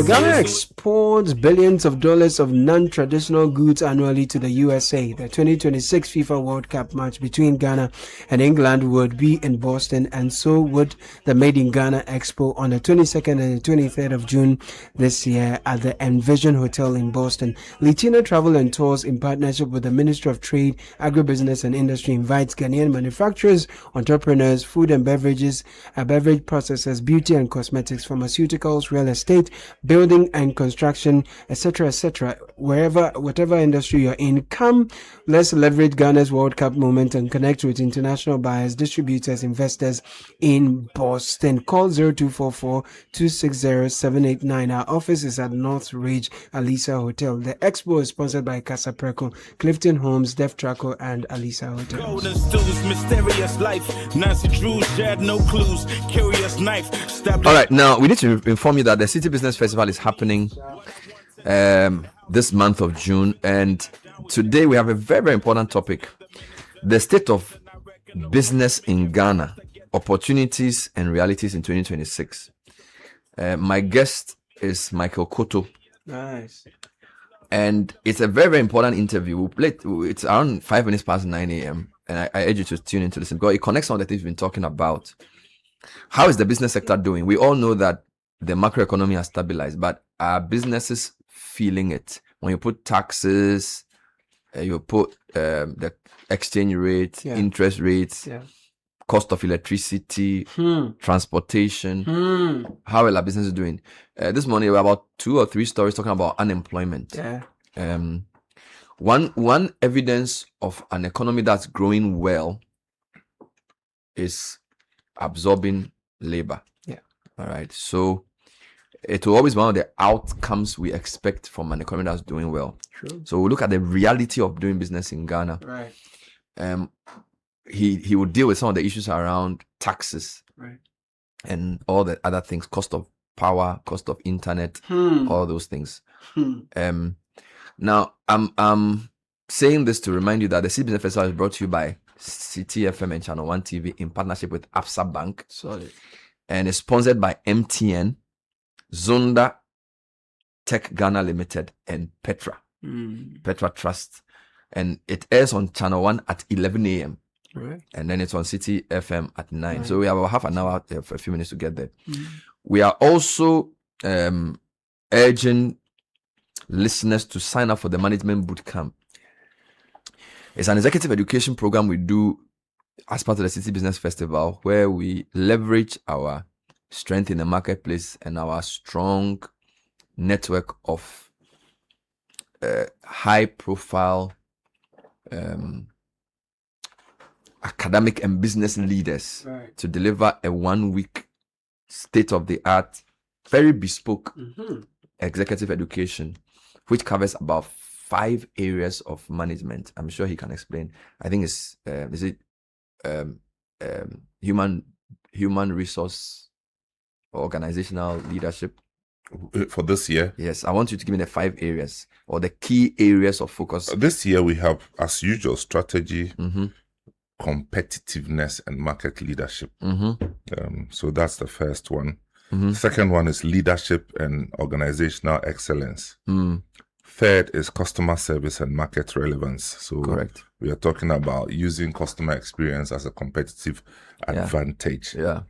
S2: Ghana exports billions of dollars of non-traditional goods annually to the USA. The 2026 FIFA World Cup match between Ghana and England would be in Boston, and so would the Made in Ghana Expo on the 22nd and the 23rd of June this year at the Envision Hotel in Boston. Litina Travel and Tours, in partnership with the Ministry of Trade, Agribusiness and Industry, invites Ghanaian manufacturers, entrepreneurs, food and beverages, beverage processors, beauty and cosmetics, pharmaceuticals, real estate, building and construction, etc., whatever industry you're in. Come, let's leverage Ghana's World Cup moment and connect with international buyers, distributors, investors in Boston. Call 0244-260-789. Our office is at North Ridge Alisa Hotel. The expo is sponsored by Casa Preco, Clifton Homes, Def Traco, and Alisa Hotel.
S18: Golden stools, mysterious life. Nancy Drew shared no clues. Curious knife.
S1: All right, now we need to inform you that the Citi Business Festival is happening this month of June, and today we have a very, very important topic: the state of business in Ghana, opportunities and realities in 2026. My guest is Michael Koto.
S2: Nice.
S1: And it's a very, very important interview. It's around 5 minutes past 9 a.m. And I urge you to tune into listen, because it connects on the things we've been talking about. How is the business sector doing? We all know that the macroeconomy has stabilized, but are businesses feeling it? When you put taxes, you put the exchange rate, interest rates, cost of electricity, transportation. How well are businesses doing? This morning, we were about 2 or 3 stories talking about unemployment. One evidence of an economy that's growing well is absorbing labor. All right. So it will always be one of the outcomes we expect from an economy that's doing well.
S2: True.
S1: So we look at the reality of doing business in Ghana.
S2: Right.
S1: He will deal with some of the issues around taxes, and all the other things, cost of power, cost of internet, all those things. Now, I'm saying this to remind you that the Citi Business Festival is brought to you by Citi FM and Channel 1 TV in partnership with Absa Bank.
S2: Solid.
S1: And it's sponsored by MTN, Zonda, Tech Ghana Limited, and Petra Trust. And it airs on Channel 1 at 11 a.m.
S2: Right.
S1: And then it's on Citi FM at 9. Right. So we have about half an hour for a few minutes to get there. We are also urging listeners to sign up for the Management Bootcamp. It's an executive education program we do as part of the Citi Business Festival, where we leverage our strength in the marketplace and our strong network of high-profile academic and business leaders to deliver a 1-week state-of-the-art, very bespoke executive education, which covers about 5 areas of management. I'm sure he can explain. I think it's human resource, organizational leadership
S20: for this year.
S1: Yes, I want you to give me the 5 areas or the key areas of focus.
S20: This year we have, as usual, strategy, competitiveness, and market leadership. So that's the first one. Second one is leadership and organizational excellence. Third is customer service and market relevance. So
S1: correct.
S20: We are talking about using customer experience as a competitive advantage.
S1: Yeah.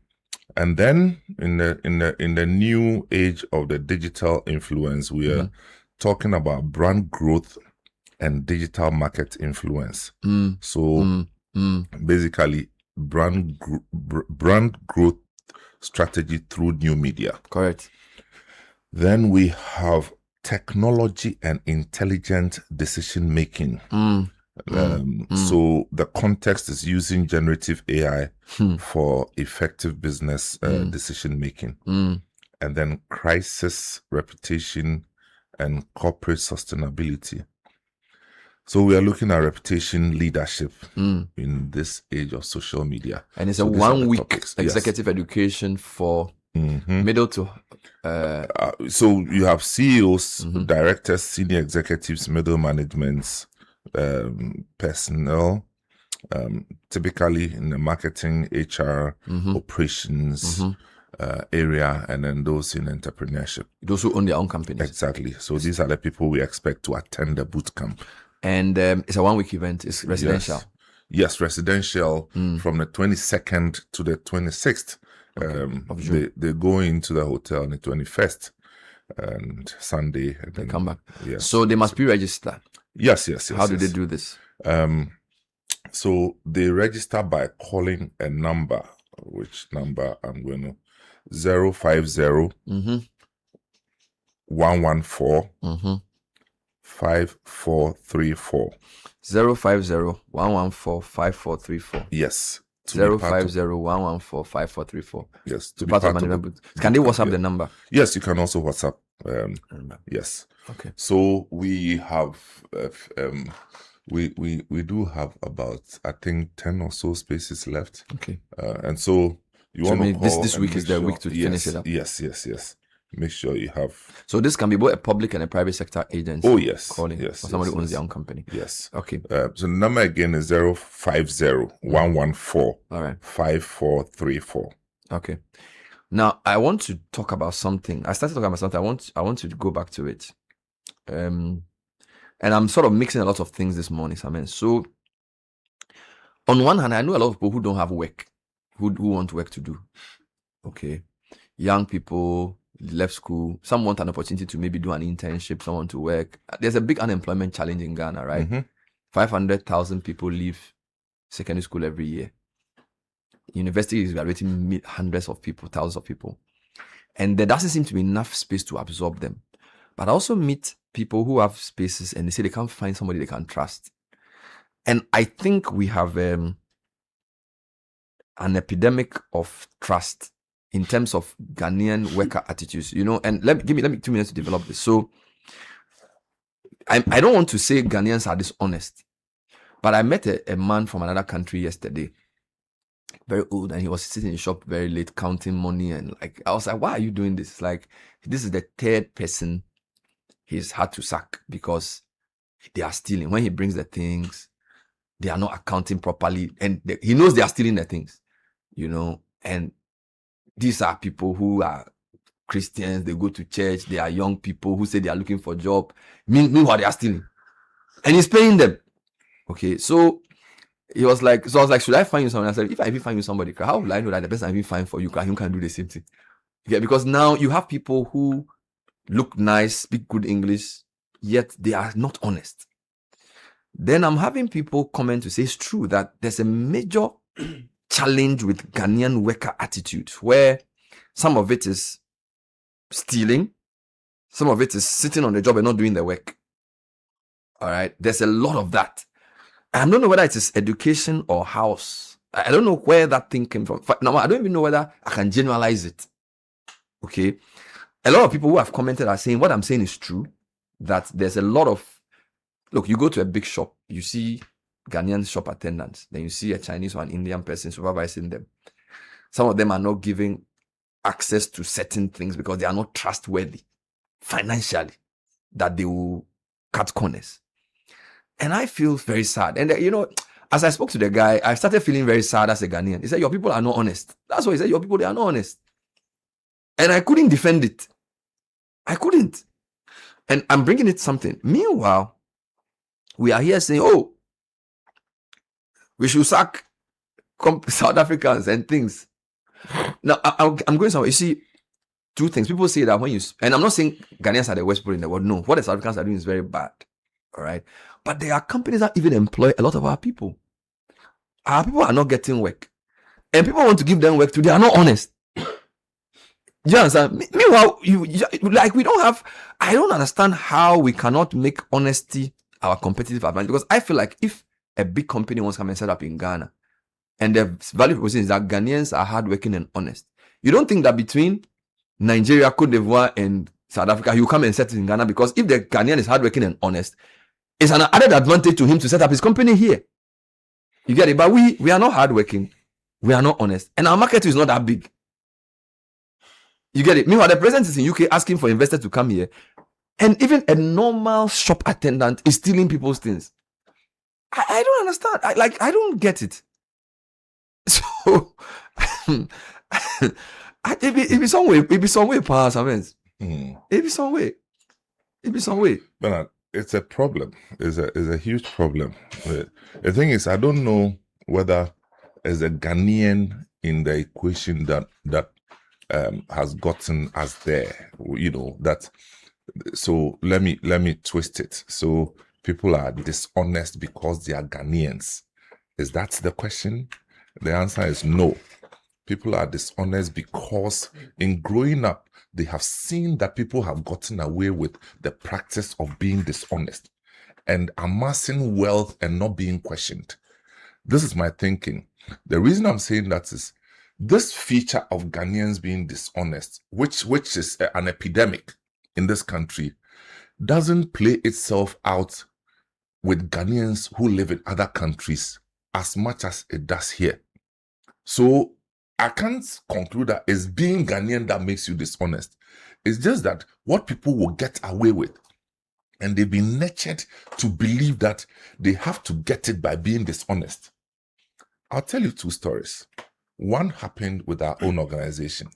S20: And then in the new age of the digital influence, we are talking about brand growth and digital market influence. So basically brand growth strategy through new media.
S1: Correct.
S20: Then we have technology and intelligent decision making. So the context is using generative AI for effective business decision making. And then crisis, reputation, and corporate sustainability. So we are looking at reputation leadership in this age of social media.
S1: And it's a 1-week executive education for middle to...
S20: so you have CEOs, directors, senior executives, middle managements, personnel, typically in the marketing, HR, operations area, and then those in entrepreneurship.
S1: Those who own their own companies.
S20: Exactly. So these are the people we expect to attend the boot camp.
S1: And it's a 1-week event. It's residential.
S20: Yes, residential from the 22nd to the 26th. They go into the hotel on the 21st and Sunday. And
S1: they come back.
S20: Yes.
S1: So they must pre-register.
S20: Yes.
S1: How do they do this?
S20: So they register by calling a number, which number I'm going to 050 114 5434.
S1: 050 114 5434.
S20: Yes.
S1: 050 114 5434.
S20: Yes.
S1: To be part of management. Can they WhatsApp the number?
S20: Yes, you can also WhatsApp. Yes.
S1: Okay.
S20: So we have we do have about, I think, 10 or so spaces left.
S1: Okay.
S20: And so you want to call
S1: this week is the week to finish it up.
S20: Yes. Make sure you have.
S1: So this can be both a public and a private sector agency.
S20: Oh yes,
S1: calling.
S20: Yes,
S1: or somebody owns their own company.
S20: Yes.
S1: Okay.
S20: So the number again is 050 114 5434.
S1: Okay. Now I want to talk about something. I started talking about something. I want to go back to it. And I'm sort of mixing a lot of things this morning, Samuel. So on one hand, I know a lot of people who don't have work, who want work to do. Okay. Young people left school. Some want an opportunity to maybe do an internship. Some want to work. There's a big unemployment challenge in Ghana, right? 500,000 people leave secondary school every year. University is graduating hundreds of people, thousands of people. And there doesn't seem to be enough space to absorb them. But I also meet people who have spaces and they say they can't find somebody they can trust. And I think we have an epidemic of trust in terms of Ghanaian worker attitudes, and give me 2 minutes to develop this. So I don't want to say Ghanaians are dishonest, but I met a man from another country yesterday, very old, and he was sitting in the shop very late counting money, and I was like, why are you doing this? This is the 3rd person he's had to sack because they are stealing. When he brings the things, they are not accounting properly, and he knows they are stealing the things, and these are people who are Christians, they go to church, they are young people who say they are looking for a job. Meanwhile, they are stealing. And he's paying them. Okay, so I was like, should I find you someone? I said, if I even find you somebody, how will I know that the person I even find for you can do the same thing? Yeah, because now you have people who look nice, speak good English, yet they are not honest. Then I'm having people comment to say it's true that there's a major challenge with Ghanaian worker attitude, where Some of it is stealing. Some of it is sitting on the job and not doing the work. All right. There's a lot of that. I don't know whether it is education or house. I don't know where that thing came from. Now, I don't even know whether I can generalize it. Okay. A lot of people who have commented are saying what I'm saying is true. That there's a lot of, look, you go to a big shop, you see Ghanaian shop attendants, then you see a Chinese or an Indian person supervising them. Some of them are not giving access to certain things because they are not trustworthy financially, that they will cut corners. And I feel very sad. And as I spoke to the guy, I started feeling very sad as a Ghanaian. He said, your people are not honest. That's what he said. Your people, they are not honest. And I couldn't defend it. I couldn't. And I'm bringing it something. Meanwhile, we are here saying, oh, we should sack South Africans and things. Now, I'm going somewhere. You see, two things. People say that when you, and I'm not saying Ghanaians are the worst people in the world. No, what the South Africans are doing is very bad. All right. But there are companies that even employ a lot of our people. Our people are not getting work. And people want to give them work too. They are not honest. Do you understand? Meanwhile, we don't have, I don't understand how we cannot make honesty our competitive advantage. Because I feel like if a big company wants to come and set up in Ghana, and the value proposition is that Ghanaians are hardworking and honest, you don't think that between Nigeria, Cote d'Ivoire, and South Africa, you come and set it in Ghana? Because if the Ghanaian is hardworking and honest, it's an added advantage to him to set up his company here. You get it? But we are not hardworking. We are not honest. And our market is not that big. You get it? Meanwhile, the president is in UK asking for investors to come here. And even a normal shop attendant is stealing people's things. I don't understand. I don't get it. So, it be some way, perhaps, it be some way.
S20: Bernard, it's a problem. It's a huge problem. The thing is, I don't know whether as a Ghanaian in the equation that has gotten us there. That. So let me twist it. So people are dishonest because they are Ghanaians. Is that the question? The answer is no. People are dishonest because in growing up, they have seen that people have gotten away with the practice of being dishonest and amassing wealth and not being questioned. This is my thinking. The reason I'm saying that is this feature of Ghanaians being dishonest, which is an epidemic in this country, doesn't play itself out with Ghanaians who live in other countries as much as it does here. So I can't conclude that it's being Ghanaian that makes you dishonest. It's just that what people will get away with, and they've been nurtured to believe that they have to get it by being dishonest. I'll tell you two stories. One happened with our own organization.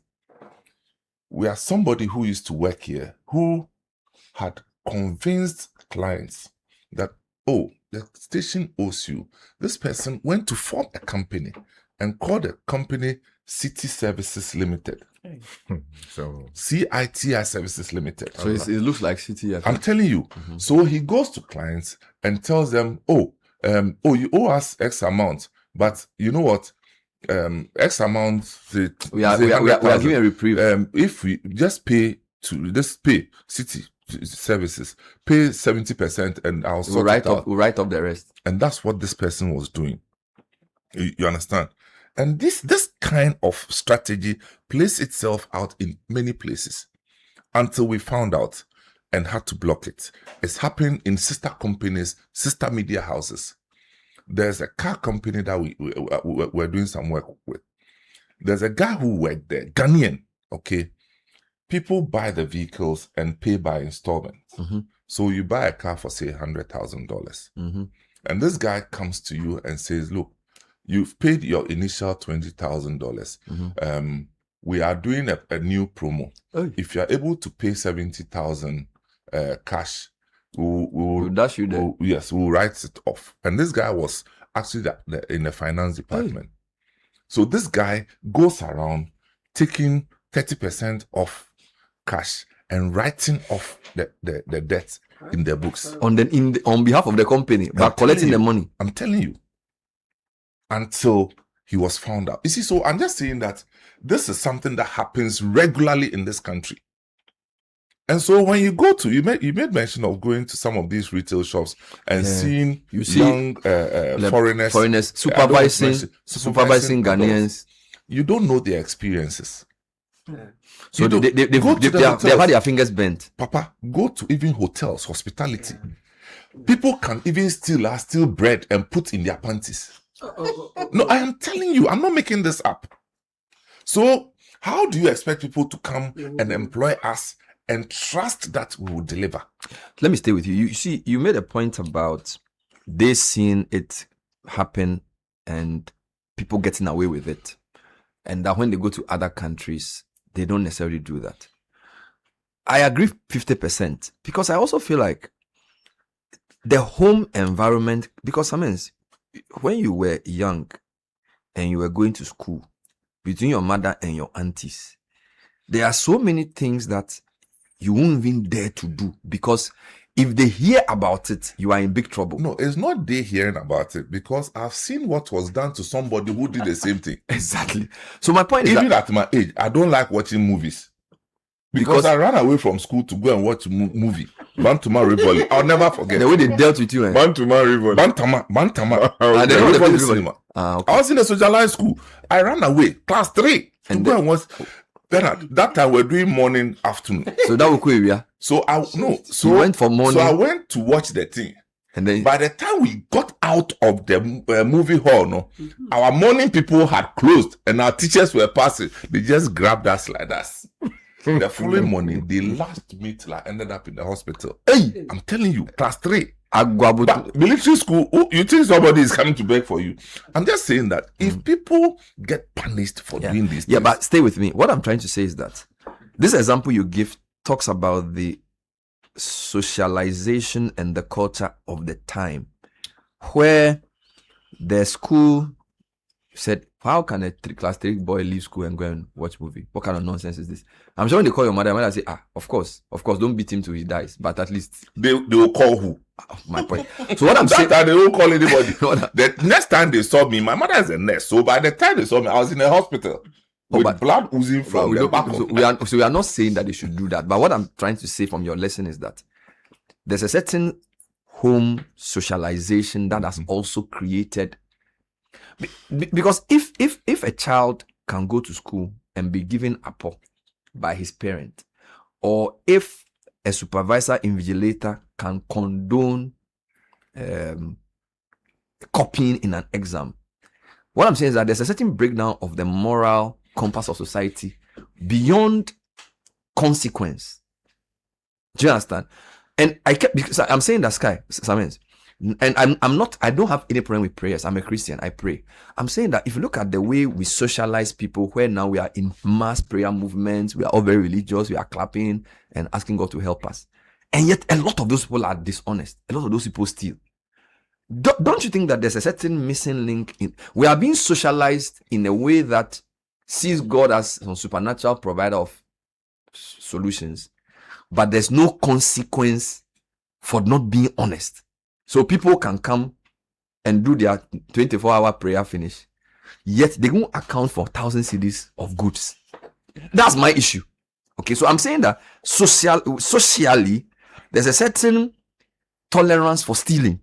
S20: We are somebody who used to work here who had convinced clients that, oh, the station owes you. This person went to form a company and called the company Citi Services Limited. So CITI Services Limited.
S1: So it looks like Citi.
S20: I'm telling you. Mm-hmm. So he goes to clients and tells them, you owe us X amount, but you know what? X amount.
S1: We are giving a reprieve.
S20: If we just pay Citi Services, pay 70%, and I'll sort it out.
S1: We'll write off the rest.
S20: And that's what this person was doing. You understand? And this kind of strategy plays itself out in many places until we found out and had to block it. It's happening in sister companies, sister media houses. There's a car company that we're doing some work with. There's a guy who worked there, Ghanaian, okay? People buy the vehicles and pay by installment.
S1: Mm-hmm.
S20: So you buy a car for, say, $100,000.
S1: Mm-hmm.
S20: And this guy comes to you and says, look, you've paid your initial $20,000.
S1: Mm-hmm.
S20: We are doing a new promo.
S1: Oh.
S20: If you're able to pay 70,000 cash, we'll
S1: dash you there.
S20: We'll write it off. And this guy was actually in the finance department. So this guy goes around taking 30% off cash and writing off the debt in their books
S1: on behalf of the company, but collecting the money.
S20: I'm telling you. Until he was found out. You see, so I'm just saying that this is something that happens regularly in this country. And so when you go to, you made mention of going to some of these retail shops and seeing young foreigners
S1: supervising Ghanaians.
S20: You don't know their experiences.
S1: So they've had their fingers bent.
S20: Papa, go to even hotels, hospitality. People can even steal bread and put in their panties. No, I am telling you, I'm not making this up. So how do you expect people to come and employ us and trust that we will deliver?
S1: Let me stay with you. You see, you made a point about they seeing it happen and people getting away with it. And that when they go to other countries, they don't necessarily do that. I agree 50% because I also feel like the home environment, because sometimes when you were young and you were going to school, between your mother and your aunties, there are so many things that you won't even dare to do because if they hear about it, you are in big trouble.
S20: No, it's not they hearing about it because I've seen what was done to somebody who did the same thing.
S1: Exactly. So my point is
S20: even at my age, I don't like watching movies. Because I ran away from school to go and watch a movie. Bantama Rivoli. I'll never forget.
S1: The way they dealt with you.
S20: Bantama Rivoli. Bantama. Rivoli cinema. Okay. I was in a socialized school. I ran away. Class 3. And go and watch. Bernard, that time we're doing morning, afternoon.
S1: So that was cool, yeah?
S20: So
S1: you went for morning.
S20: So I went to watch the thing.
S1: And then
S20: by the time we got out of the movie hall, our morning people had closed and our teachers were passing. They just grabbed us like that. The following morning, the last meet ended up in the hospital. Hey, I'm telling you, class 3. But military school, you think somebody is coming to beg for you? I'm just saying that if people get punished for doing this,
S1: but stay with me. What I'm trying to say is that this example you give talks about the socialization and the culture of the time, where the school said, how can a class 3 boy leave school and go and watch movie? What kind of nonsense is this? I'm sure when they call your mother say, of course, don't beat him till he dies. But at least
S20: they will call who?
S1: My point. So what I'm saying,
S20: that they won't call anybody. The next time they saw me, my mother is a nurse. So by the time they saw me, I was in a hospital with blood oozing from the back.
S1: So we are not saying that they should do that. But what I'm trying to say from your lesson is that there's a certain home socialization that has also created. Because if a child can go to school and be given apple by his parent, or if a supervisor invigilator can condone copying in an exam, what I'm saying is that there's a certain breakdown of the moral compass of society beyond consequence. Do you understand? And because I'm saying that Samuel, and I don't have any problem with prayers. I'm a Christian. I pray. I'm saying that if you look at the way we socialize people, where now we are in mass prayer movements, we are all very religious, we are clapping and asking God to help us. And yet a lot of those people are dishonest. A lot of those people steal. Don't you think that there's a certain missing link in, we are being socialized in a way that sees God as some supernatural provider of solutions, but there's no consequence for not being honest. So people can come and do their 24-hour prayer finish, yet they won't account for 1,000 cedis of goods. That's my issue. Okay, so I'm saying that socially, there's a certain tolerance for stealing,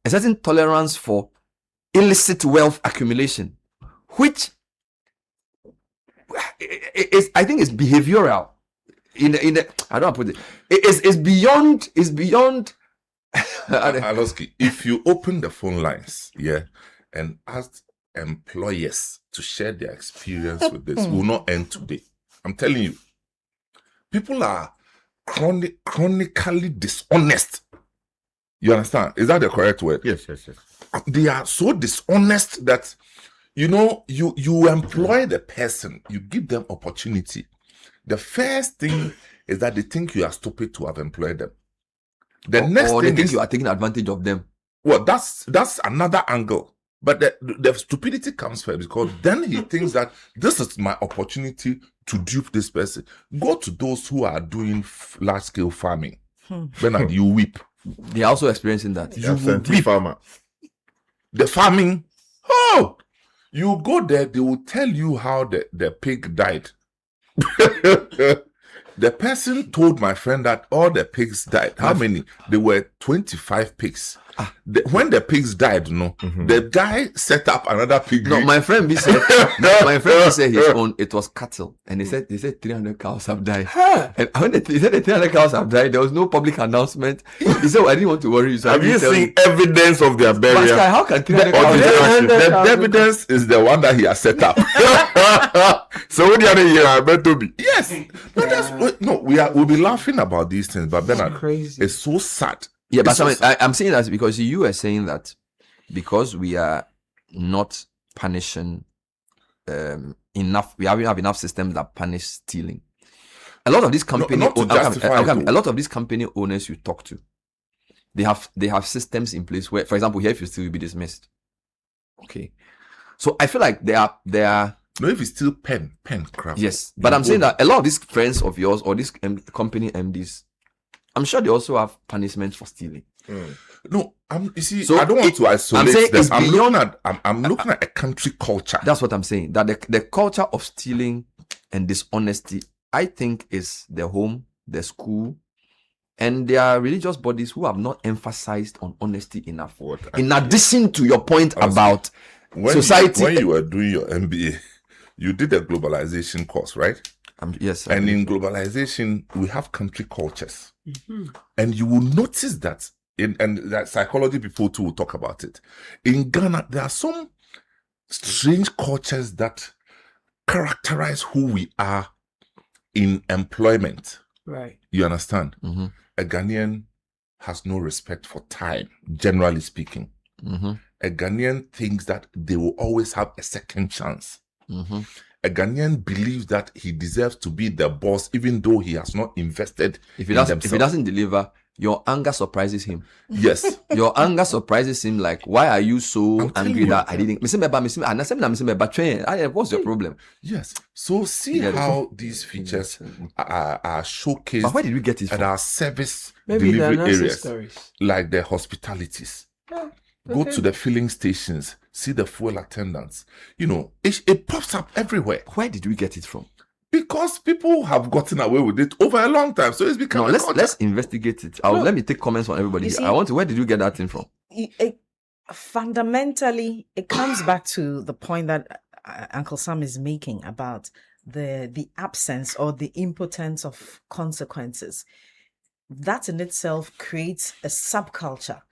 S1: a certain tolerance for illicit wealth accumulation, which is, I think, is behavioral. In the I don't put it. It's beyond.
S20: Aloski, if you open the phone lines, and ask employers to share their experience with this, will not end today. I'm telling you, people are chronically dishonest. You understand? Is that the correct word?
S4: Yes.
S20: They are so dishonest that you employ the person, you give them opportunity. The first thing is that they think you are stupid to have employed them. The next
S1: or
S20: thing
S1: they think
S20: is
S1: you are taking advantage of them.
S20: Well, that's another angle. But the stupidity comes first, because then he thinks that this is my opportunity to dupe this person. Go to those who are doing large-scale farming. Bernard, you weep.
S1: They are also experiencing that.
S20: You weep. Farmer. The farming, You go there, they will tell you how the pig died. The person told my friend that all the pigs died. How many? There were 25 pigs. When the pigs died, the guy set up another pig.
S1: No, my friend said his own, it was cattle. And he said 300 cows have died. And when he said the 300 cows have died, there was no public announcement. He said, I didn't want to worry you. So
S20: have you seen evidence of their burial?
S1: Pascal, how can 300 cows
S20: the evidence is the one that he has set up. So what the other year I bet to be? Yes. We'll be laughing about these things, but Bernard, it's so sad.
S1: Yeah, but I'm saying that because you are saying that because we are not punishing enough, we haven't have enough systems that punish stealing. A lot of these company a lot of these company owners you talk to, they have systems in place where, for example, here if you steal, you'll be dismissed. Okay, so I feel like they are.
S20: No, if you steal pen crap.
S1: Yes, but I'm saying that a lot of these friends of yours or these company MDs, I'm sure they also have punishments for stealing.
S20: No, you see, so I don't want to isolate them. I'm looking at a country culture.
S1: That's what I'm saying. That the culture of stealing and dishonesty, I think, is the home, the school, and there are religious bodies who have not emphasized on honesty enough. In addition to your point about society.
S20: When you were doing your MBA, you did a globalization course, right?
S1: Yes.
S20: And in globalization, we have country cultures. And you will notice that, and that psychology people too will talk about it. In Ghana, there are some strange cultures that characterize who we are in employment.
S2: Right.
S20: You understand? A Ghanaian has no respect for time, generally speaking. A Ghanaian thinks that they will always have a second chance. A Ghanaian believes that he deserves to be the boss, even though he has not invested
S1: in himself. If he doesn't deliver, your anger surprises him.
S20: Yes.
S1: Your anger surprises him. Like, why are you so angry that I didn't? What's your problem?
S20: Yes. So see how these features are showcased.
S1: But where did we get it
S20: at
S1: from?
S20: our service
S2: Maybe
S20: delivery areas,
S2: stories.
S20: like the hospitalities. Go to the filling stations, see the fuel attendants. You know, it pops up everywhere.
S1: Where did we get it from?
S20: Because people have gotten away with it over a long time. So it's become.
S1: No, let's investigate it. Let me take comments from everybody.
S3: See,
S1: where did you get that thing from?
S3: Fundamentally, it comes back to the point that Uncle Sam is making about the absence or the impotence of consequences. That in itself creates a subculture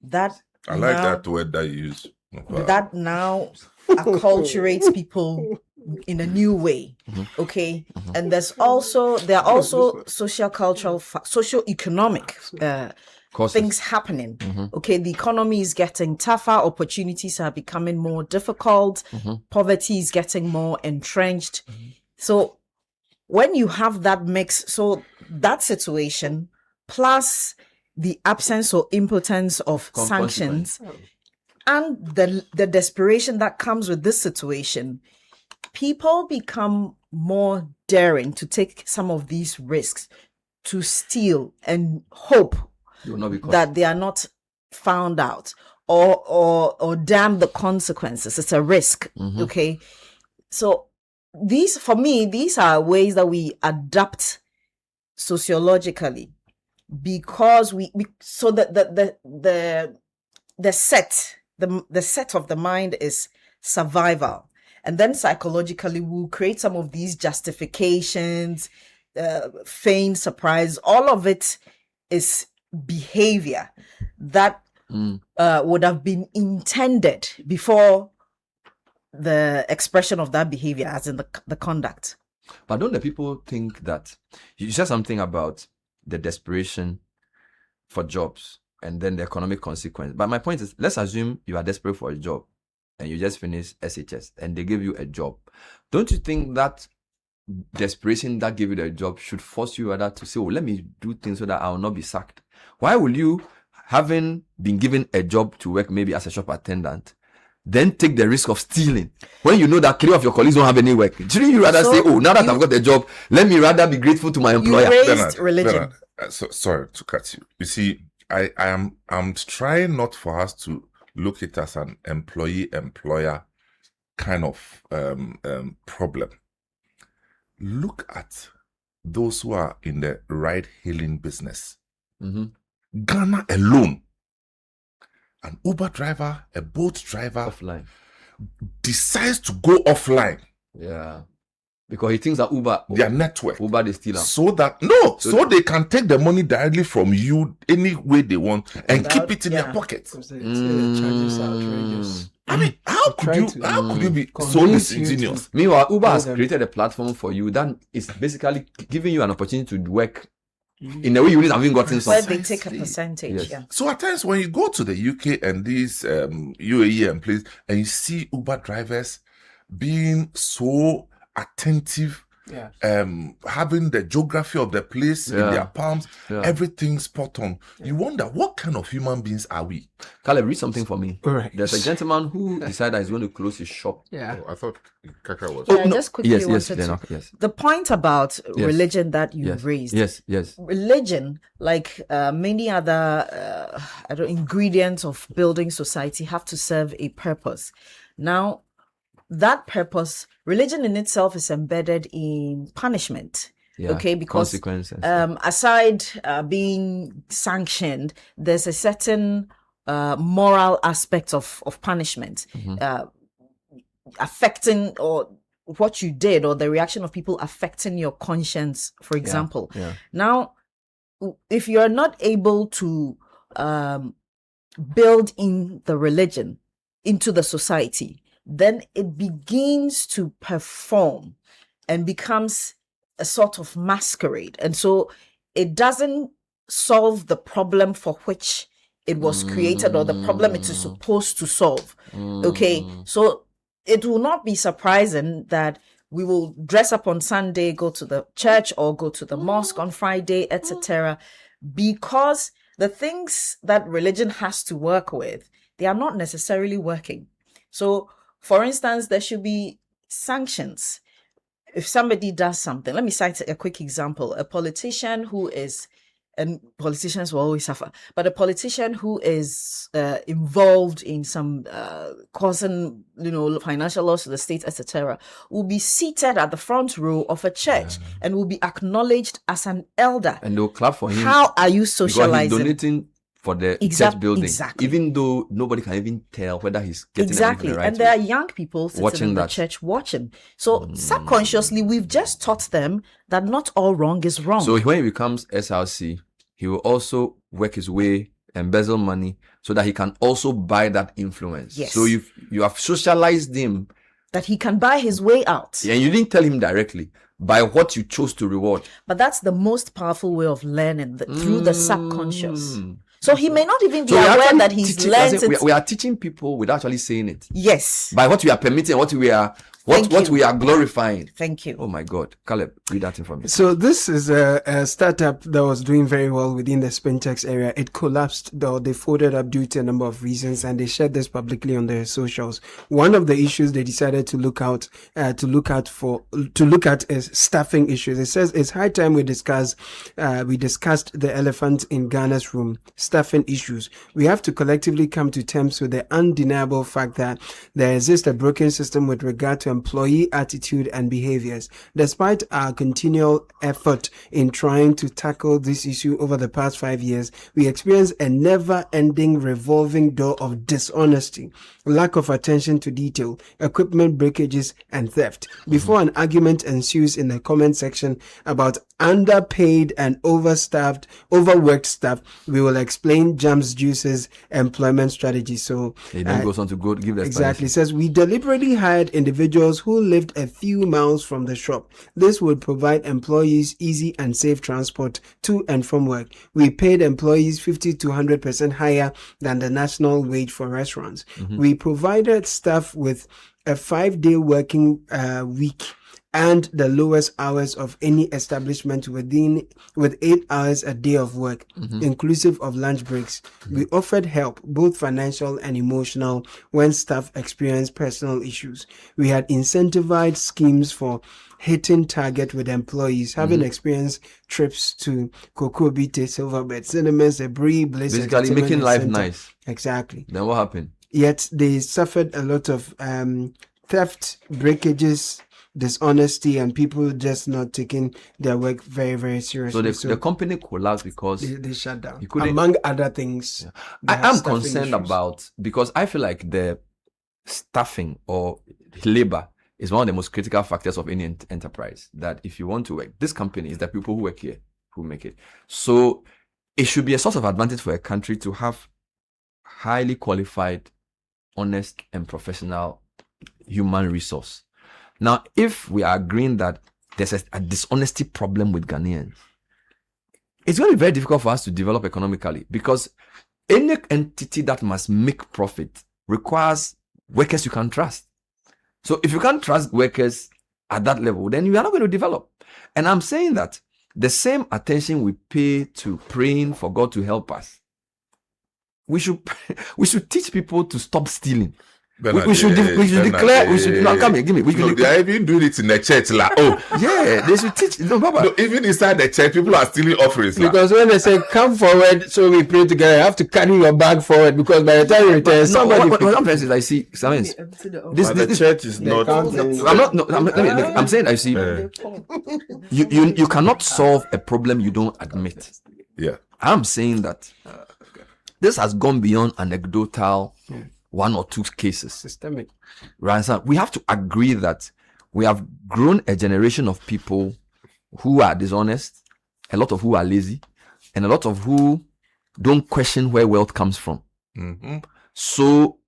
S3: that
S20: I like that word that you use.
S3: That now acculturates people in a new way. Okay. And there are also social cultural, socio-economic things happening. Okay. The economy is getting tougher. Opportunities are becoming more difficult. Poverty is getting more entrenched. So when you have that mix, so that situation plus the absence or impotence of sanctions and the desperation that comes with this situation, people become more daring to take some of these risks, to steal and hope that they are not found out or damn the consequences. It's a risk. Okay. So for me, these are ways that we adapt sociologically, because so that the set of the mind is survival, and then psychologically we'll create some of these justifications, feigned surprise. All of it is behavior that would have been intended before the expression of that behavior, as in the conduct.
S1: But don't the people think that you said something about the desperation for jobs and then the economic consequence? But my point is, let's assume you are desperate for a job and you just finished SHS and they give you a job. Don't you think that desperation that gave you the job should force you rather to say, oh, let me do things so that I will not be sacked? Why will you, having been given a job to work maybe as a shop attendant, then take the risk of stealing when you know that 3 of your colleagues don't have any work? Shouldn't you rather say, oh, now that I've got a job, let me rather be grateful to my employer?
S3: You raised religion.
S20: Sorry to cut you. You see, I'm trying not for us to look at it as an employee-employer kind of problem, look at those who are in the ride-hailing business. Ghana alone, an Uber driver, a boat driver,
S1: offline,
S20: decides to go offline.
S1: Yeah. Because he thinks that
S20: their network,
S1: Uber they steal them.
S20: So they can take the money directly from you any way they want and keep it in their pocket.
S2: Charges are outrageous.
S20: I mean, how could you be so disingenuous?
S1: Meanwhile, Uber has created a platform for you that is basically giving you an opportunity to work in a way you wouldn't have even gotten
S3: where
S1: something.
S3: they take a percentage.
S1: Yes.
S3: Yeah.
S20: So at times when you go to the UK and these UAE and places and you see Uber drivers being so attentive, having the geography of the place in their palms, everything spot on. You wonder, what kind of human beings are we?
S1: Caleb, read something for me.
S2: All right.
S1: There's a gentleman who decided he's going to close his shop.
S2: Yeah.
S4: I thought Kakra was.
S3: I just quickly wanted to.
S1: Yes.
S3: The point about religion that you raised.
S1: Yes.
S3: Religion, like many other ingredients of building society, have to serve a purpose. Now, that purpose, religion in itself is embedded in punishment. Okay, because
S1: consequences.
S3: Aside being sanctioned, there's a certain moral aspect of punishment affecting or what you did or the reaction of people affecting your conscience, for example. Now, if you're not able to build in the religion into the society, then it begins to perform and becomes a sort of masquerade. And so it doesn't solve the problem for which it was created or the problem it is supposed to solve. Okay, so it will not be surprising that we will dress up on Sunday, go to the church or go to the mosque on Friday, etc. Because the things that religion has to work with, they are not necessarily working. So, for instance, there should be sanctions. If somebody does something, let me cite a quick example. A politician who is, and politicians will always suffer, but a politician who is involved in some causing, financial loss to the state, etc., will be seated at the front row of a church and will be acknowledged as an elder.
S1: And they'll clap for him.
S3: How are you socializing?
S1: Because he's donating for the church building, even though nobody can even tell whether he's getting everything the right
S3: and there are young people sitting in the church watching. So subconsciously, we've just taught them that not all wrong is wrong.
S1: So when he becomes SRC, he will also work his way, embezzle money, so that he can also buy that influence.
S3: Yes.
S1: So you have socialized him
S3: that he can buy his way out.
S1: And you didn't tell him directly by what you chose to reward.
S3: But that's the most powerful way of learning through the subconscious. So he may not even be aware that he's learned it.
S1: We are teaching people without actually saying it.
S3: Yes.
S1: By what we are permitting, what we are glorifying.
S3: Thank you.
S1: Oh my God. Caleb, read that information.
S2: So this is a startup that was doing very well within the Spintex area. It collapsed, though they folded up due to a number of reasons, and they shared this publicly on their socials. One of the issues they decided to look at is staffing issues. It says it's high time we discussed the elephant in Ghana's room, staffing issues. We have to collectively come to terms with the undeniable fact that there exists a broken system with regard to employee attitude and behaviors. Despite our continual effort in trying to tackle this issue over the past 5 years, we experience a never-ending revolving door of dishonesty, lack of attention to detail, equipment breakages, and theft. Before an argument ensues in the comment section about underpaid and overworked staff, we will explain Jams Juice's employment strategy. So
S1: he then goes on to go give the
S2: exactly. It says we deliberately hired individuals who lived a few miles from the shop. This would provide employees easy and safe transport to and from work. We paid employees 50 to 100% higher than the national wage for restaurants. We provided staff with a 5-day working week and the lowest hours of any establishment with 8 hours a day of work, inclusive of lunch breaks. We offered help, both financial and emotional, when staff experienced personal issues. We had incentivized schemes for hitting target with employees, having experienced trips to Cocoa Beach, Silverbird, Cinemas, Abri, Blaze.
S1: Basically making life nice.
S2: Exactly.
S1: Then what happened?
S2: Yet they suffered a lot of theft, breakages, dishonesty, and people just not taking their work very, very seriously.
S1: So the company collapsed because
S2: they shut down.
S1: you couldn't-
S2: Among other things, they have
S1: I'm
S2: staffing
S1: concerned
S2: issues.
S1: about, because I feel like the staffing or labor is one of the most critical factors of any enterprise. That if you want to work, this company is the people who work here who make it. So it should be a source of advantage for a country to have highly qualified, honest, and professional human resource. Now, if we are agreeing that there's a dishonesty problem with Ghanaians, it's going to be very difficult for us to develop economically, because any entity that must make profit requires workers you can trust. So if you can't trust workers at that level, then you are not going to develop. And I'm saying that the same attention we pay to praying for God to help us, we should teach people to stop stealing.
S20: Bernard,
S1: We should declare. We should no, come here, give me. We
S20: No,
S1: should
S20: they are even doing it in the church, like, oh,
S1: yeah, they should teach. No, Baba.
S20: no, even inside the church, people are stealing offerings. like.
S2: Because when they say come forward, so we pray together, you have to carry your bag forward, because by the time you return, somebody.
S1: What I'm saying is, I see. This
S20: But the church is not.
S1: I'm not. No, I'm saying I see. You cannot solve a problem you don't admit.
S20: Yeah.
S1: I'm saying that this has gone beyond anecdotal one or two cases.
S2: Systemic.
S1: Right? So we have to agree that we have grown a generation of people who are dishonest, a lot of who are lazy, and a lot of who don't question where wealth comes from.
S20: Mm-hmm.
S1: So,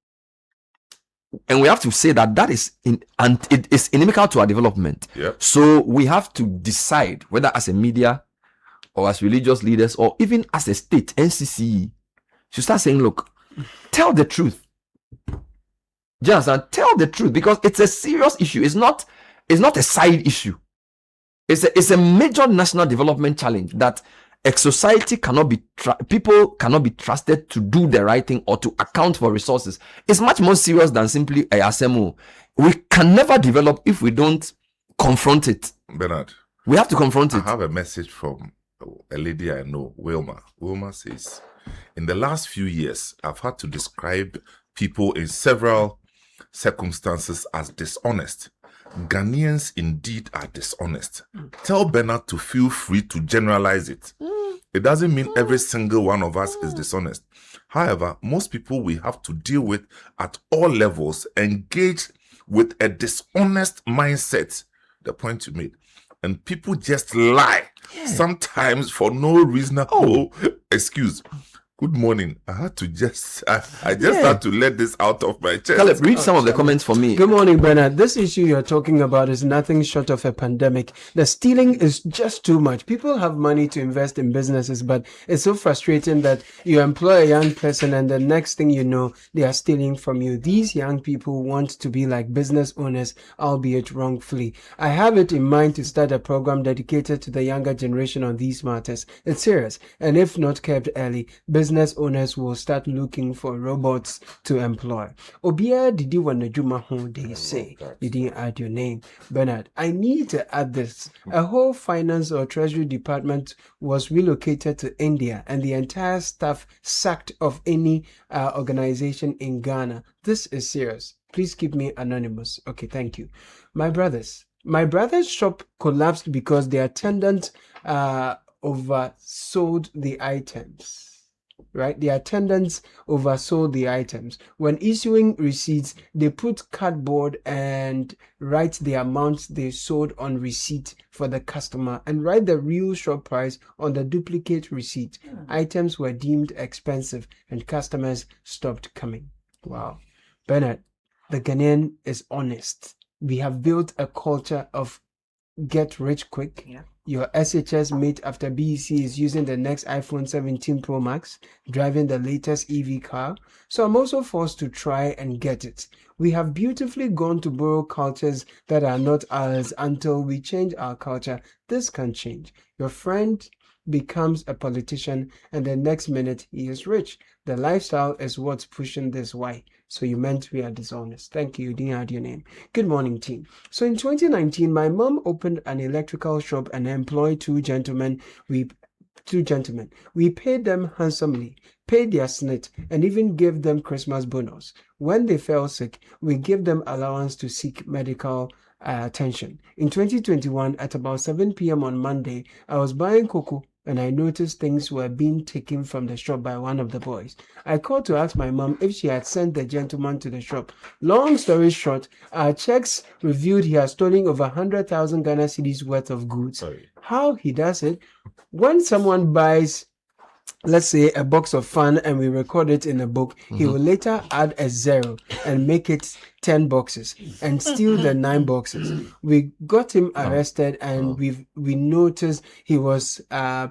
S1: and we have to say that is and it is inimical to our development.
S20: Yep.
S1: So we have to decide whether as a media or as religious leaders or even as a state, NCCE, should start saying, look, tell the truth. Do you understand? Tell the truth, because it's a serious issue. It's not a side issue. It's a major national development challenge that a society cannot be people cannot be trusted to do the right thing or to account for resources. It's much more serious than simply a ASMO. We can never develop if we don't confront it.
S20: Bernard,
S1: we have to confront it.
S20: I have a message from a lady I know, Wilma. Wilma says, in the last few years, I've had to describe people in several circumstances as dishonest. Ghanaians indeed are dishonest. Tell Bernard to feel free to generalize it. It doesn't mean every single one of us is dishonest. However, most people we have to deal with at all levels engage with a dishonest mindset, the point you made. And people just lie, sometimes for no reasonable excuse. Good morning. I had to I just had to let this out of my chest.
S1: Caleb, read some of the comments for me.
S2: Good morning, Bernard. This issue you're talking about is nothing short of a pandemic. The stealing is just too much. People have money to invest in businesses, but it's so frustrating that you employ a young person and the next thing you know, they are stealing from you. These young people want to be like business owners, albeit wrongfully. I have it in mind to start a program dedicated to the younger generation on these matters. It's serious, and if not kept early, business owners will start looking for robots to employ. Obia didi wanajuma ho, they say. You didn't add your name. Bernard, I need to add this. A whole finance or treasury department was relocated to India and the entire staff sacked of any organization in Ghana. This is serious. Please keep me anonymous. Okay, thank you. My brother's shop collapsed because the attendant oversold the items. Right? The attendants oversold the items. When issuing receipts, they put cardboard and write the amount they sold on receipt for the customer and write the real shop price on the duplicate receipt. Items were deemed expensive and customers stopped coming. Wow. Bernard, the Ghanaian is honest. We have built a culture of get rich quick. Yeah. Your SHS mate after BEC is using the next iPhone 17 Pro Max, driving the latest EV car. So I'm also forced to try and get it. We have beautifully gone to borrow cultures that are not ours until we change our culture. This can change. Your friend becomes a politician and the next minute he is rich. The lifestyle is what's pushing this way. So you meant we are dishonest. Thank you. You didn't add your name. Good morning, team. So in 2019, my mom opened an electrical shop and employed 2 gentlemen. We two gentlemen. We paid them handsomely, paid their snit, and even gave them Christmas bonus. When they fell sick, we gave them allowance to seek medical attention. In 2021, at about 7 p.m. on Monday, I was buying cocoa and I noticed things were being taken from the shop by one of the boys. I called to ask my mom if she had sent the gentleman to the shop. Long story short, our checks revealed he has stolen over 100,000 Ghana cedis worth of goods. How he does it? When someone buys, let's say, a box of fun and we record it in a book, he will later add a 0 and make it 10 boxes and steal the 9 boxes. We got him arrested and we noticed he was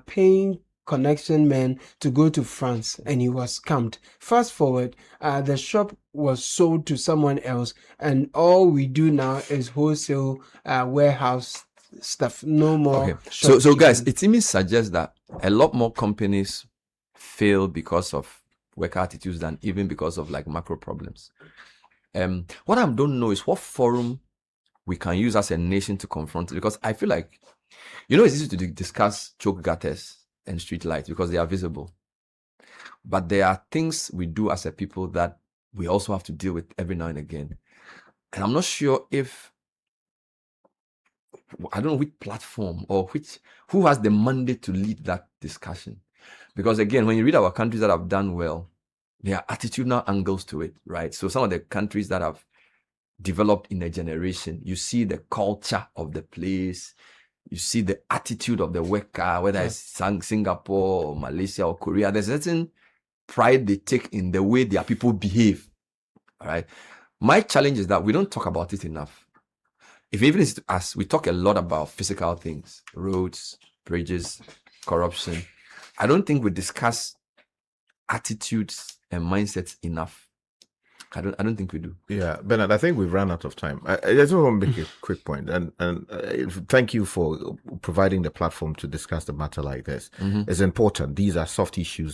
S2: paying connection men to go to France and he was scammed. Fast forward, the shop was sold to someone else and all we do now is wholesale warehouse stuff. No more.
S1: Okay. So guys, it even suggests that a lot more companies fail because of work attitudes than even because of like macro problems. What I don't know is what forum we can use as a nation to confront it, because I feel like, it's easy to discuss choke gutters and street lights because they are visible. But there are things we do as a people that we also have to deal with every now and again. And I'm not sure I don't know which platform or who has the mandate to lead that discussion. Because again, when you read our countries that have done well, there are attitudinal angles to it, right? So some of the countries that have developed in a generation, you see the culture of the place, you see the attitude of the worker, whether it's Singapore or Malaysia or Korea, there's a certain pride they take in the way their people behave, all right? My challenge is that we don't talk about it enough. If even it's us, we talk a lot about physical things, roads, bridges, corruption. I don't think we discuss attitudes and mindsets enough. I don't think we do.
S4: Yeah, Bernard, I think we've run out of time. I just want to make a quick point, and thank you for providing the platform to discuss the matter like this. It's important. These are soft issues